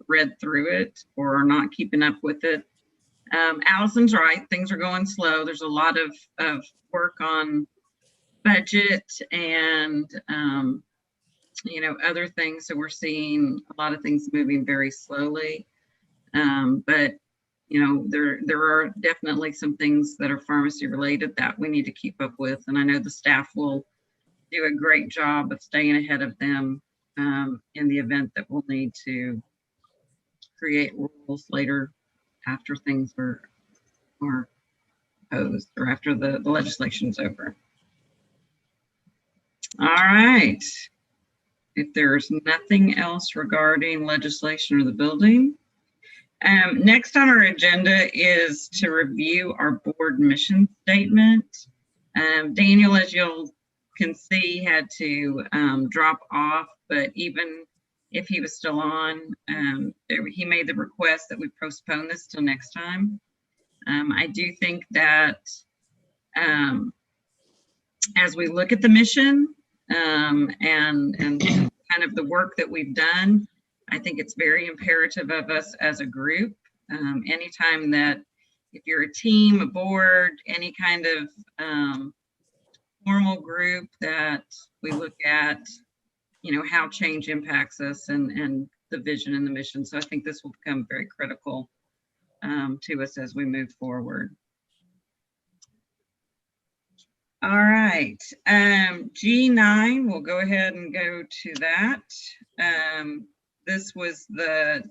read through it or are not keeping up with it, Allison's right, things are going slow. There's a lot of work on budget and other things. So we're seeing a lot of things moving very slowly. But there are definitely some things that are pharmacy related that we need to keep up with. And I know the staff will do a great job of staying ahead of them in the event that we'll need to create rules later after things are posed or after the legislation's over. All right. If there's nothing else regarding legislation or the building, next on our agenda is to review our board mission statement. Daniel, as you can see, had to drop off, but even if he was still on, he made the request that we postpone this till next time. I do think that as we look at the mission and kind of the work that we've done, I think it's very imperative of us as a group. Anytime that if you're a team, a board, any kind of formal group, that we look at how change impacts us and the vision and the mission. So I think this will become very critical to us as we move forward. All right, G9, we'll go ahead and go to that. This was the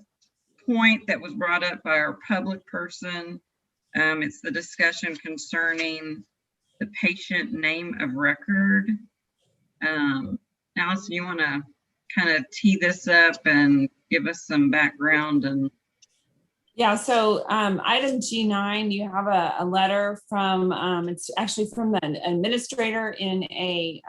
point that was brought up by our public person. It's the discussion concerning the patient name of record. Allison, you want to kind of tee this up and give us some background? And yeah, so item G9, you have a letter from, it's actually from the administrator in a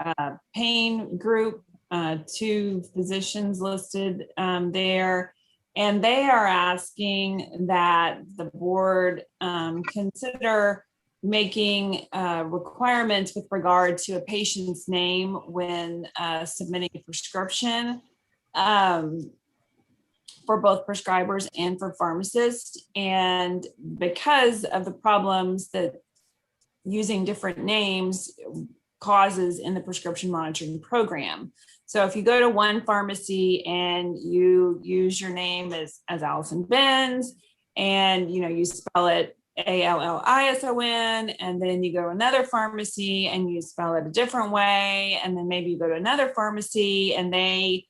pain group, 2 physicians listed there. And they are asking that the board consider making requirements with regard to a patient's name when submitting a prescription for both prescribers and for pharmacists. And because of the problems that using different names causes in the prescription monitoring program. So if you go to one pharmacy and you use your name as Allison Benz, and you spell it Allison, and then you go to another pharmacy and you spell it a different way, and then maybe you go to another pharmacy and they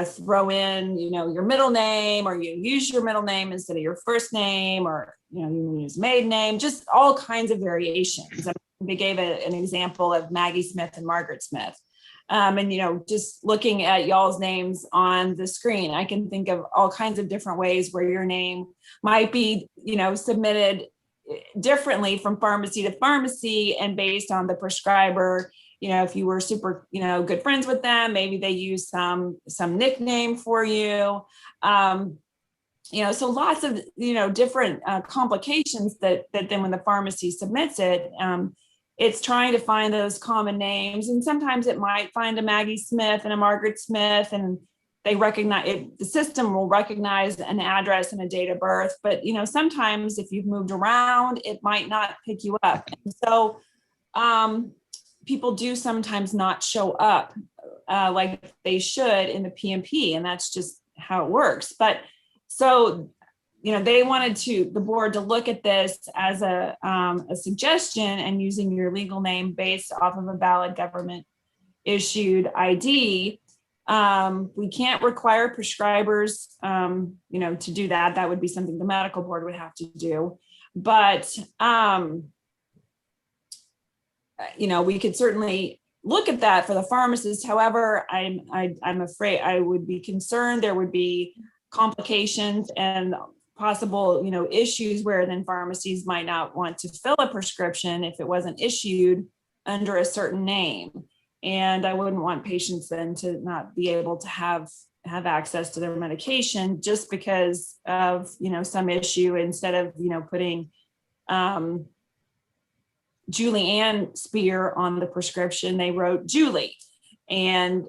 throw in your middle name, or you use your middle name instead of your first name, or you use maiden name, just all kinds of variations. They gave an example of Maggie Smith and Margaret Smith. And, just looking at y'all's names on the screen, I can think of all kinds of different ways where your name might be, submitted differently from pharmacy to pharmacy, and based on the prescriber, if you were super, good friends with them, maybe they use some nickname for you. So lots of, different complications that then when the pharmacy submits it, it's trying to find those common names. And sometimes it might find a Maggie Smith and a Margaret Smith, and they recognize it, the system will recognize an address and a date of birth. But, sometimes if you've moved around, it might not pick you up. And so people do sometimes not show up like they should in the PMP, and that's just how it works. But so, they wanted the board to look at this as a suggestion, and using your legal name based off of a valid government issued ID. We can't require prescribers, to do that. That would be something the medical board would have to do. But, we could certainly look at that for the pharmacist. However, I'm afraid I would be concerned there would be complications and possible, issues where then pharmacies might not want to fill a prescription if it wasn't issued under a certain name. And I wouldn't want patients then to not be able to have access to their medication just because of, some issue. Instead of, putting Julie Ann Spear on the prescription, they wrote Julie, and,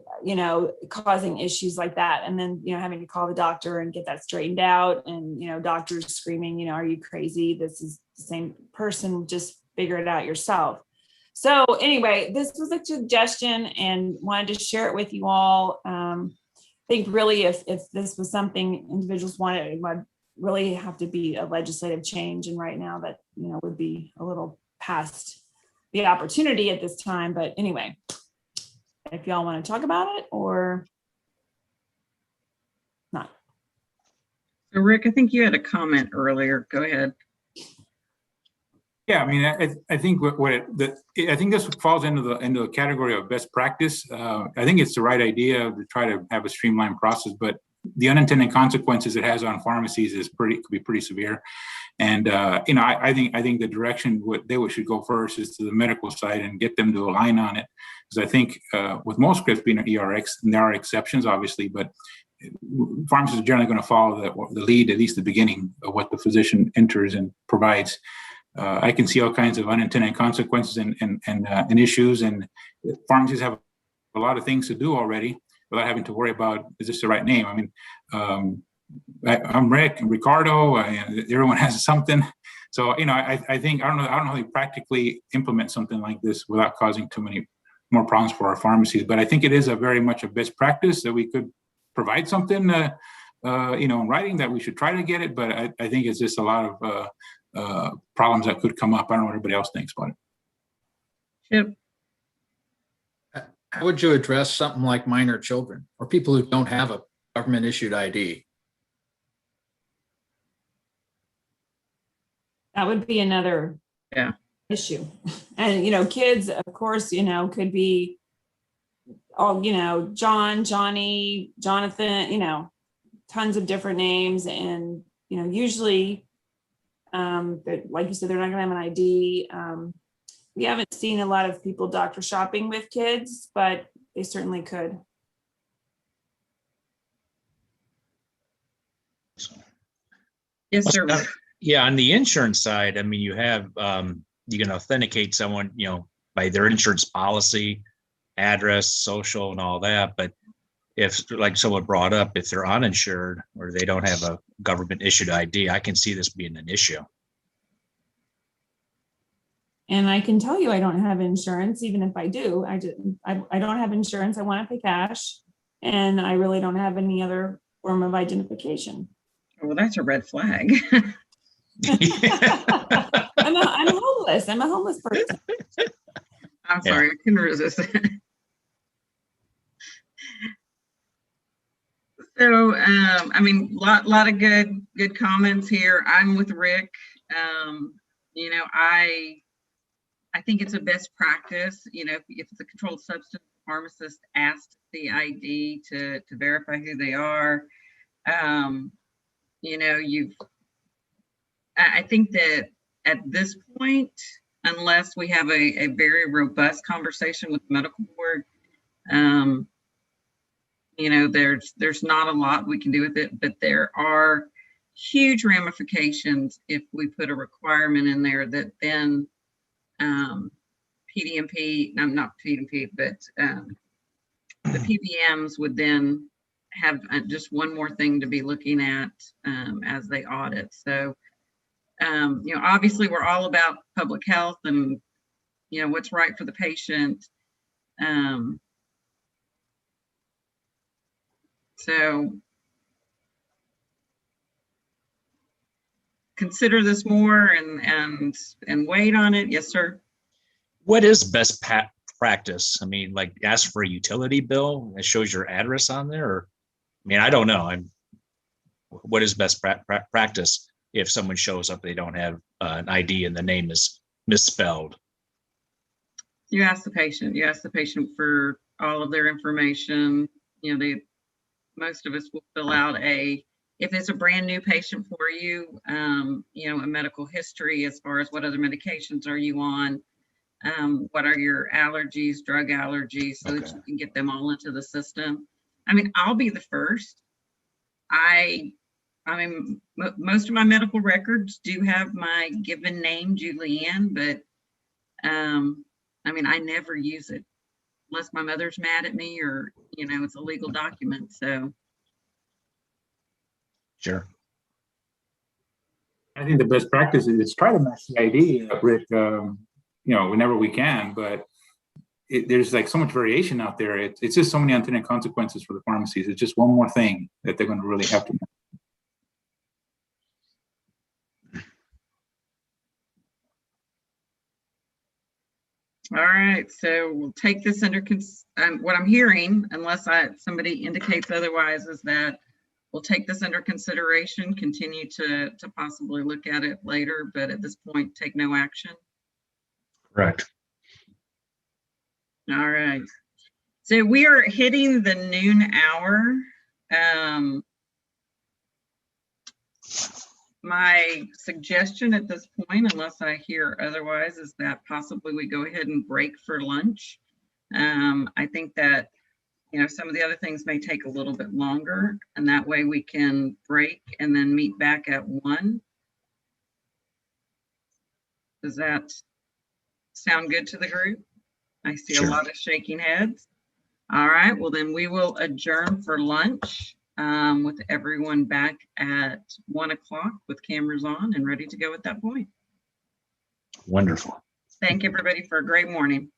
causing issues like that. And then, having to call the doctor and get that straightened out, and, doctors screaming, are you crazy? This is the same person, just figure it out yourself. So anyway, this was a suggestion and wanted to share it with you all. I think really if this was something individuals wanted, it would really have to be a legislative change. And right now that, would be a little past the opportunity at this time. But anyway, if y'all want to talk about it or not. So Rick, I think you had a comment earlier. Go ahead. Yeah, I mean, I think I think this falls into the category of best practice. I think it's the right idea to try to have a streamlined process, but the unintended consequences it has on pharmacies could be pretty severe. And I think the direction they should go first is to the medical side and get them to align on it, because I think with most scripts being an ERX, and there are exceptions obviously, but pharmacists are generally going to follow the lead, at least the beginning of what the physician enters and provides. I can see all kinds of unintended consequences and issues, and pharmacies have a lot of things to do already without having to worry about, is this the right name? I mean, I'm Rick and Ricardo, everyone has something. So, I think, I don't know how you practically implement something like this without causing too many more problems for our pharmacies. But I think it is a very much a best practice that we could provide something, in writing that we should try to get it. But I think it's just a lot of problems that could come up. I don't know what everybody else thinks about it. Yep. How would you address something like minor children or people who don't have a government issued ID? That would be another issue. And, kids, of course, could be all, John, Johnny, Jonathan, tons of different names. And, usually, like you said, they're not gonna have an ID. We haven't seen a lot of people doctor shopping with kids, but they certainly could. Yes, sir. Yeah, on the insurance side, I mean, you have, you can authenticate someone, by their insurance policy, address, social, and all that. But if, like someone brought up, if they're uninsured or they don't have a government issued ID, I can see this being an issue. And I can tell you, I don't have insurance, even if I do. I don't have insurance. I want to pay cash, and I really don't have any other form of identification. Well, that's a red flag. I'm homeless. I'm a homeless person. I'm sorry, I couldn't resist that. So, lot of good comments here. I'm with Rick. I think it's a best practice. If it's a controlled substance, the pharmacist asks the ID to verify who they are. I think that at this point, unless we have a very robust conversation with the medical board, there's not a lot we can do with it, but there are huge ramifications if we put a requirement in there that then PDMP, not PDMP, but the PBMs would then have just one more thing to be looking at as they audit. So, obviously we're all about public health and, what's right for the patient. So consider this more and wait on it. Yes, sir. What is best practice? I mean, like ask for a utility bill that shows your address on there, or I don't know. What is best practice if someone shows up, they don't have an ID and the name is misspelled? You ask the patient. You ask the patient for all of their information. Most of us will fill out if it's a brand new patient for you, a medical history as far as what other medications are you on, what are your allergies, drug allergies, so that you can get them all into the system. I'll be the first. Most of my medical records do have my given name, Julianne, but I never use it unless my mother's mad at me or, it's a legal document. So. Sure. I think the best practice is try to match the ID, Rick, whenever we can, but there's like so much variation out there. It's just so many unintended consequences for the pharmacies. It's just one more thing that they're going to really have to. All right, so we'll take this under what I'm hearing, unless somebody indicates otherwise, is that we'll take this under consideration, continue to possibly look at it later, but at this point, take no action. Correct. All right. So we are hitting the noon hour. My suggestion at this point, unless I hear otherwise, is that possibly we go ahead and break for lunch. I think that, some of the other things may take a little bit longer, and that way we can break and then meet back at 1. Does that sound good to the group? I see a lot of shaking heads. All right, well then we will adjourn for lunch with everyone back at 1 o'clock with cameras on and ready to go at that point. Wonderful. Thank everybody for a great morning.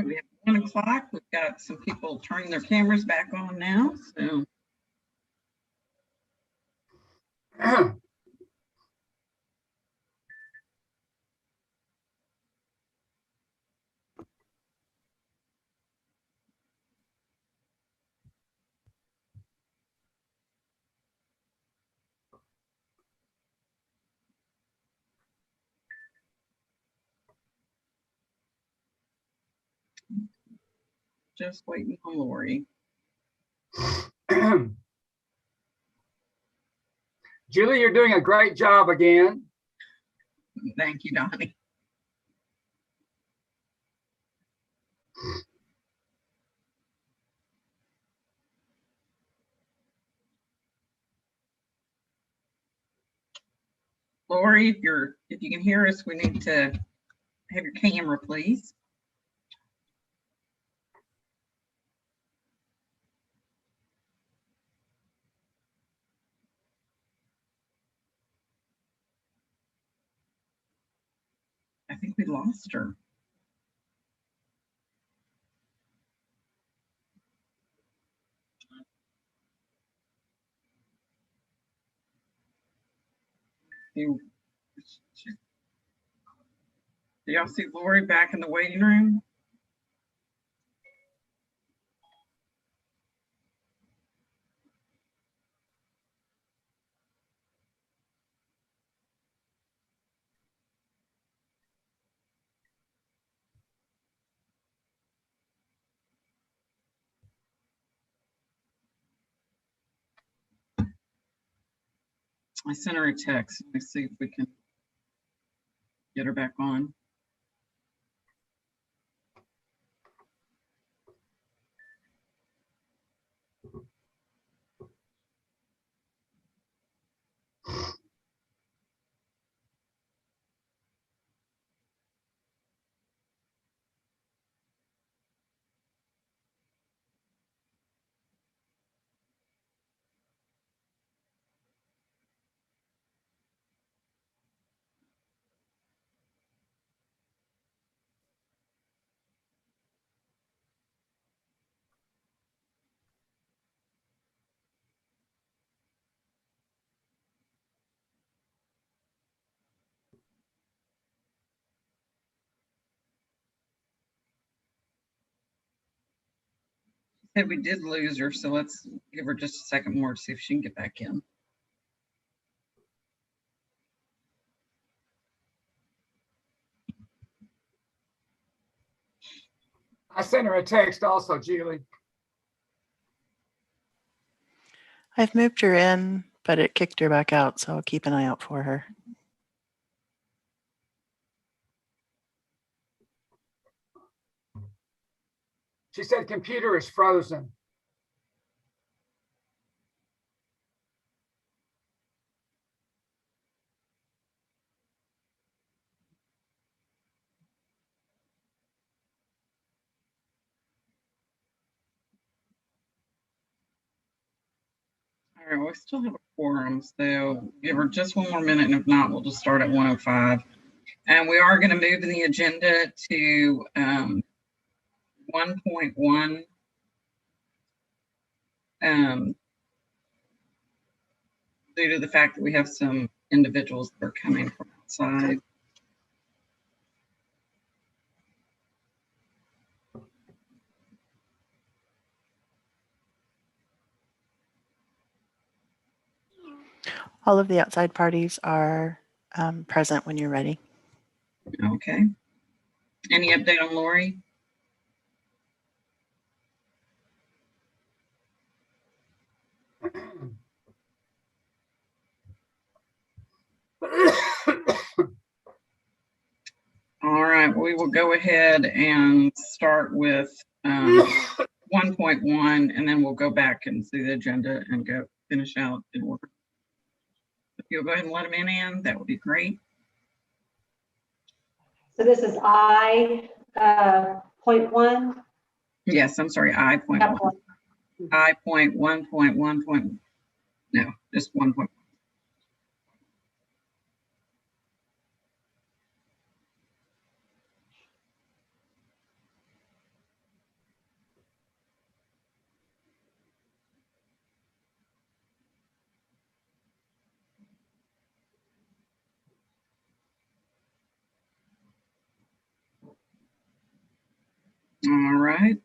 We have 1 o'clock. We've got some people turning their cameras back on now. So just waiting on Lori. Julie, you're doing a great job again. Thank you, Donnie. Lori, if you can hear us, we need to have your camera, please. I think we lost her. Do y'all see Lori back in the waiting room? I sent her a text. Let me see if we can get her back on. Said we did lose her, so let's give her just a second more to see if she can get back in. I sent her a text also, Julie. I've moved her in, but it kicked her back out, so I'll keep an eye out for her. She said computer is frozen. All right, we still have a quorum, so give her just 1 more minute, and if not, we'll just start at 1:05. And we are going to move the agenda to 1.1. Due to the fact that we have some individuals that are coming from outside. All of the outside parties are present when you're ready. Okay. Any update on Lori? All right, we will go ahead and start with 1.1, and then we'll go back and see the agenda and go finish out in order. If you'll go ahead and let them in, that would be great. So this is I.1. Yes, I'm sorry, I.1. I.1.1. No, just 1. right.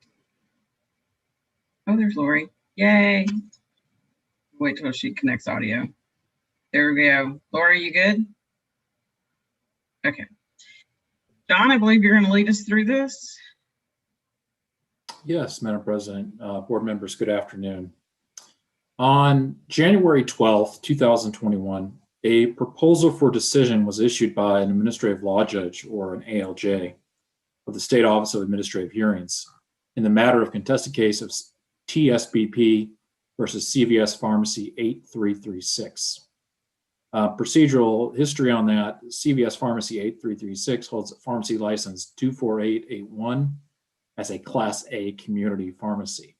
Oh, there's Lori. Yay. Wait till she connects audio. There we go. Lori, you good? Okay. John, I believe you're going to lead us through this. Yes, Madam President, board members, good afternoon. On January 12th, 2021, a proposal for decision was issued by an administrative law judge, or an ALJ, of the State Office of Administrative Hearings in the matter of contested case of TSBP versus CVS Pharmacy 8336. Procedural history on that: CVS Pharmacy 8336 holds a pharmacy license 24881 as a Class A community pharmacy.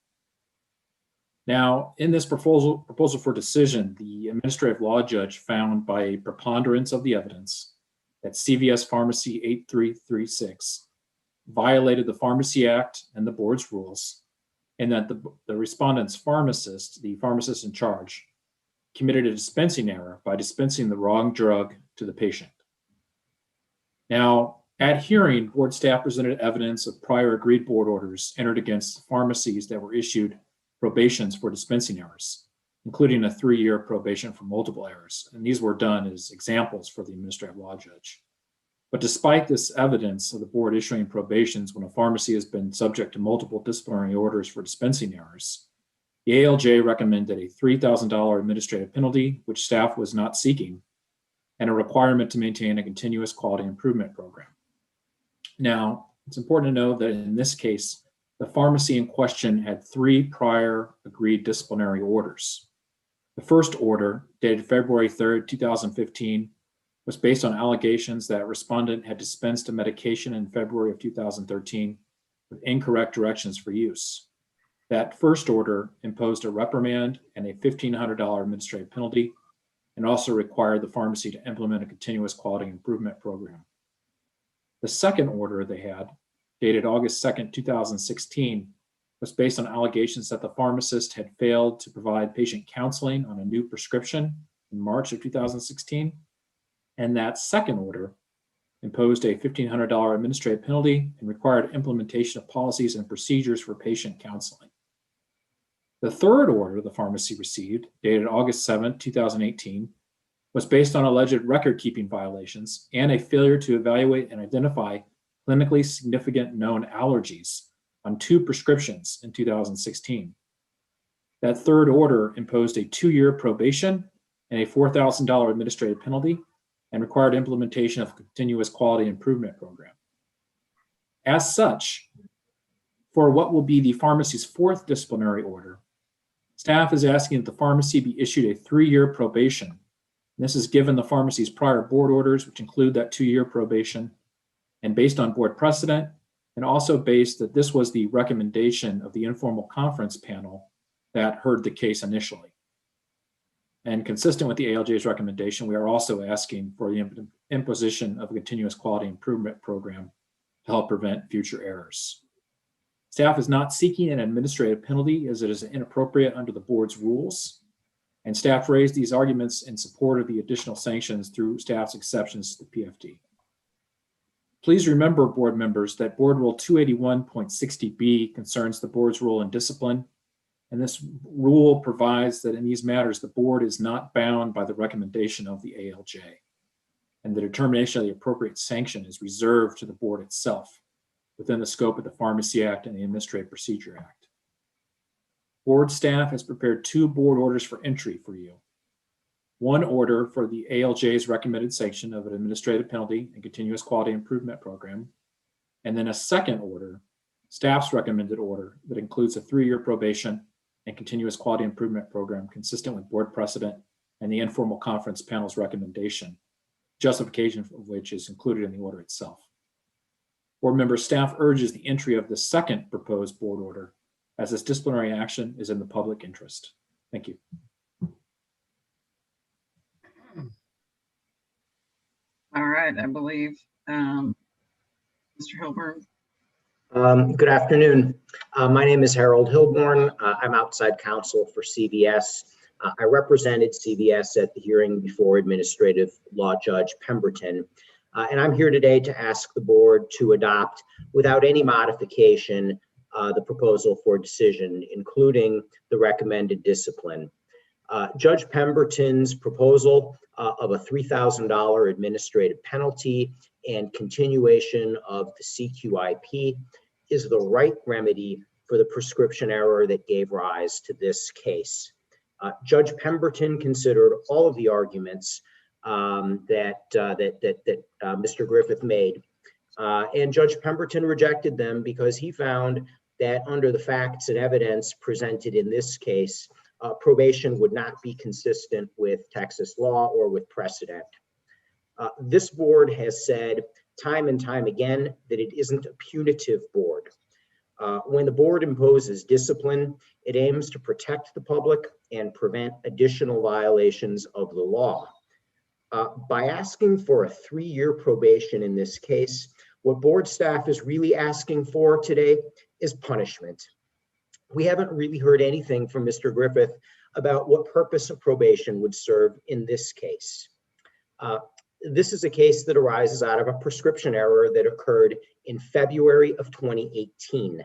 Now, in this proposal for decision, the administrative law judge found by a preponderance of the evidence that CVS Pharmacy 8336 violated the Pharmacy Act and the board's rules, and that the respondent's pharmacist, the pharmacist in charge, committed a dispensing error by dispensing the wrong drug to the patient. Now, at hearing, board staff presented evidence of prior agreed board orders entered against pharmacies that were issued probations for dispensing errors, including a 3-year probation for multiple errors. And these were done as examples for the administrative law judge. But despite this evidence of the board issuing probations when a pharmacy has been subject to multiple disciplinary orders for dispensing errors, the ALJ recommended a $3,000 administrative penalty, which staff was not seeking, and a requirement to maintain a continuous quality improvement program. Now, it's important to note that in this case, the pharmacy in question had 3 prior agreed disciplinary orders. The first order, dated February 3rd, 2015, was based on allegations that respondent had dispensed a medication in February of 2013 with incorrect directions for use. That first order imposed a reprimand and a $1,500 administrative penalty, and also required the pharmacy to implement a continuous quality improvement program. The second order they had, dated August 2nd, 2016, was based on allegations that the pharmacist had failed to provide patient counseling on a new prescription in March of 2016. And that second order imposed a $1,500 administrative penalty and required implementation of policies and procedures for patient counseling. The third order the pharmacy received, dated August 7th, 2018, was based on alleged record-keeping violations and a failure to evaluate and identify clinically significant known allergies on 2 prescriptions in 2016. That third order imposed a 2-year probation and a $4,000 administrative penalty and required implementation of a continuous quality improvement program. As such, for what will be the pharmacy's 4th disciplinary order, staff is asking that the pharmacy be issued a 3-year probation. This is given the pharmacy's prior board orders, which include that 2-year probation, and based on board precedent, and also based that this was the recommendation of the informal conference panel that heard the case initially. And consistent with the ALJ's recommendation, we are also asking for the imposition of a continuous quality improvement program to help prevent future errors. Staff is not seeking an administrative penalty as it is inappropriate under the board's rules, and staff raised these arguments in support of the additional sanctions through staff's exceptions to the PFD. Please remember, board members, that Board Rule 281.60B concerns the board's role in discipline, and this rule provides that in these matters, the board is not bound by the recommendation of the ALJ, and the determination of the appropriate sanction is reserved to the board itself within the scope of the Pharmacy Act and the Administrative Procedure Act. Board staff has prepared 2 board orders for entry for you. One order for the ALJ's recommended sanction of an administrative penalty and continuous quality improvement program, and then a second order, staff's recommended order, that includes a 3-year probation and continuous quality improvement program consistent with board precedent and the informal conference panel's recommendation, justification of which is included in the order itself. Board member, staff urges the entry of the second proposed board order, as this disciplinary action is in the public interest. Thank you. All right, I believe Mr. Hilburn. Good afternoon. My name is Harold Hilborn. I'm outside counsel for CVS. I represented CVS at the hearing before Administrative Law Judge Pemberton. And I'm here today to ask the board to adopt, without any modification, the proposal for decision, including the recommended discipline. Judge Pemberton's proposal of a $3,000 administrative penalty and continuation of the CQIP is the right remedy for the prescription error that gave rise to this case. Judge Pemberton considered all of the arguments that Mr. Griffith made, and Judge Pemberton rejected them because he found that under the facts and evidence presented in this case, probation would not be consistent with Texas law or with precedent. This board has said time and time again that it isn't a punitive board. When the board imposes discipline, it aims to protect the public and prevent additional violations of the law. By asking for a 3-year probation in this case, what board staff is really asking for today is punishment. We haven't really heard anything from Mr. Griffith about what purpose of probation would serve in this case. This is a case that arises out of a prescription error that occurred in February of 2018.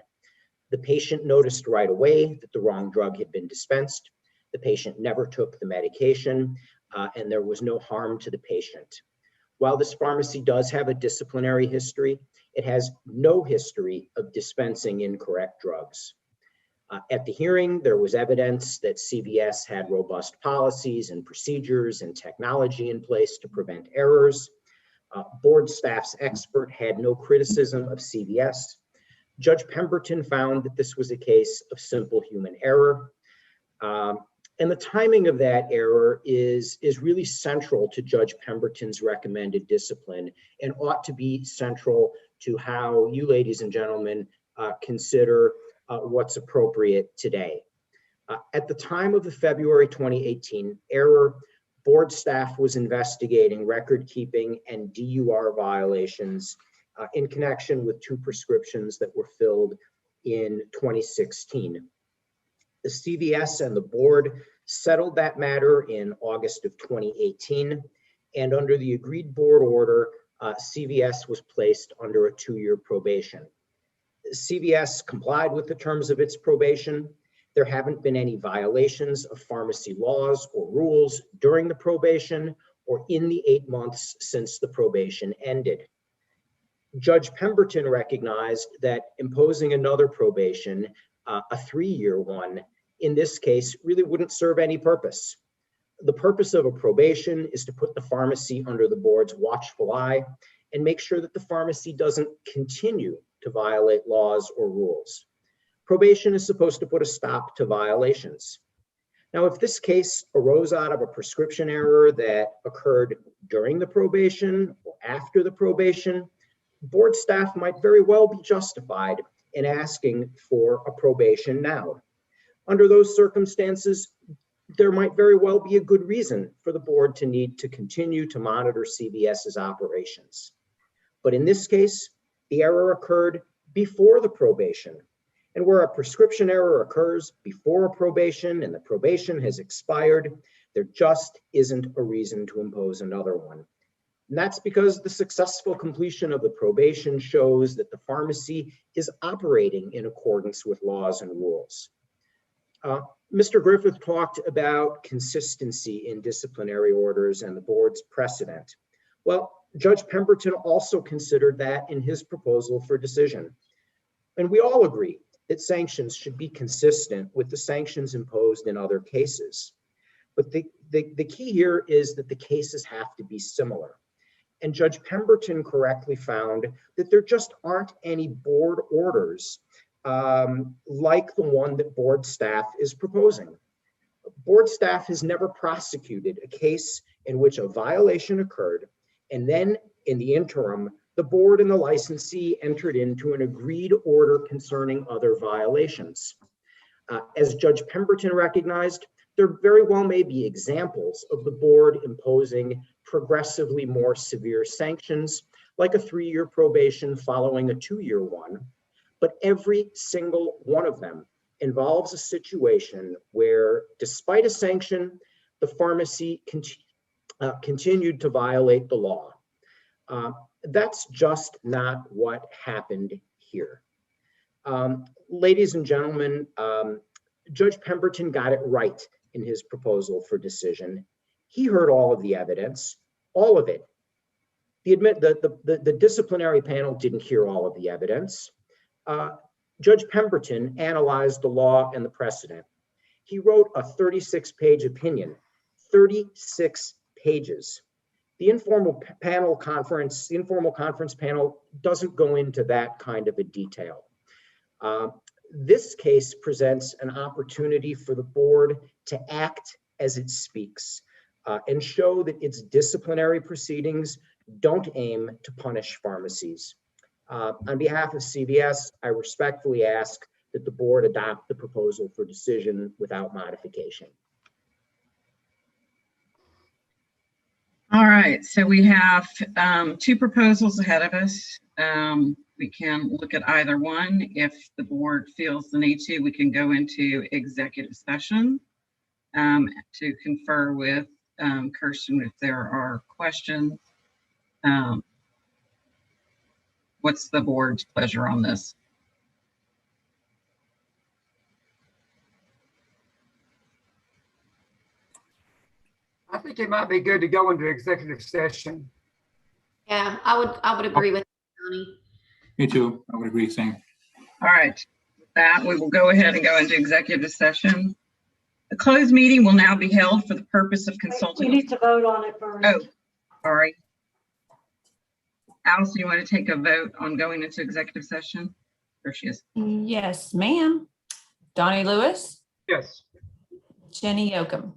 The patient noticed right away that the wrong drug had been dispensed. The patient never took the medication, and there was no harm to the patient. While this pharmacy does have a disciplinary history, it has no history of dispensing incorrect drugs. At the hearing, there was evidence that CVS had robust policies and procedures and technology in place to prevent errors. Board staff's expert had no criticism of CVS. Judge Pemberton found that this was a case of simple human error. And the timing of that error is really central to Judge Pemberton's recommended discipline and ought to be central to how you, ladies and gentlemen, consider what's appropriate today. At the time of the February 2018 error, board staff was investigating record keeping and DUR violations in connection with 2 prescriptions that were filled in 2016. The CVS and the board settled that matter in August of 2018, and under the agreed board order, CVS was placed under a 2-year probation. CVS complied with the terms of its probation. There haven't been any violations of pharmacy laws or rules during the probation or in the 8 months since the probation ended. Judge Pemberton recognized that imposing another probation, a 3-year one, in this case, really wouldn't serve any purpose. The purpose of a probation is to put the pharmacy under the board's watchful eye and make sure that the pharmacy doesn't continue to violate laws or rules. Probation is supposed to put a stop to violations. Now, if this case arose out of a prescription error that occurred during the probation or after the probation, board staff might very well be justified in asking for a probation now. Under those circumstances, there might very well be a good reason for the board to need to continue to monitor CVS's operations. But in this case, the error occurred before the probation. And where a prescription error occurs before a probation and the probation has expired, there just isn't a reason to impose another one. And that's because the successful completion of the probation shows that the pharmacy is operating in accordance with laws and rules. Mr. Griffith talked about consistency in disciplinary orders and the board's precedent. Well, Judge Pemberton also considered that in his proposal for decision. And we all agree that sanctions should be consistent with the sanctions imposed in other cases. But the key here is that the cases have to be similar. And Judge Pemberton correctly found that there just aren't any board orders like the one that board staff is proposing. Board staff has never prosecuted a case in which a violation occurred, and then in the interim, the board and the licensee entered into an agreed order concerning other violations. As Judge Pemberton recognized, there very well may be examples of the board imposing progressively more severe sanctions, like a 3-year probation following a 2-year one, but every single one of them involves a situation where, despite a sanction, the pharmacy continued to violate the law. That's just not what happened here. Ladies and gentlemen, Judge Pemberton got it right in his proposal for decision. He heard all of the evidence, all of it. The disciplinary panel didn't hear all of the evidence. Judge Pemberton analyzed the law and the precedent. He wrote a 36-page opinion, 36 pages. The informal conference panel doesn't go into that kind of a detail. This case presents an opportunity for the board to act as it speaks and show that its disciplinary proceedings don't aim to punish pharmacies. On behalf of CVS, I respectfully ask that the board adopt the proposal for decision without modification. All right, so we have two proposals ahead of us. We can look at either one. If the board feels the need to, we can go into executive session to confer with Kirsten if there are questions. What's the board's pleasure on this? I think it might be good to go into executive session. Yeah, I would agree with Donnie. Me too. I would agree, same. All right, with that, we will go ahead and go into executive session. The closed meeting will now be held for the purpose of consulting. We need to vote on it first. Oh, sorry. Alice, do you want to take a vote on going into executive session? There she is. Yes, ma'am. Donnie Lewis, Yes. Jenny Yoakum,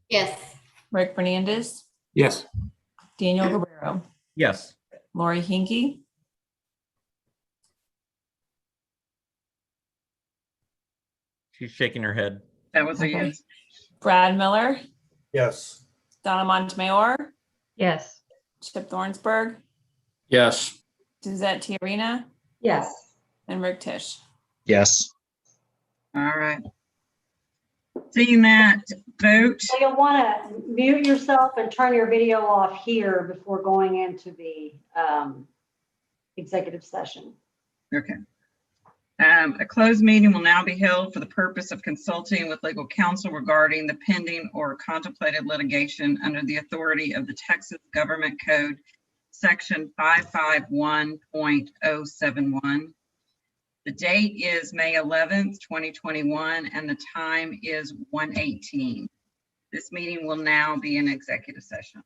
Yes. Rick Fernandez, Yes. Daniel Guerrero, Yes. Lori Hinkey, She's shaking her head. That was a Okay. yes. Brad Miller, Yes. Donna Montemayor, Yes. Chip Thornsberg, Yes. Suzette Tiarina, Yes. and Rick Tisch. Yes. All right. Seeing that vote, So you'll want to mute yourself and turn your video off here before going into the executive session. okay. A closed meeting will now be held for the purpose of consulting with legal counsel regarding the pending or contemplated litigation under the authority of the Texas Government Code, Section 551.071. The date is May 11th, 2021, and the time is 1:18. This meeting will now be in executive session.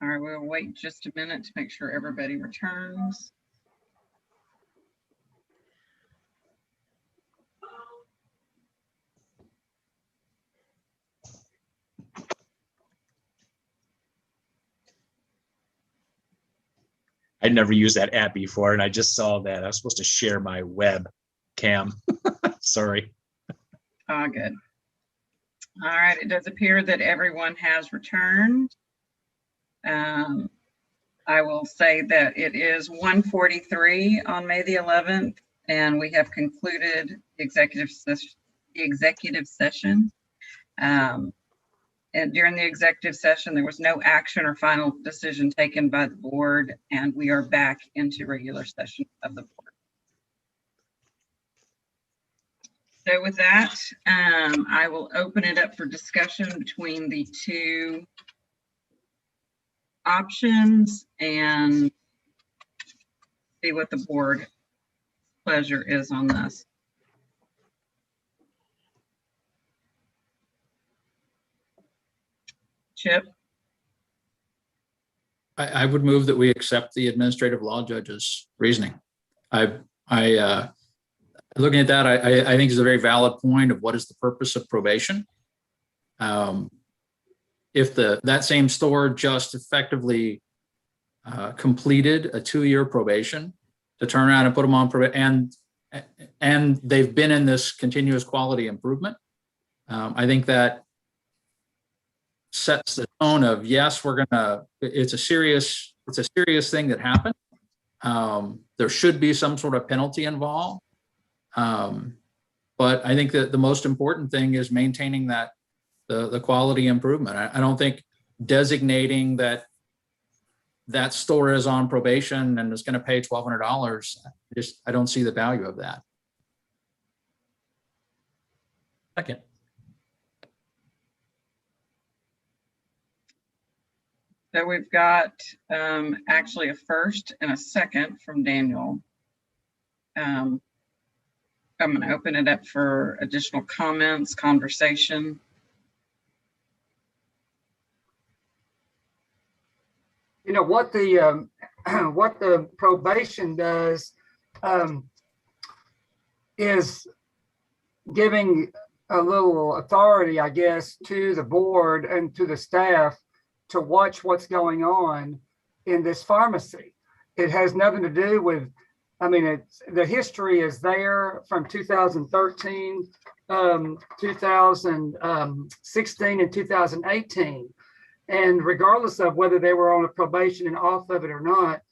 All right, we'll wait just a minute to make sure everybody returns. I'd never used that app before, and I just saw that. I was supposed to share my web cam. Sorry. Good. All right, it does appear that everyone has returned. I will say that it is 1:43 on May the 11th, and we have concluded the executive session. And during the executive session, there was no action or final decision taken by the board, and we are back into regular session of the board. So with that, I will open it up for discussion between the two options and see what the board pleasure is on this. Chip? I would move that we accept the administrative law judge's reasoning. Looking at that, I think is a very valid point of what is the purpose of probation. If that same store just effectively completed a 2-year probation to turn around and put them on probation, and they've been in this continuous quality improvement, I think that sets the tone of, yes, it's a serious thing that happened. There should be some sort of penalty involved. But I think that the most important thing is maintaining that the quality improvement. I don't think designating that store is on probation and is going to pay $1,200. I don't see the value of that. Second. So we've got actually a first and a second from Daniel. I'm going to open it up for additional comments, conversation. You know what the probation does is giving a little authority, I guess, to the board and to the staff to watch what's going on in this pharmacy. It has nothing to do with, I mean, the history is there from 2013, 2016, and 2018. And regardless of whether they were on a probation and off of it or not,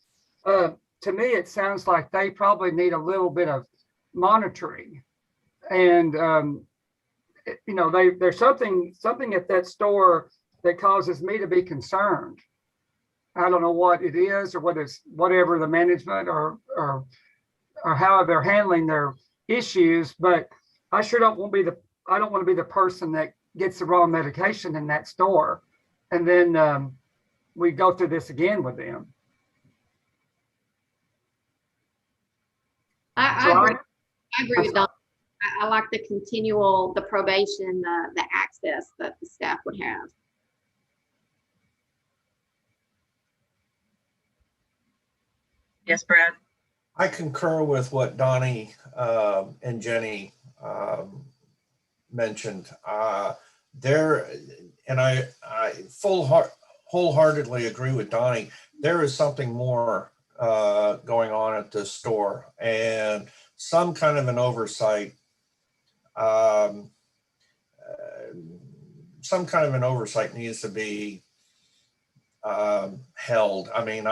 to me, it sounds like they probably need a little bit of monitoring. And, you know, there's something at that store that causes me to be concerned. I don't know what it is, or what it's whatever the management or how they're handling their issues, but I sure don't want to be the person that gets the wrong medication in that store, and then we go through this again with them. I agree with Don. I like the the probation, the access that the staff would have. Yes, Brad. I concur with what Donnie and Jenny mentioned. And I wholeheartedly agree with Donnie. There is something more going on at this store, and some kind of an oversight. Some kind of an oversight needs to be held. I mean,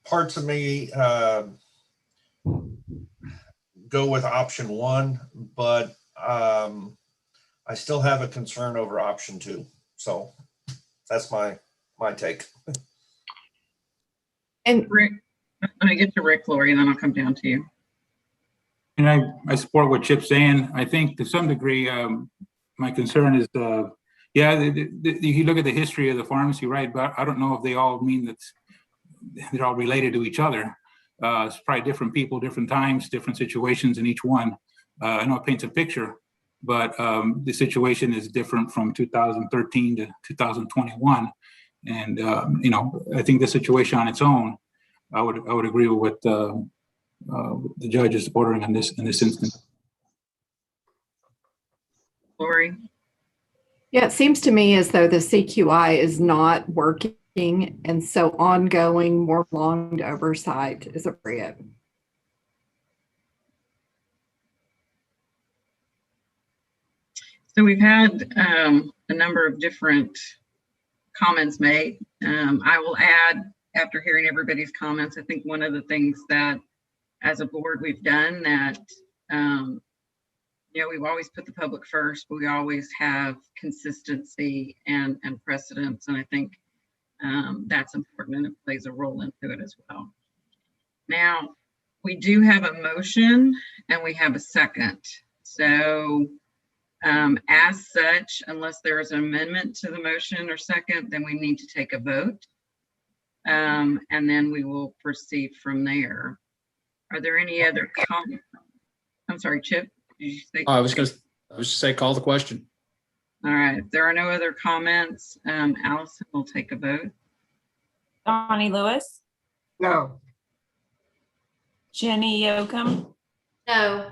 parts of me go with option one, but I still have a concern over option two. So that's my take. And Rick, let me get to Rick, Lori, and then I'll come down to you. And I support what Chip's saying. I think to some degree, my concern is, you look at the history of the pharmacy, right? But I don't know if they all mean that they're all related to each other. It's probably different people, different times, different situations in each one. I know it paints a picture, but the situation is different from 2013 to 2021. And, I think the situation on its own, I would agree with what the judge is ordering in this instance. Lori? Yeah, it seems to me as though the CQI is not working, and so ongoing, more prolonged oversight is appropriate. So we've had a number of different comments made. I will add, after hearing everybody's comments, I think one of the things that as a board we've done that, we've always put the public first, but we always have consistency and precedence. And I think that's important and it plays a role into it as well. Now, we do have a motion and we have a second. So as such, unless there is an amendment to the motion or second, then we need to take a vote. And then we will proceed from there. Are there any other comments? I'm sorry, Chip, did you say? I was just say, call the question. All right, if there are no other comments, Allison will take a vote. Donnie Lewis, No. Jenny Yoakum, No.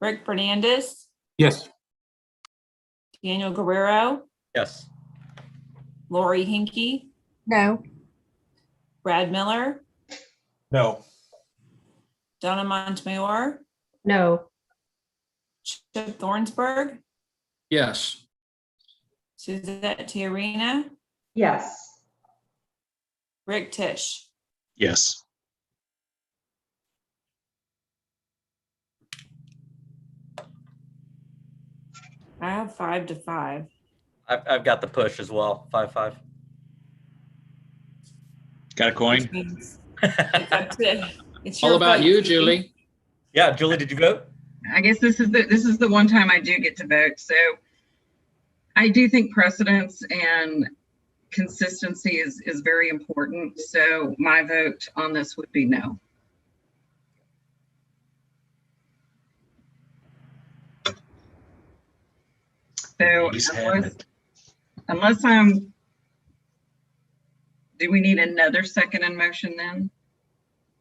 Rick Fernandez, Yes. Daniel Guerrero, Yes. Lori Hinkey, No. Brad Miller, No. Donna Montemayor, No. Chip Thornsberg, Yes. Suzette Tiarina, Yes. Rick Tisch. Yes. I have 5-5. I've got the push as well. 5-5. Got a coin? It's All your about vote, you, Julie. Yeah, Julie, did you vote? I guess this is the one time I do get to vote. So I do think precedence and consistency is very important. So my vote on this would be no. So unless do we need another second in motion then?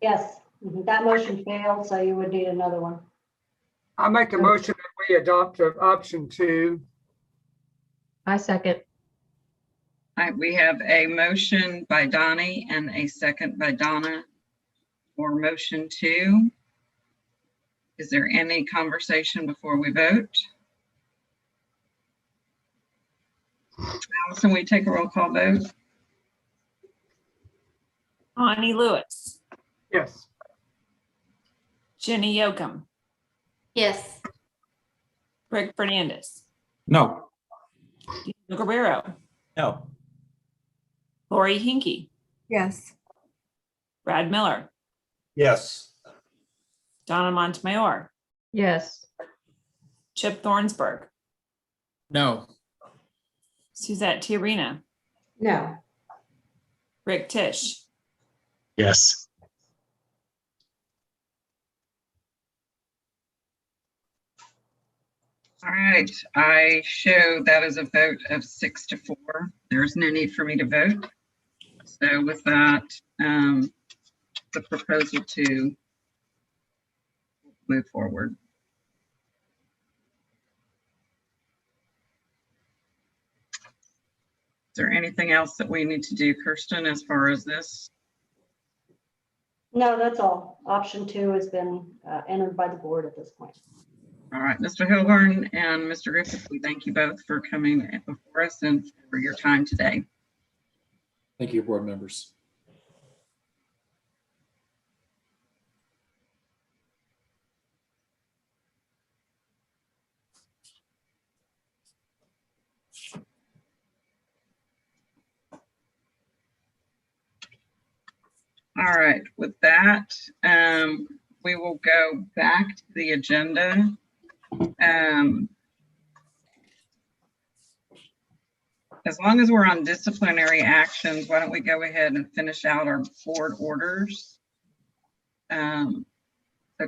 Yes, that motion failed, so you would need another one. I make the motion that we adopt option 2. I second. All right, we have a motion by Donnie and a second by Donna for motion 2. Is there any conversation before we vote? Allison, we take a roll call vote? Donnie Lewis, Yes. Jenny Yoakum, Yes. Rick Fernandez, No. Daniel Guerrero, No. Lori Hinkey, Yes. Brad Miller, Yes. Donna Montemayor, Yes. Chip Thornsberg, No. Suzette Tiarina, No. Rick Tisch. Yes. All right, I show that as a vote of 6-4. There's no need for me to vote. So with that, the proposal to move forward. Is there anything else that we need to do, Kirsten, as far as this? No, that's all. Option 2 has been entered by the board at this point. All right, Mr. Hilburn and Mr. Griffith, we thank you both for coming before us and for your time today. Thank you, board members. All right, with that, we will go back to the agenda. As long as we're on disciplinary actions, why don't we go ahead and finish out our board orders? So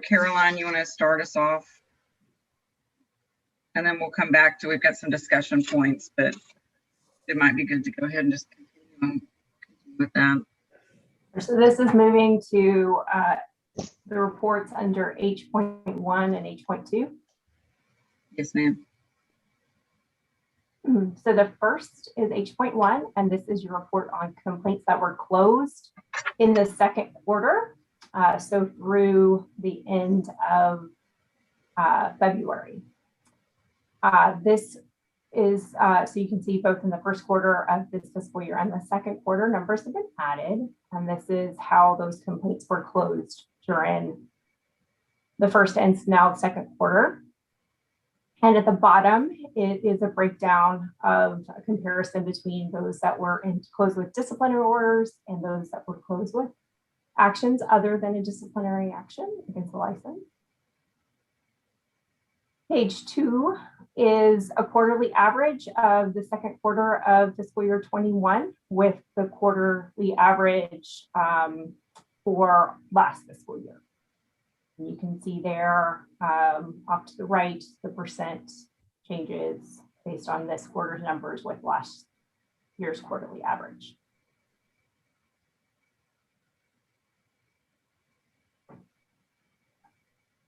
Caroline, you want to start us off? And then we'll come back to, we've got some discussion points, but it might be good to go ahead and just continue with that. So this is moving to the reports under H.1 and H.2. Yes, ma'am. So the first is H.1, and this is your report on complaints that were closed in the second quarter. So through the end of February. This is, so you can see both in the first quarter of this fiscal year and the second quarter, numbers have been added. And this is how those complaints were closed during the first and now the second quarter. And at the bottom, it is a breakdown of a comparison between those that were closed with disciplinary orders and those that were closed with actions other than a disciplinary action against the license. Page 2 is a quarterly average of the second quarter of fiscal year 21 with the quarterly average for last fiscal year. And you can see there off to the right, the percent changes based on this quarter's numbers with last year's quarterly average.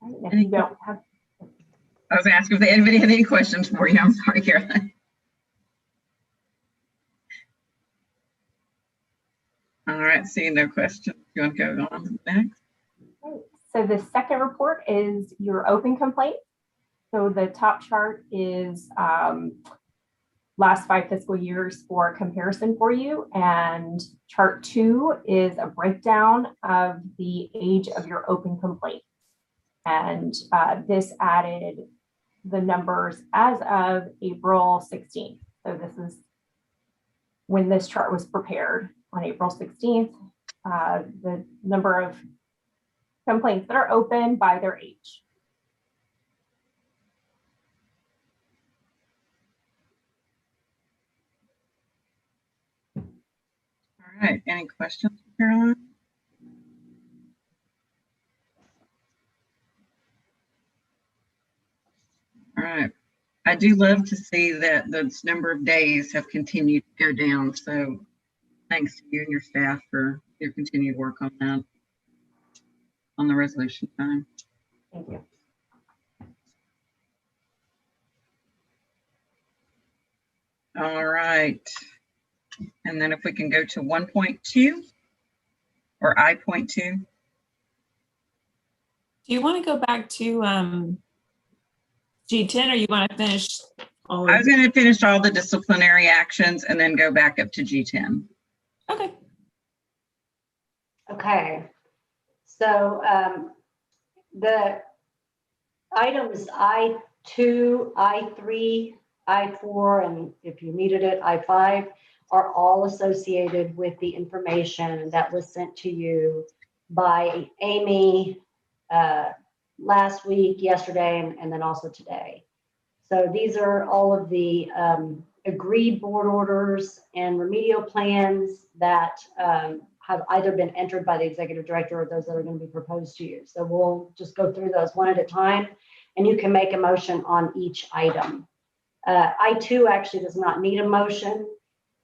If you don't have, I was asking if anybody had any questions for you. I'm sorry, Caroline. All right, seeing no questions. You want to go on next? so the second report is your open complaint. So the top chart is last 5 fiscal years for comparison for you. And chart 2 is a breakdown of the age of your open complaint. And this added the numbers as of April 16th. So this is when this chart was prepared on April 16th, the number of complaints that are open by their age. All right, any questions, Caroline? All right. I do love to see that the number of days have continued to go down. So thanks to you and your staff for your continued work on that, on the resolution time. Thank you. All right. And then if we can go to 1.2 or I.2. Do you want to go back to G10 or you want to finish all of I was going to finish all the disciplinary actions and then go back up to G10. Okay. Okay. So the items I2, I3, I4, and if you needed it, I5 are all associated with the information that was sent to you by Amy last week, yesterday, and then also today. So these are all of the agreed board orders and remedial plans that have either been entered by the executive director or those that are going to be proposed to you. So we'll just go through those one at a time, and you can make a motion on each item. I2 actually does not need a motion.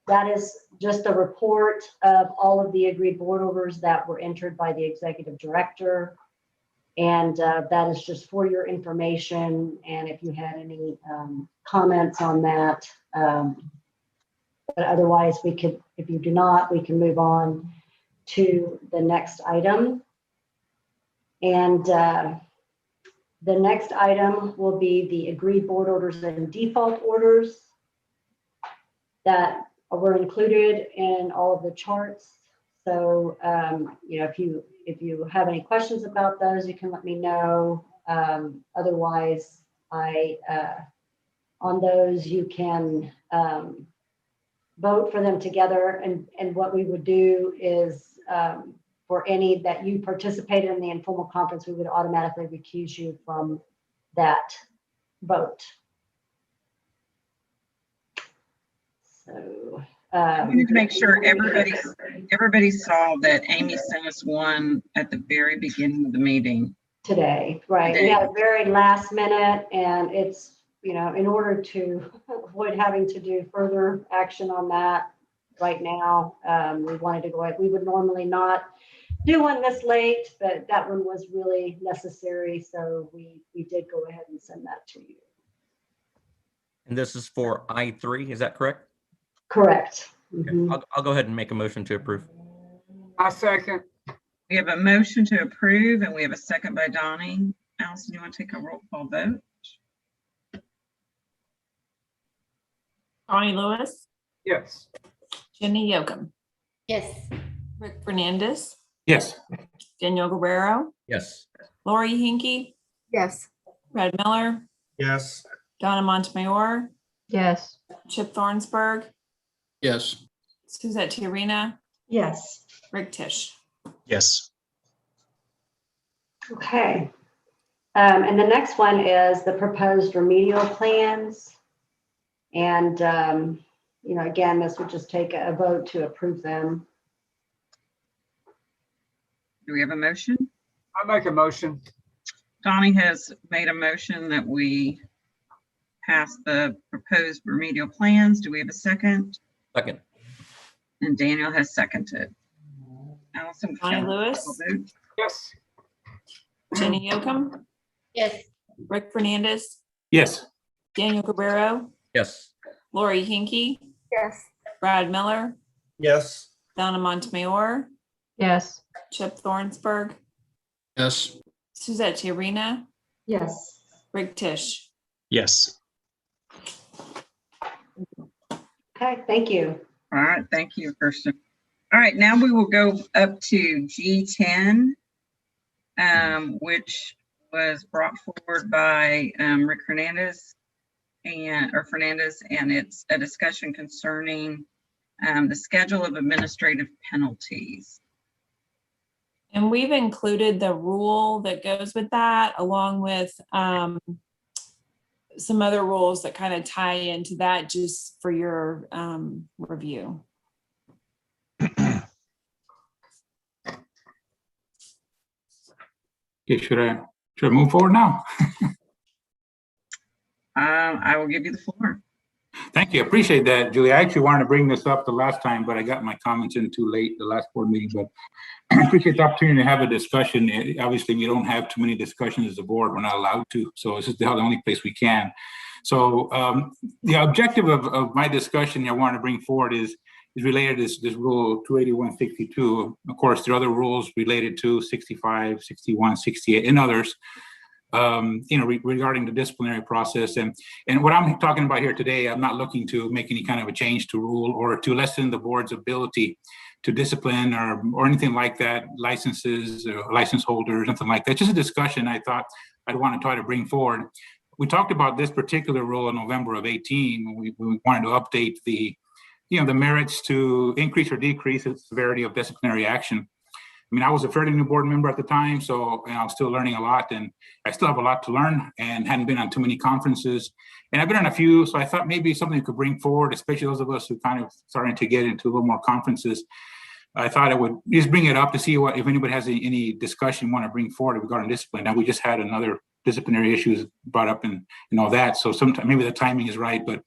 That is just a report of all of the agreed board orders that were entered by the executive director. And that is just for your information. And if you had any comments on that, but otherwise we could, if you do not, we can move on to the next item. And the next item will be the agreed board orders and default orders that were included in all of the charts. So, you know, if you have any questions about those, you can let me know. Otherwise, on those, you can vote for them together. And what we would do is for any that you participated in the informal conference, we would automatically recuse you from that vote. So I wanted to make sure everybody saw that Amy sent us one at the very beginning of the meeting. Today, right? Today. We had a very last minute, and it's in order to avoid having to do further action on that right now, we wanted to go ahead. We would normally not do one this late, but that one was really necessary. So we did go ahead and send that to you. And this is for I3, is that correct? Correct. Okay. I'll go ahead and make a motion to approve. I second. We have a motion to approve and we have a second by Donnie. Allison, you want to take a roll call vote? Donnie Lewis, Yes. Jenny Yoakum, Yes. Rick Fernandez, Yes. Daniel Guerrero, Yes. Lori Hinkey, Yes. Brad Miller, Yes. Donna Montemayor, Yes. Chip Thornsberg, Yes. Suzette Tiarena, Yes. Rick Tisch. Yes. Okay. And the next one is the proposed remedial plans. And, again, this would just take a vote to approve them. Do we have a motion? I make a motion. Donnie has made a motion that we pass the proposed remedial plans. Do we have a second? Second. And Daniel has seconded. Allison. Donnie Lewis, Yes. Jenny Yoakum, Yes. Rick Fernandez, Yes. Daniel Guerrero, Yes. Lori Hinkey, Yes. Brad Miller, Yes. Donna Montemayor, Yes. Chip Thornsberg, Yes. Suzette Tiarena, Yes. Rick Tisch. Yes. Okay, thank you. All right, thank you, Kirsten. All right, now we will go up to G10, which was brought forward by Rick Fernandez, and it's a discussion concerning the schedule of administrative penalties. And we've included the rule that goes with that, along with some other rules that kind of tie into that, just for your review. Okay, should I move forward now? I will give you the floor. Thank you. I appreciate that, Julie. I actually wanted to bring this up the last time, but I got my comments in too late, the last board meeting, but I appreciate the opportunity to have a discussion. Obviously, we don't have too many discussions as a board. We're not allowed to. So this is the only place we can. So the objective of my discussion I want to bring forward is related to this rule 281-62. Of course, there are other rules related to 65, 61, 68, and others. Regarding the disciplinary process. And what I'm talking about here today, I'm not looking to make any kind of a change to rule or to lessen the board's ability to discipline or anything like that, licenses, or license holders, something like that. Just a discussion I thought I'd want to try to bring forward. We talked about this particular rule in November of 18 when we wanted to update the merits to increase or decrease the severity of disciplinary action. I mean, I was a fairly new board member at the time, so I was still learning a lot, and I still have a lot to learn and hadn't been on too many conferences. And I've been on a few, so I thought maybe something we could bring forward, especially those of us who kind of starting to get into a little more conferences. I thought I would just bring it up to see if anybody has any discussion you want to bring forward regarding discipline. Now, we just had another disciplinary issues brought up and all that, so sometimes maybe the timing is right. But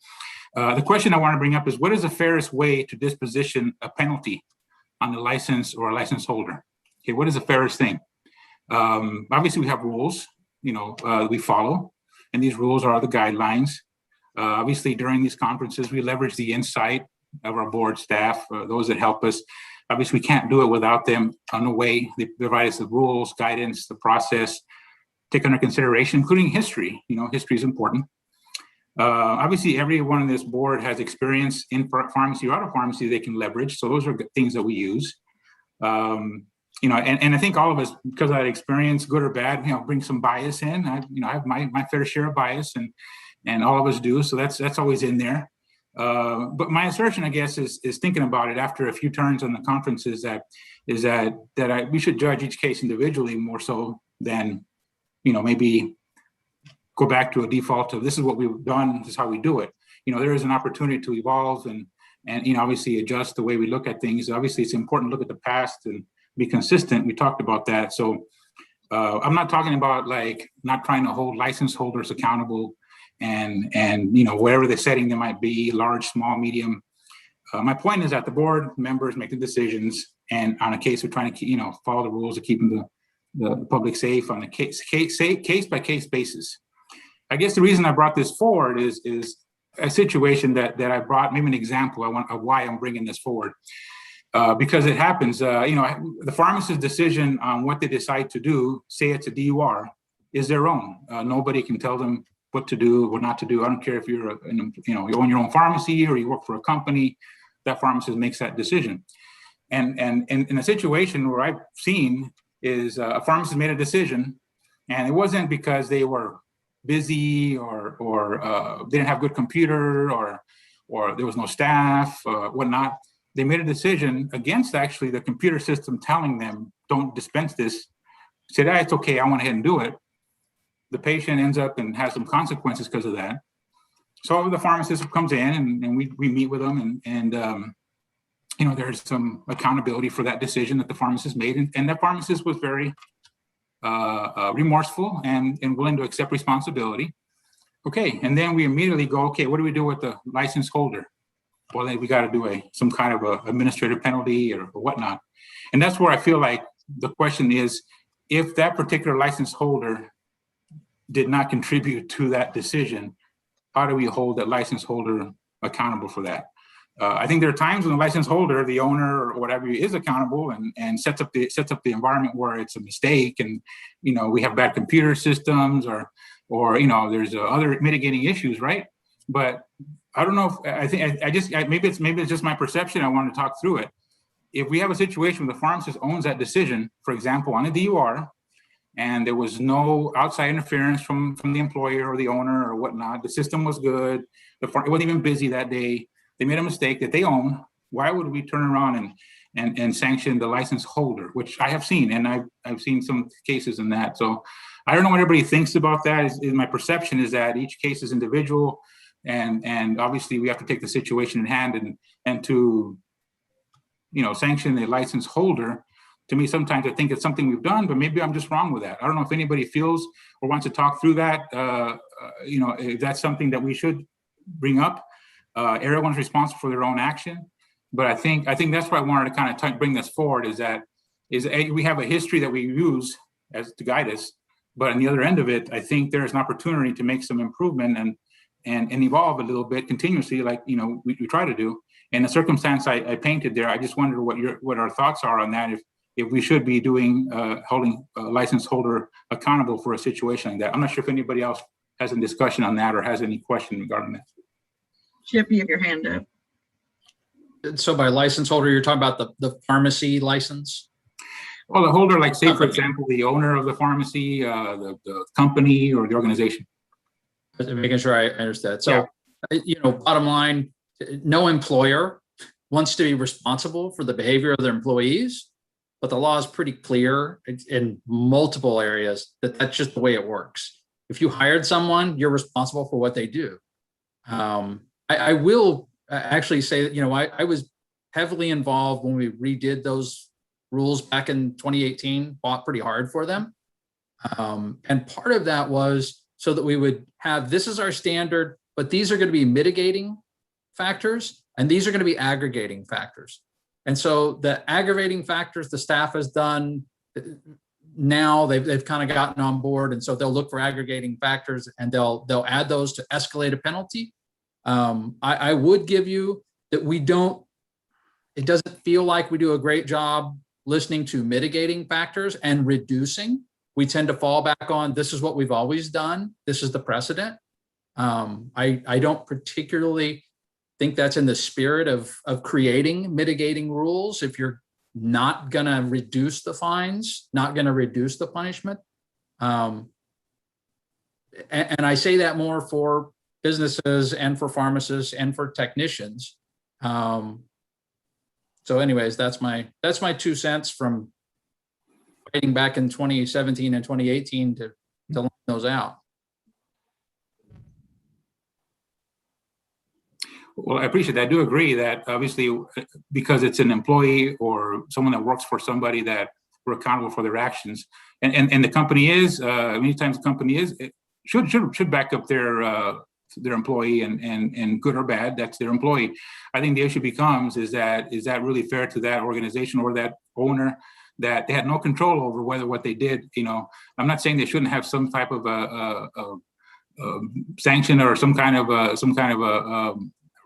the question I want to bring up is, what is the fairest way to disposition a penalty on the license or a license holder? Okay, what is the fairest thing? Obviously, we have rules, we follow, and these rules are the guidelines. Obviously, during these conferences, we leverage the insight of our board staff, those that help us. Obviously, we can't do it without them on the way. They provide us the rules, guidance, the process, take under consideration, including history. History is important. Obviously, everyone on this board has experience in pharmacy or out of pharmacy they can leverage. So those are things that we use. And I think all of us, because of that experience, good or bad, bring some bias in. I have my fair share of bias, and all of us do. So that's always in there. But my assertion, I guess, is thinking about it after a few turns on the conferences that we should judge each case individually more so than, maybe go back to a default of this is what we've done, this is how we do it. There is an opportunity to evolve and obviously adjust the way we look at things. Obviously, it's important to look at the past and be consistent. We talked about that. So I'm not talking about like not trying to hold license holders accountable and wherever the setting they might be, large, small, medium. My point is that the board members make the decisions, and on a case we're trying to follow the rules of keeping the public safe on a case by case basis. I guess the reason I brought this forward is a situation that I brought, maybe an example of why I'm bringing this forward. Because it happens, the pharmacist's decision on what they decide to do, say it's a DUR, is their own. Nobody can tell them what to do, what not to do. I don't care if you own your own pharmacy or you work for a company. That pharmacist makes that decision. And in a situation where I've seen is a pharmacist made a decision, and it wasn't because they were busy or didn't have good computer or there was no staff, whatnot. They made a decision against actually the computer system telling them, don't dispense this. Said, it's okay, I went ahead and do it. The patient ends up and has some consequences because of that. So the pharmacist comes in and we meet with them and there's some accountability for that decision that the pharmacist made. And that pharmacist was very remorseful and willing to accept responsibility. Okay, and then we immediately go, okay, what do we do with the license holder? Well, then we got to do some kind of a administrative penalty or whatnot. And that's where I feel like the question is, if that particular license holder did not contribute to that decision, how do we hold that license holder accountable for that? I think there are times when the license holder, the owner or whatever, is accountable and sets up the environment where it's a mistake, and we have bad computer systems or there's other mitigating issues, right? But I don't know if maybe it's just my perception. I want to talk through it. If we have a situation where the pharmacist owns that decision, for example, on a DUR, and there was no outside interference from the employer or the owner or whatnot, the system was good, it wasn't even busy that day, they made a mistake that they own, why would we turn around and sanction the license holder, which I have seen, and I've seen some cases in that. So I don't know what everybody thinks about that. My perception is that each case is individual, and obviously we have to take the situation in hand and to sanction the license holder. To me, sometimes I think it's something we've done, but maybe I'm just wrong with that. I don't know if anybody feels or wants to talk through that. If that's something that we should bring up. Everyone's responsible for their own action, but I think that's why I wanted to kind of bring this forward. Is we have a history that we use to guide us, but on the other end of it, I think there is an opportunity to make some improvement and evolve a little bit continuously, like we try to do. And the circumstance I painted there, I just wonder what our thoughts are on that. If we should be doing holding a license holder accountable for a situation like that. I'm not sure if anybody else has a discussion on that or has any question regarding that. Chip, you have your hand up. So by license holder, you're talking about the pharmacy license? Well, the holder, like say, for example, the owner of the pharmacy, the company or the organization. Making sure I understand. So, bottom line, no employer wants to be responsible for the behavior of their employees, but the law is pretty clear in multiple areas that that's just the way it works. If you hired someone, you're responsible for what they do. I will actually say that, I was heavily involved when we redid those rules back in 2018, fought pretty hard for them. And part of that was so that we would have, this is our standard, but these are going to be mitigating factors, and these are going to be aggregating factors. And so the aggravating factors the staff has done, now they've kind of gotten on board, and so they'll look for aggregating factors and they'll add those to escalate a penalty. I would give you that it doesn't feel like we do a great job listening to mitigating factors and reducing. We tend to fall back on, this is what we've always done, this is the precedent. I don't particularly think that's in the spirit of creating mitigating rules. If you're not going to reduce the fines, not going to reduce the punishment. And I say that more for businesses and for pharmacists and for technicians. So anyways, that's my 2 cents from fighting back in 2017 and 2018 to line those out. Well, I appreciate that. I do agree that obviously because it's an employee or someone that works for somebody that we're accountable for their actions. And the company is, many times the company is, it should back up their employee, and good or bad, that's their employee. I think the issue becomes, is that really fair to that organization or that owner, that they had no control over whether what they did, I'm not saying they shouldn't have some type of a sanction or some kind of a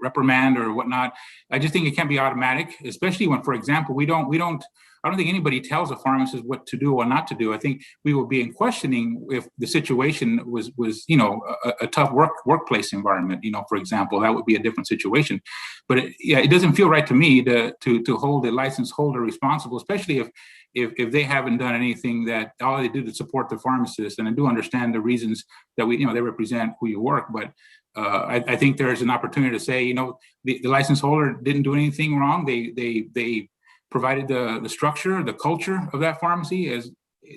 reprimand or whatnot. I just think it can't be automatic, especially when, for example, I don't think anybody tells a pharmacist what to do or not to do. I think we will be in questioning if the situation was a tough workplace environment, for example. That would be a different situation. But it doesn't feel right to me to hold a license holder responsible, especially if they haven't done anything, that all they do to support the pharmacist. And I do understand the reasons that they represent who you work, but I think there's an opportunity to say, the license holder didn't do anything wrong. They provided the structure, the culture of that pharmacy, as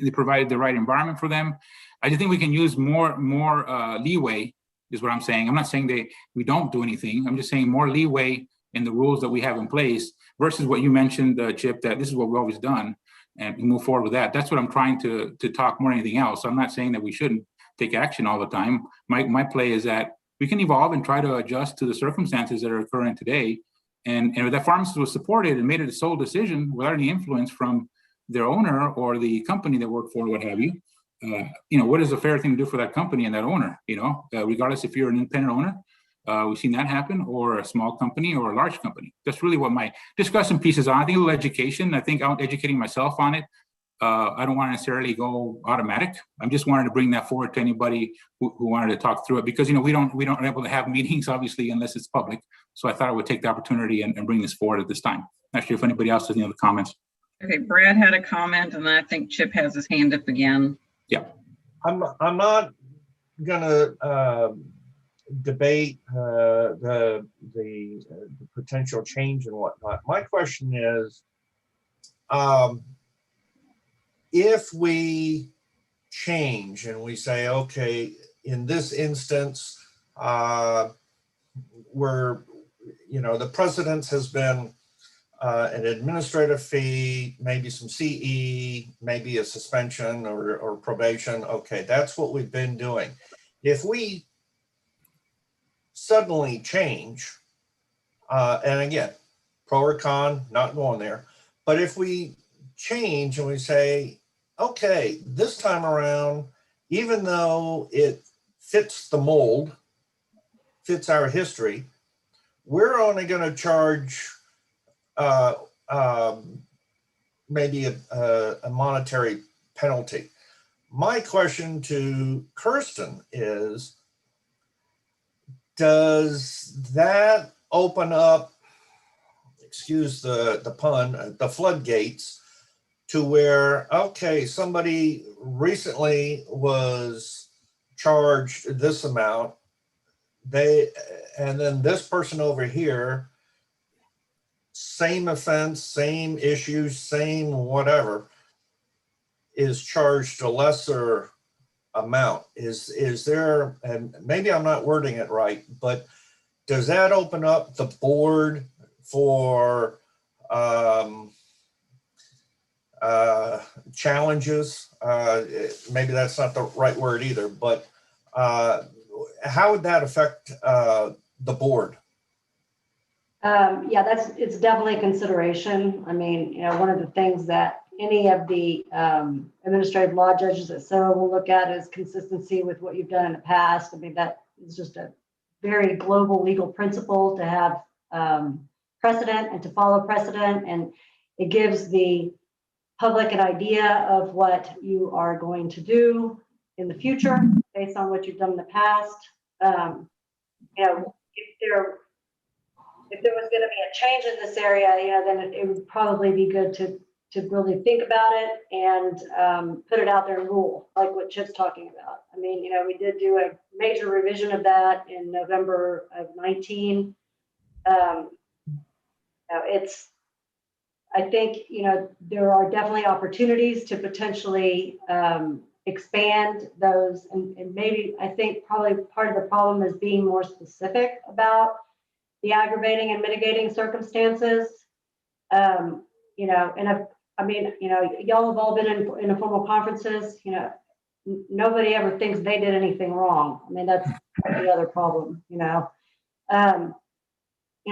they provided the right environment for them. I just think we can use more leeway, is what I'm saying. I'm not saying we don't do anything. I'm just saying more leeway in the rules that we have in place versus what you mentioned, Chip, that this is what we've always done, and we move forward with that. That's what I'm trying to talk more than anything else. I'm not saying that we shouldn't take action all the time. My play is that we can evolve and try to adjust to the circumstances that are occurring today. And if that pharmacist was supported and made it a sole decision without any influence from their owner or the company they work for, what have you, what is a fair thing to do for that company and that owner, regardless if you're an independent owner, we've seen that happen, or a small company or a large company. That's really what my discussion piece is on. I think a little education. I think I'm educating myself on it. I don't want to necessarily go automatic. I'm just wanting to bring that forward to anybody who wanted to talk through it, because we don't are able to have meetings, obviously, unless it's public. So I thought I would take the opportunity and bring this forward at this time. Not sure if anybody else has any other comments. Okay, Brad had a comment, and then I think Chip has his hand up again. Yeah. I'm not gonna debate the potential change and whatnot. My question is, if we change and we say, okay, in this instance, the precedence has been an administrative fee, maybe some CE, maybe a suspension or probation. Okay, that's what we've been doing. If we suddenly change, and again, pro or con, not going there, but if we change and we say, okay, this time around, even though it fits the mold, fits our history, we're only going to charge maybe a monetary penalty. My question to Kirsten is, does that open up, excuse the pun, the floodgates, to where, okay, somebody recently was charged this amount, and then this person over here, same offense, same issues, same whatever, is charged a lesser amount? Is there, and maybe I'm not wording it right, but does that open up the board for challenges? Maybe that's not the right word either, but how would that affect the board? Yeah, it's definitely a consideration. I mean, one of the things that any of the administrative law judges at SOA will look at is consistency with what you've done in the past. I mean, that is just a very global legal principle to have precedent and to follow precedent, and it gives the public an idea of what you are going to do in the future based on what you've done in the past. If there was going to be a change in this area, then it would probably be good to really think about it and put it out there in rule, like what Chip's talking about. I mean, we did do a major revision of that in November of 19. I think, there are definitely opportunities to potentially expand those, and maybe I think probably part of the problem is being more specific about the aggravating and mitigating circumstances. And I mean, y'all have all been in informal conferences, nobody ever thinks they did anything wrong. I mean, that's the other problem,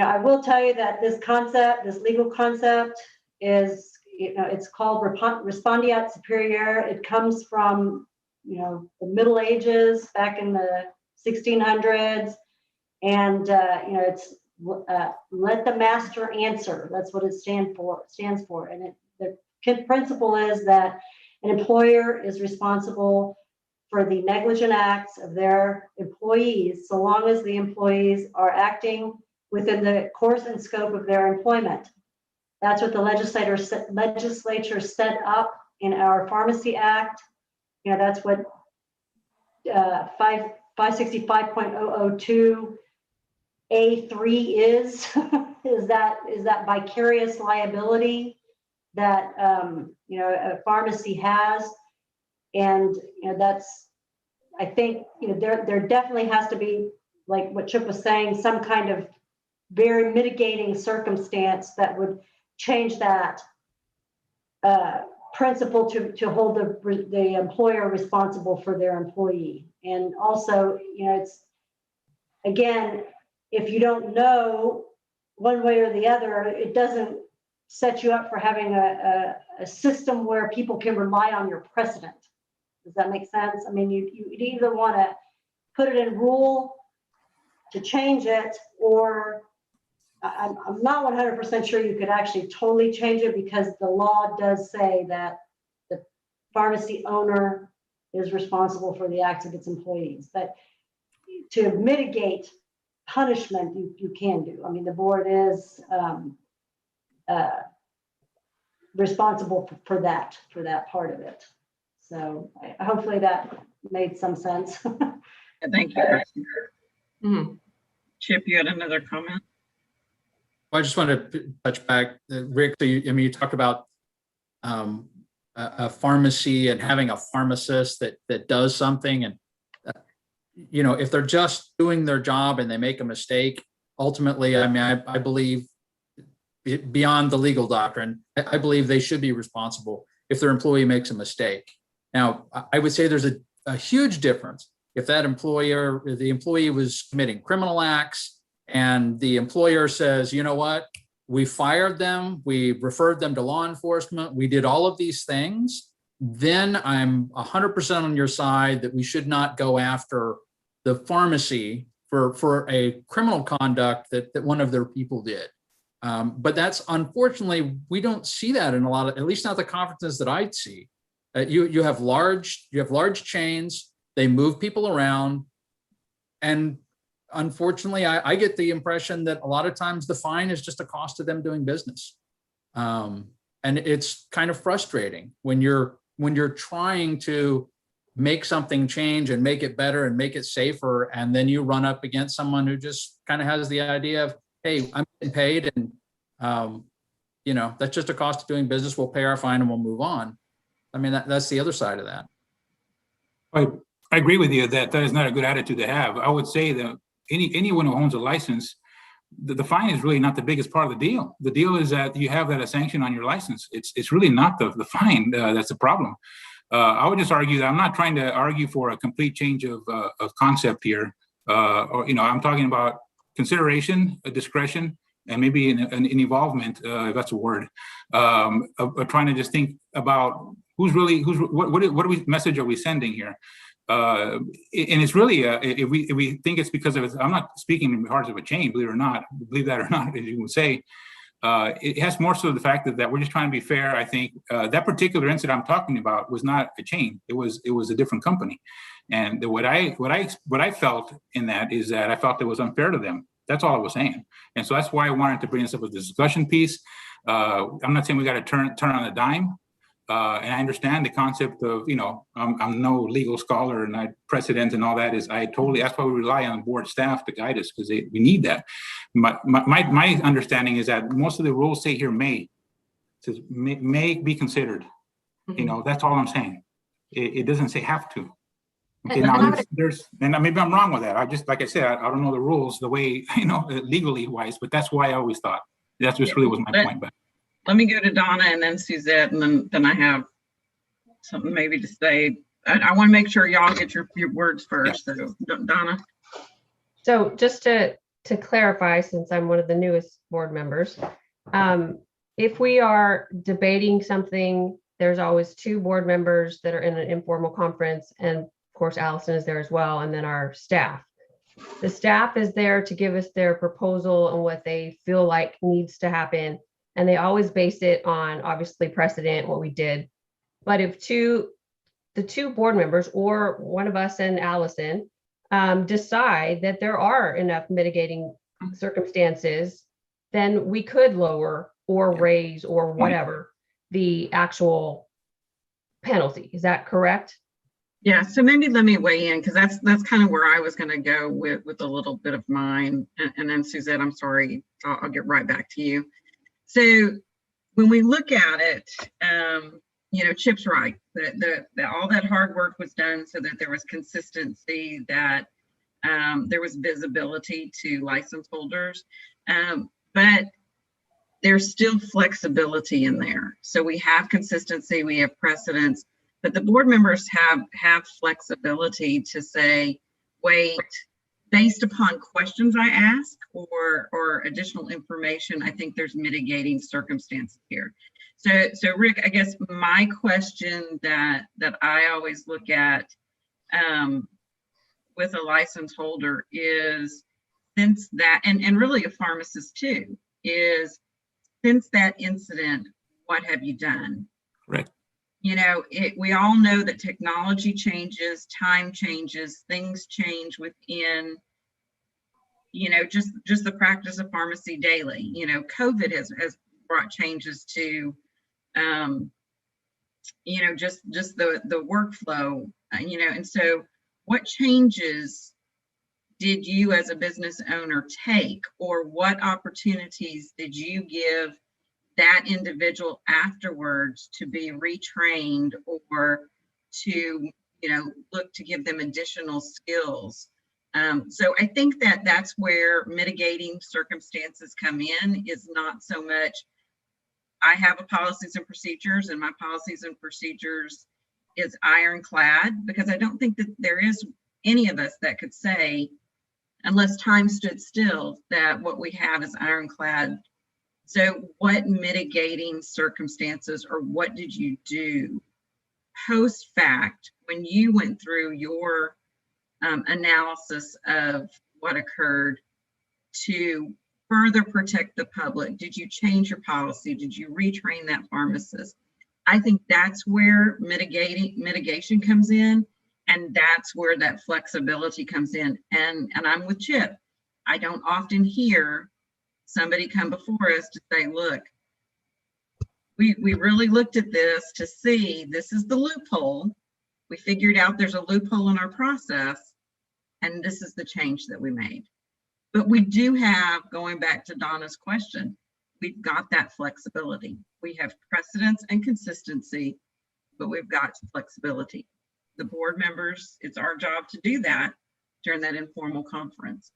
I will tell you that this concept, this legal concept is, it's called respondeat superior. It comes from, the Middle Ages, back in the 1600s. And, it's let the master answer. That's what it stands for. And the principle is that an employer is responsible for the negligent acts of their employees, so long as the employees are acting within the course and scope of their employment. That's what the legislature set up in our Pharmacy Act. That's what 565.002 A3 is. is that vicarious liability that a pharmacy has. And that's, I think there definitely has to be, like what Chip was saying, some kind of very mitigating circumstance that would change that principle to hold the employer responsible for their employee. And also, it's, again, if you don't know one way or the other, it doesn't set you up for having a system where people can rely on your precedent. Does that make sense? I mean, you'd either want to put it in rule to change it, or I'm not 100% sure you could actually totally change it, because the law does say that the pharmacy owner is responsible for the acts of its employees. But to mitigate punishment, you can do. I mean, the board is responsible for that part of it. So hopefully that made some sense. Thank you, Kristen. Mhm. Chip, you had another comment? I just want to touch back, Rick. So you talked about a pharmacy and having a pharmacist that does something, and if they're just doing their job and they make a mistake, ultimately, I mean, I believe beyond the legal doctrine, I believe they should be responsible if their employee makes a mistake. Now, I would say there's a huge difference if the employee was committing criminal acts and the employer says, you know what, we fired them, we referred them to law enforcement, we did all of these things, then I'm 100% on your side that we should not go after the pharmacy for a criminal conduct that one of their people did. But that's, unfortunately, we don't see that in a lot of, at least not the conferences that I'd see. You have large chains, they move people around, and unfortunately, I get the impression that a lot of times the fine is just a cost to them doing business. And it's kind of frustrating when you're trying to make something change and make it better and make it safer, and then you run up against someone who just kind of has the idea of, hey, I'm getting paid, and that's just a cost of doing business. We'll pay our fine and we'll move on. I mean, that's the other side of that. I agree with you that is not a good attitude to have. I would say that anyone who owns a license, the fine is really not the biggest part of the deal. The deal is that you have that a sanction on your license. It's really not the fine that's the problem. I would just argue that I'm not trying to argue for a complete change of concept here. I'm talking about consideration, a discretion, and maybe an involvement, if that's a word, of trying to just think about what message are we sending here? And it's really, if we think it's because of, I'm not speaking in regards of a chain, believe that or not, as you would say, it has more so the fact that we're just trying to be fair. I think that particular incident I'm talking about was not a chain. It was a different company. And what I felt in that is that I felt it was unfair to them. That's all I was saying. And so that's why I wanted to bring this up as a discussion piece. I'm not saying we got to turn on a dime. And I understand the concept of, I'm no legal scholar, and precedent and all that that's why we rely on board staff to guide us, because we need that. My understanding is that most of the rules say here may be considered. That's all I'm saying. It doesn't say have to. Okay, now and maybe I'm wrong with that. Like I said, I don't know the rules the way, legally wise, but that's why I always thought. That's just really was my point. But let me go to Donna and then Suzette, and then I have something maybe to say. I want to make sure y'all get your words first. So Donna. So just to clarify, since I'm one of the newest board members, if we are debating something, there's always two board members that are in an informal conference, and of course Allison is there as well, and then our staff. The staff is there to give us their proposal and what they feel like needs to happen, and they always base it on obviously precedent, what we did. But if the two board members or one of us and Allison decide that there are enough mitigating circumstances, then we could lower or raise or whatever the actual penalty. Is that correct? Yeah, so maybe let me weigh in, because that's kind of where I was going to go with a little bit of mine. And then Suzette, I'm sorry, I'll get right back to you. So when we look at it, you know, Chip's right. All that hard work was done so that there was consistency, that there was visibility to license holders, but there's still flexibility in there. So we have consistency, we have precedence, but the board members have flexibility to say, wait, based upon questions I ask or additional information, I think there's mitigating circumstances here. So Rick, I guess my question that I always look at with a license holder is, since that, and really a pharmacist too, is since that incident, what have you done? Correct. You know, we all know that technology changes, time changes, things change within, you know, just the practice of pharmacy daily. You know, COVID has brought changes to, you know, just the workflow, you know, and so what changes did you as a business owner take, or what opportunities did you give that individual afterwards to be retrained, or to, you know, look to give them additional skills? So I think that's where mitigating circumstances come in, is not so much, I have a policies and procedures, and my policies and procedures is ironclad, because I don't think that there is any of us that could say, unless time stood still, that what we have is ironclad. So what mitigating circumstances, or what did you do post fact when you went through your analysis of what occurred to further protect the public? Did you change your policy? Did you retrain that pharmacist? I think that's where mitigation comes in, and that's where that flexibility comes in. And I'm with Chip. I don't often hear somebody come before us to say, look, we really looked at this to see, this is the loophole. We figured out there's a loophole in our process, and this is the change that we made. But we do have, going back to Donna's question, we've got that flexibility. We have precedence and consistency, but we've got flexibility. The board members, it's our job to do that during that informal conference.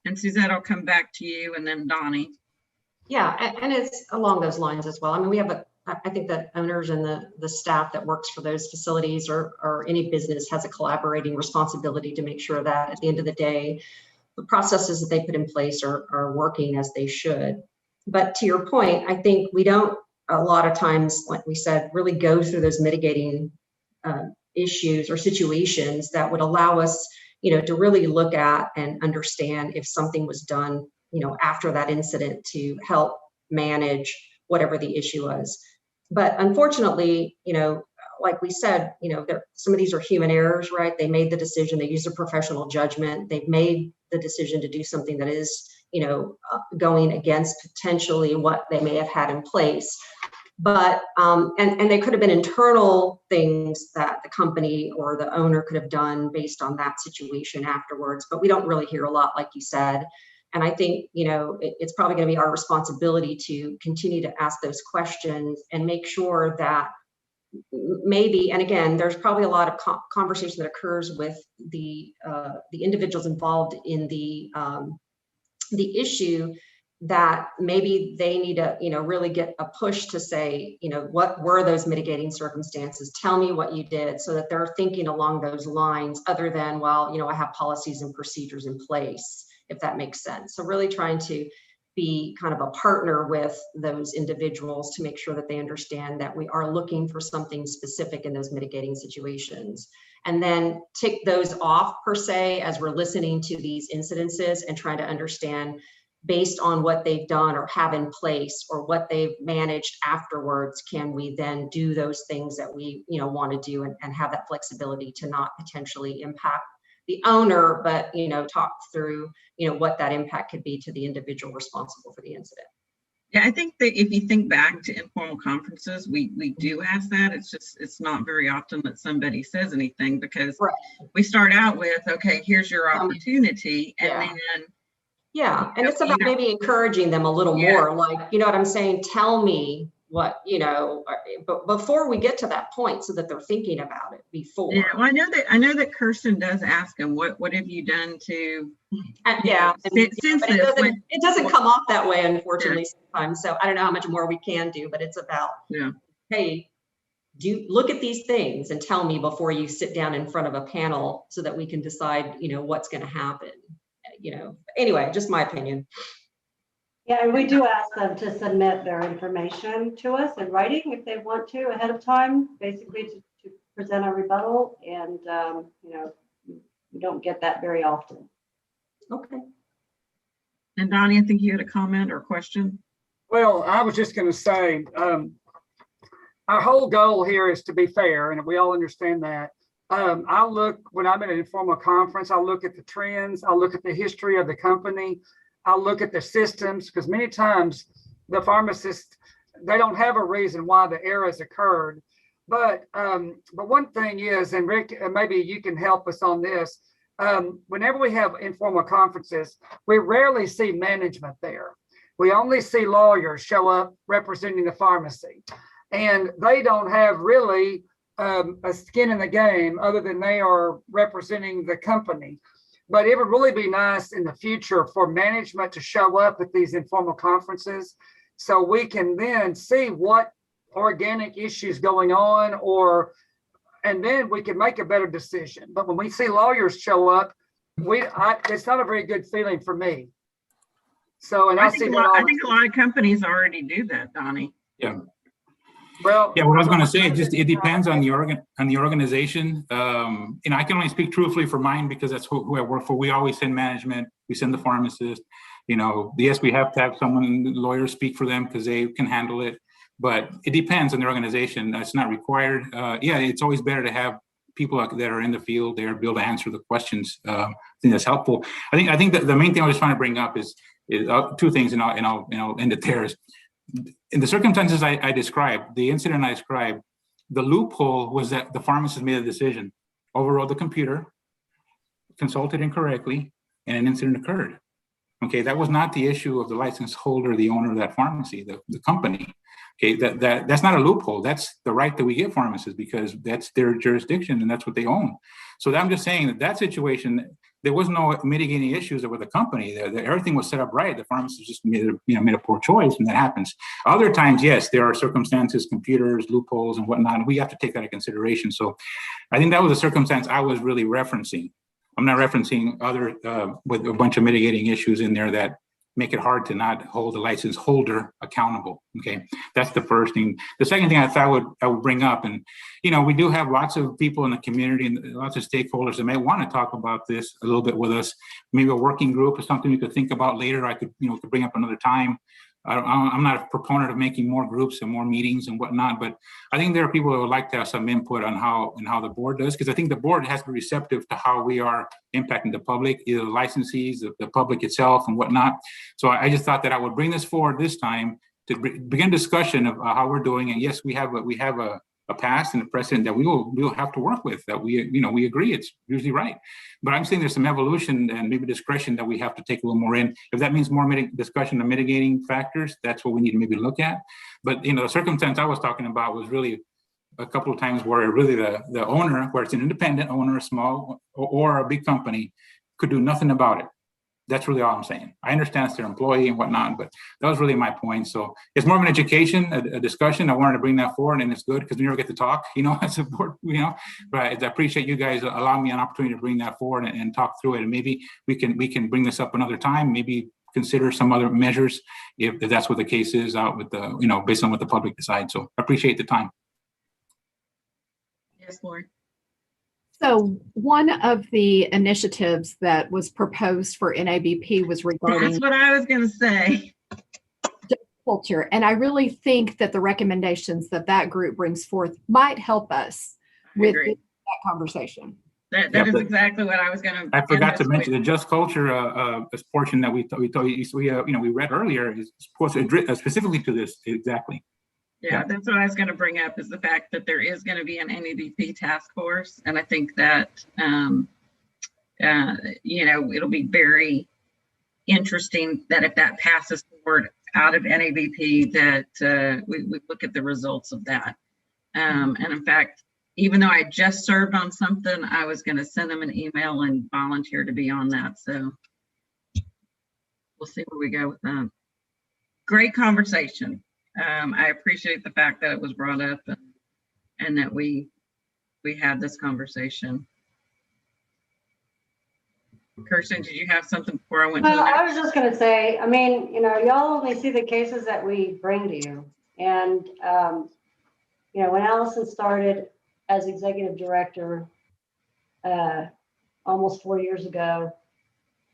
And Suzette, I'll come back to you, and then Donnie. Yeah, and it's along those lines as well. I mean, we have I think that owners and the staff that works for those facilities or any business has a collaborating responsibility to make sure that at the end of the day, the processes that they put in place are working as they should. But to your point, I think we don't, a lot of times, like we said, really go through those mitigating issues or situations that would allow us, you know, to really look at and understand if something was done, you know, after that incident to help manage whatever the issue was. But unfortunately, you know, like we said, you know, some of these are human errors, right? They made the decision, they used a professional judgment, they've made the decision to do something that is, you know, going against potentially what they may have had in place. But, and they could have been internal things that the company or the owner could have done based on that situation afterwards, but we don't really hear a lot, like you said. And I think, you know, it's probably going to be our responsibility to continue to ask those questions and make sure that maybe, and again, there's probably a lot of conversation that occurs with the individuals involved in the issue that maybe they need to, really get a push to say, what were those mitigating circumstances? Tell me what you did, so that they're thinking along those lines other than, well, I have policies and procedures in place, if that makes sense. So really trying to be kind of a partner with those individuals to make sure that they understand that we are looking for something specific in those mitigating situations. And then tick those off per se as we're listening to these incidences and trying to understand, based on what they've done or have in place or what they've managed afterwards, can we then do those things that we want to do and have that flexibility to not potentially impact the owner, but talk through what that impact could be to the individual responsible for the incident. Yeah, I think that if you think back to informal conferences, we do ask that. It's not very often that somebody says anything, because we start out with, okay, here's your opportunity, and then and it's about maybe encouraging them a little more, like, what I'm saying, tell me what, but before we get to that point, so that they're thinking about it before. Yeah, well, I know that Kirsten does ask them, what have you done to, it doesn't come off that way, unfortunately, sometimes. So I don't know how much more we can do, but it's about, hey, look at these things and tell me before you sit down in front of a panel, so that we can decide, what's going to happen. Anyway, just my opinion. Yeah, and we do ask them to submit their information to us in writing if they want to ahead of time, basically to present a rebuttal. And, we don't get that very often. Okay. And Donnie, I think you had a comment or question. Well, I was just going to say, our whole goal here is to be fair, and we all understand that. I look, when I'm at an informal conference, I look at the trends, I look at the history of the company, I look at the systems, because many times the pharmacists, they don't have a reason why the error has occurred. But one thing is, and Rick, maybe you can help us on this, whenever we have informal conferences, we rarely see management there. We only see lawyers show up representing the pharmacy, and they don't have really a skin in the game other than they are representing the company. But it would really be nice in the future for management to show up at these informal conferences, so we can then see what organic issues going on, and then we can make a better decision. But when we see lawyers show up, it's not a very good feeling for me. So, and I think a lot of companies already do that, Donnie. Yeah. Well, yeah, what I was going to say, it depends on the organization. I can only speak truthfully for mine, because that's who I work for. We always send management, we send the pharmacist. Yes, we have to have someone, lawyers, speak for them because they can handle it. But it depends on the organization. It's not required. It's always better to have people that are in the field there be able to answer the questions. I think that's helpful. I think that the main thing I was trying to bring up is two things, and I'll end it there. Is, in the circumstances I described, the incident I described, the loophole was that the pharmacist made a decision, overrode the computer, consulted incorrectly, and an incident occurred. Okay, that was not the issue of the license holder, the owner of that pharmacy, the company. Okay, that's not a loophole. That's the right that we give pharmacists, because that's their jurisdiction and that's what they own. So I'm just saying that situation, there was no mitigating issues with the company. Everything was set up right. The pharmacist just made a poor choice, and that happens. Other times, yes, there are circumstances, computers, loopholes, and whatnot, and we have to take that into consideration. So I think that was a circumstance I was really referencing. I'm not referencing other with a bunch of mitigating issues in there that make it hard to not hold the license holder accountable. Okay, that's the first thing. The second thing I thought I would bring up, and we do have lots of people in the community and lots of stakeholders that may want to talk about this a little bit with us. Maybe a working group or something we could think about later. I could could bring up another time. I'm not a proponent of making more groups and more meetings and whatnot, but I think there are people that would like to have some input on how the board does, because I think the board has to be receptive to how we are impacting the public, either the licensees, the public itself, and whatnot. So I just thought that I would bring this forward this time to begin discussion of how we're doing. And yes, we have a past and a precedent that we will have to work with, that we agree it's usually right. But I'm saying there's some evolution and maybe discretion that we have to take a little more in. If that means more discussion of mitigating factors, that's what we need to maybe look at. But the circumstance I was talking about was really a couple of times where really the owner, where it's an independent owner, a small or a big company, could do nothing about it. That's really all I'm saying. I understand it's their employee and whatnot, but that was really my point. So it's more of an education, a discussion. I wanted to bring that forward, and it's good because we never get to talk, as a board, but I appreciate you guys allowing me an opportunity to bring that forward and talk through it. And maybe we can bring this up another time, maybe consider some other measures if that's what the case is out with the, based on what the public decides. So I appreciate the time. Yes, Lori. So one of the initiatives that was proposed for NABP was regarding That's what I was going to say. culture. And I really think that the recommendations that that group brings forth might help us with that conversation. That is exactly what I was going to. I forgot to mention the just culture this portion that we read earlier is supposed to address specifically to this exactly. Yeah, that's what I was going to bring up, is the fact that there is going to be an NABP task force. And I think that, it'll be very interesting that if that passes forward out of NABP, that we look at the results of that. And in fact, even though I just served on something, I was going to send them an email and volunteer to be on that. So we'll see where we go with that. Great conversation. I appreciate the fact that it was brought up and that we had this conversation. Kirsten, did you have something before I went to the next? I was just going to say, I mean, y'all only see the cases that we bring to you. And, when Allison started as executive director almost 4 years ago,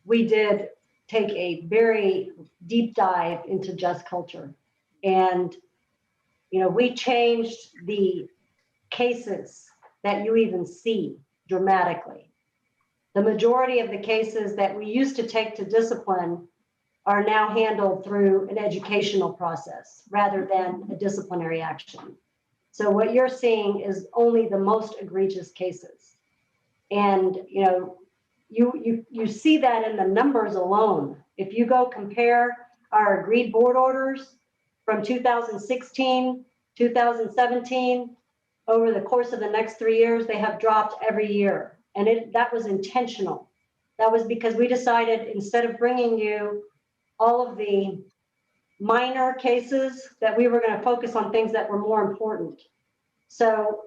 we did take a very deep dive into just culture. And, we changed the cases that you even see dramatically. The majority of the cases that we used to take to discipline are now handled through an educational process rather than a disciplinary action. So what you're seeing is only the most egregious cases. And, you see that in the numbers alone. If you go compare our agreed board orders from 2016, 2017, over the course of the next 3 years, they have dropped every year. And that was intentional. That was because we decided, instead of bringing you all of the minor cases, that we were going to focus on things that were more important. So,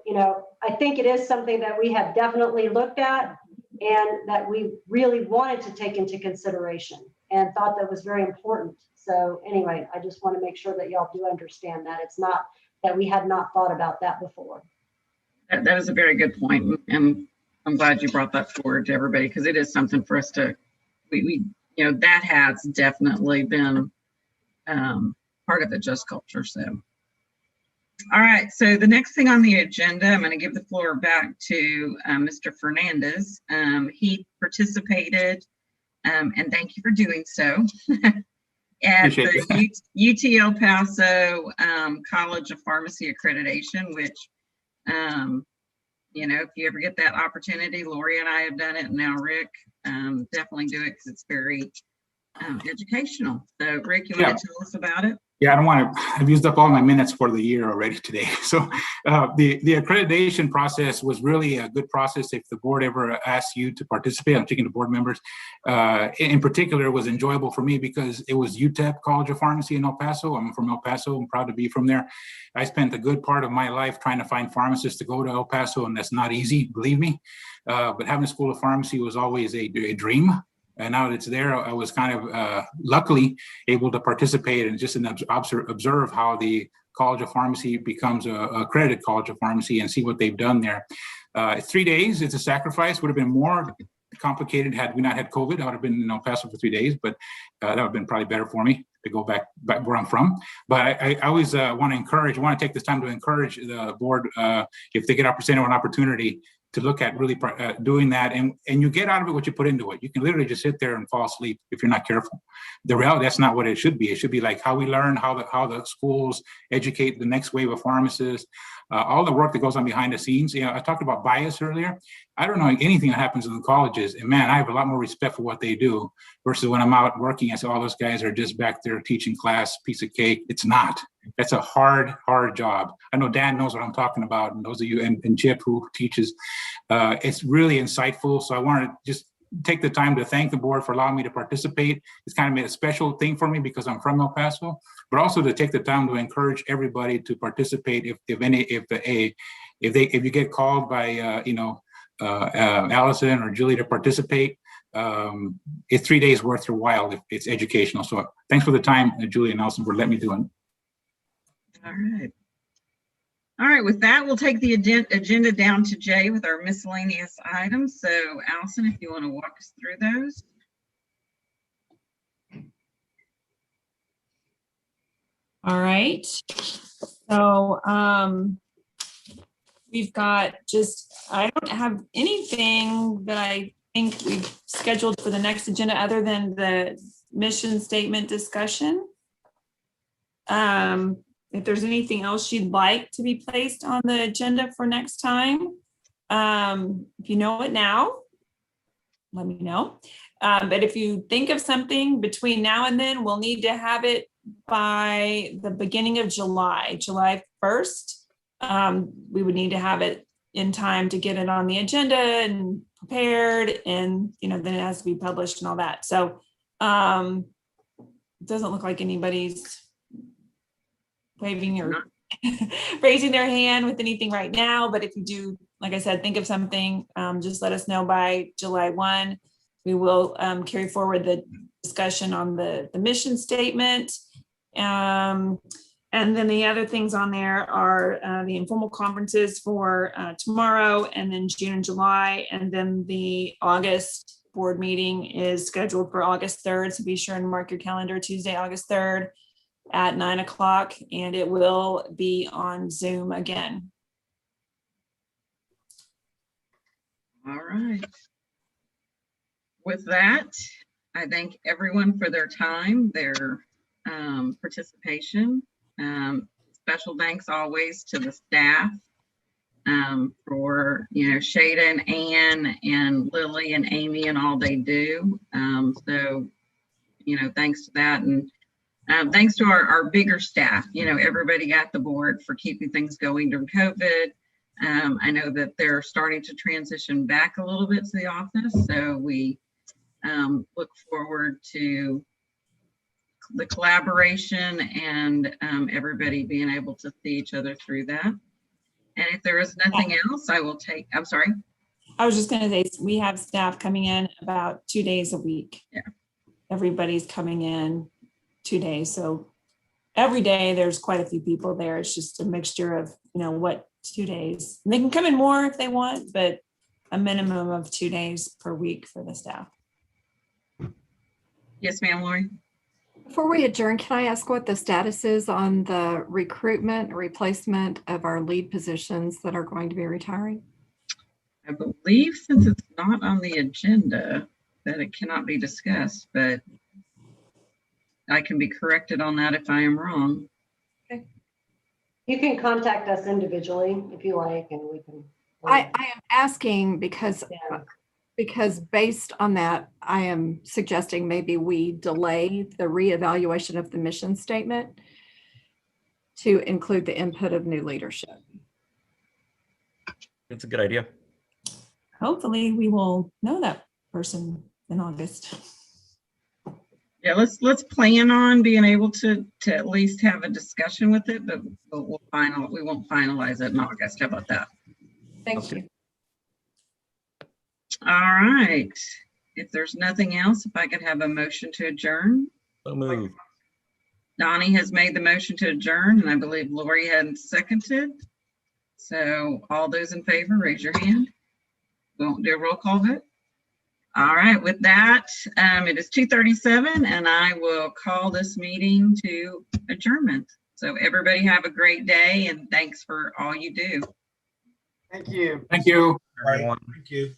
I think it is something that we have definitely looked at and that we really wanted to take into consideration and thought that was very important. So anyway, I just want to make sure that y'all do understand that it's not that we had not thought about that before. That is a very good point. And I'm glad you brought that forward to everybody, because it is something for us to, that has definitely been part of the just culture. So, all right. So the next thing on the agenda, I'm going to give the floor back to Mr. Fernandez. He participated, and thank you for doing so, at the UT El Paso College of Pharmacy Accreditation, which, if you ever get that opportunity, Lori and I have done it, and now Rick, definitely do it because it's very educational. So Rick, you want to tell us about it? Yeah, I've used up all my minutes for the year already today. So the accreditation process was really a good process. If the board ever asked you to participate, I'm speaking to board members, in particular, it was enjoyable for me because it was UTEP College of Pharmacy in El Paso. I'm from El Paso. I'm proud to be from there. I spent a good part of my life trying to find pharmacists to go to El Paso, and that's not easy, believe me. But having a school of pharmacy was always a dream. And now that it's there, I was kind of luckily able to participate and just observe how the College of Pharmacy becomes a accredited College of Pharmacy and see what they've done there. 3 days, it's a sacrifice. Would have been more complicated had we not had COVID. I would have been in El Paso for 3 days, but that would have been probably better for me to go back where I'm from. But I always want to take this time to encourage the board, if they get an opportunity, to look at really doing that, and you get out of it what you put into it. You can literally just sit there and fall asleep if you're not careful. The reality, that's not what it should be. It should be like how we learn, how the schools educate the next wave of pharmacists, all the work that goes on behind the scenes. I talked about bias earlier. I don't know anything that happens in the colleges, and man, I have a lot more respect for what they do versus when I'm out working. I say, all those guys are just back there teaching class, piece of cake. It's not. That's a hard job. I know Dan knows what I'm talking about, and those of you, and Chip, who teaches, it's really insightful. So I want to just take the time to thank the board for allowing me to participate. It's kind of made a special thing for me because I'm from El Paso, but also to take the time to encourage everybody to participate. If you get called by Allison or Julie to participate, it's 3 days worth your while if it's educational. So thanks for the time, Julie and Allison, for letting me do it. All right. All right, with that, we'll take the agenda down to Jay with our miscellaneous items. So Allison, if you want to walk us through those. All right. So we've got I don't have anything that I think we've scheduled for the next agenda other than the mission statement discussion. If there's anything else you'd like to be placed on the agenda for next time, if you know it now, let me know. But if you think of something between now and then, we'll need to have it by the beginning of July 1st. We would need to have it in time to get it on the agenda and prepared, and then it has to be published and all that. So it doesn't look like anybody's waving or raising their hand with anything right now, but if you do, like I said, think of something, just let us know by July 1. We will carry forward the discussion on the mission statement. And then the other things on there are the informal conferences for tomorrow, and then June and July, and then the August board meeting is scheduled for August 3rd. So be sure and mark your calendar, Tuesday, August 3rd at 9 o'clock, and it will be on Zoom again. All right. With that, I thank everyone for their time, their participation. Special thanks always to the staff for, Shada and Ann and Lily and Amy and all they do. So, thanks to that. And thanks to our bigger staff, everybody at the board for keeping things going during COVID. I know that they're starting to transition back a little bit to the office. So we look forward to the collaboration and everybody being able to see each other through that. And if there is nothing else, I'm sorry. I was just going to say, we have staff coming in about 2 days a week. Yeah. Everybody's coming in 2 days. So every day there's quite a few people there. It's just a mixture of, what 2 days. And they can come in more if they want, but a minimum of 2 days per week for the staff. Yes, ma'am, Lori. Before we adjourn, can I ask what the status is on the recruitment, replacement of our lead positions that are going to be retiring? I believe since it's not on the agenda that it cannot be discussed, but I can be corrected on that if I am wrong. Okay. You can contact us individually if you like, and we can. I am asking because based on that, I am suggesting maybe we delay the reevaluation of the mission statement to include the input of new leadership. That's a good idea. Hopefully we will know that person in August. Yeah, let's plan on being able to at least have a discussion with it, but we won't finalize it in August. How about that? Thank you. All right. If there's nothing else, if I could have a motion to adjourn. So moved. Donnie has made the motion to adjourn, and I believe Lori had seconded. So all those in favor, raise your hand. We won't do a roll call vote. All right, with that, it is 2:37, and I will call this meeting to adjournment. So everybody have a great day, and thanks for all you do. Thank you. Thank you. All right. Thank you.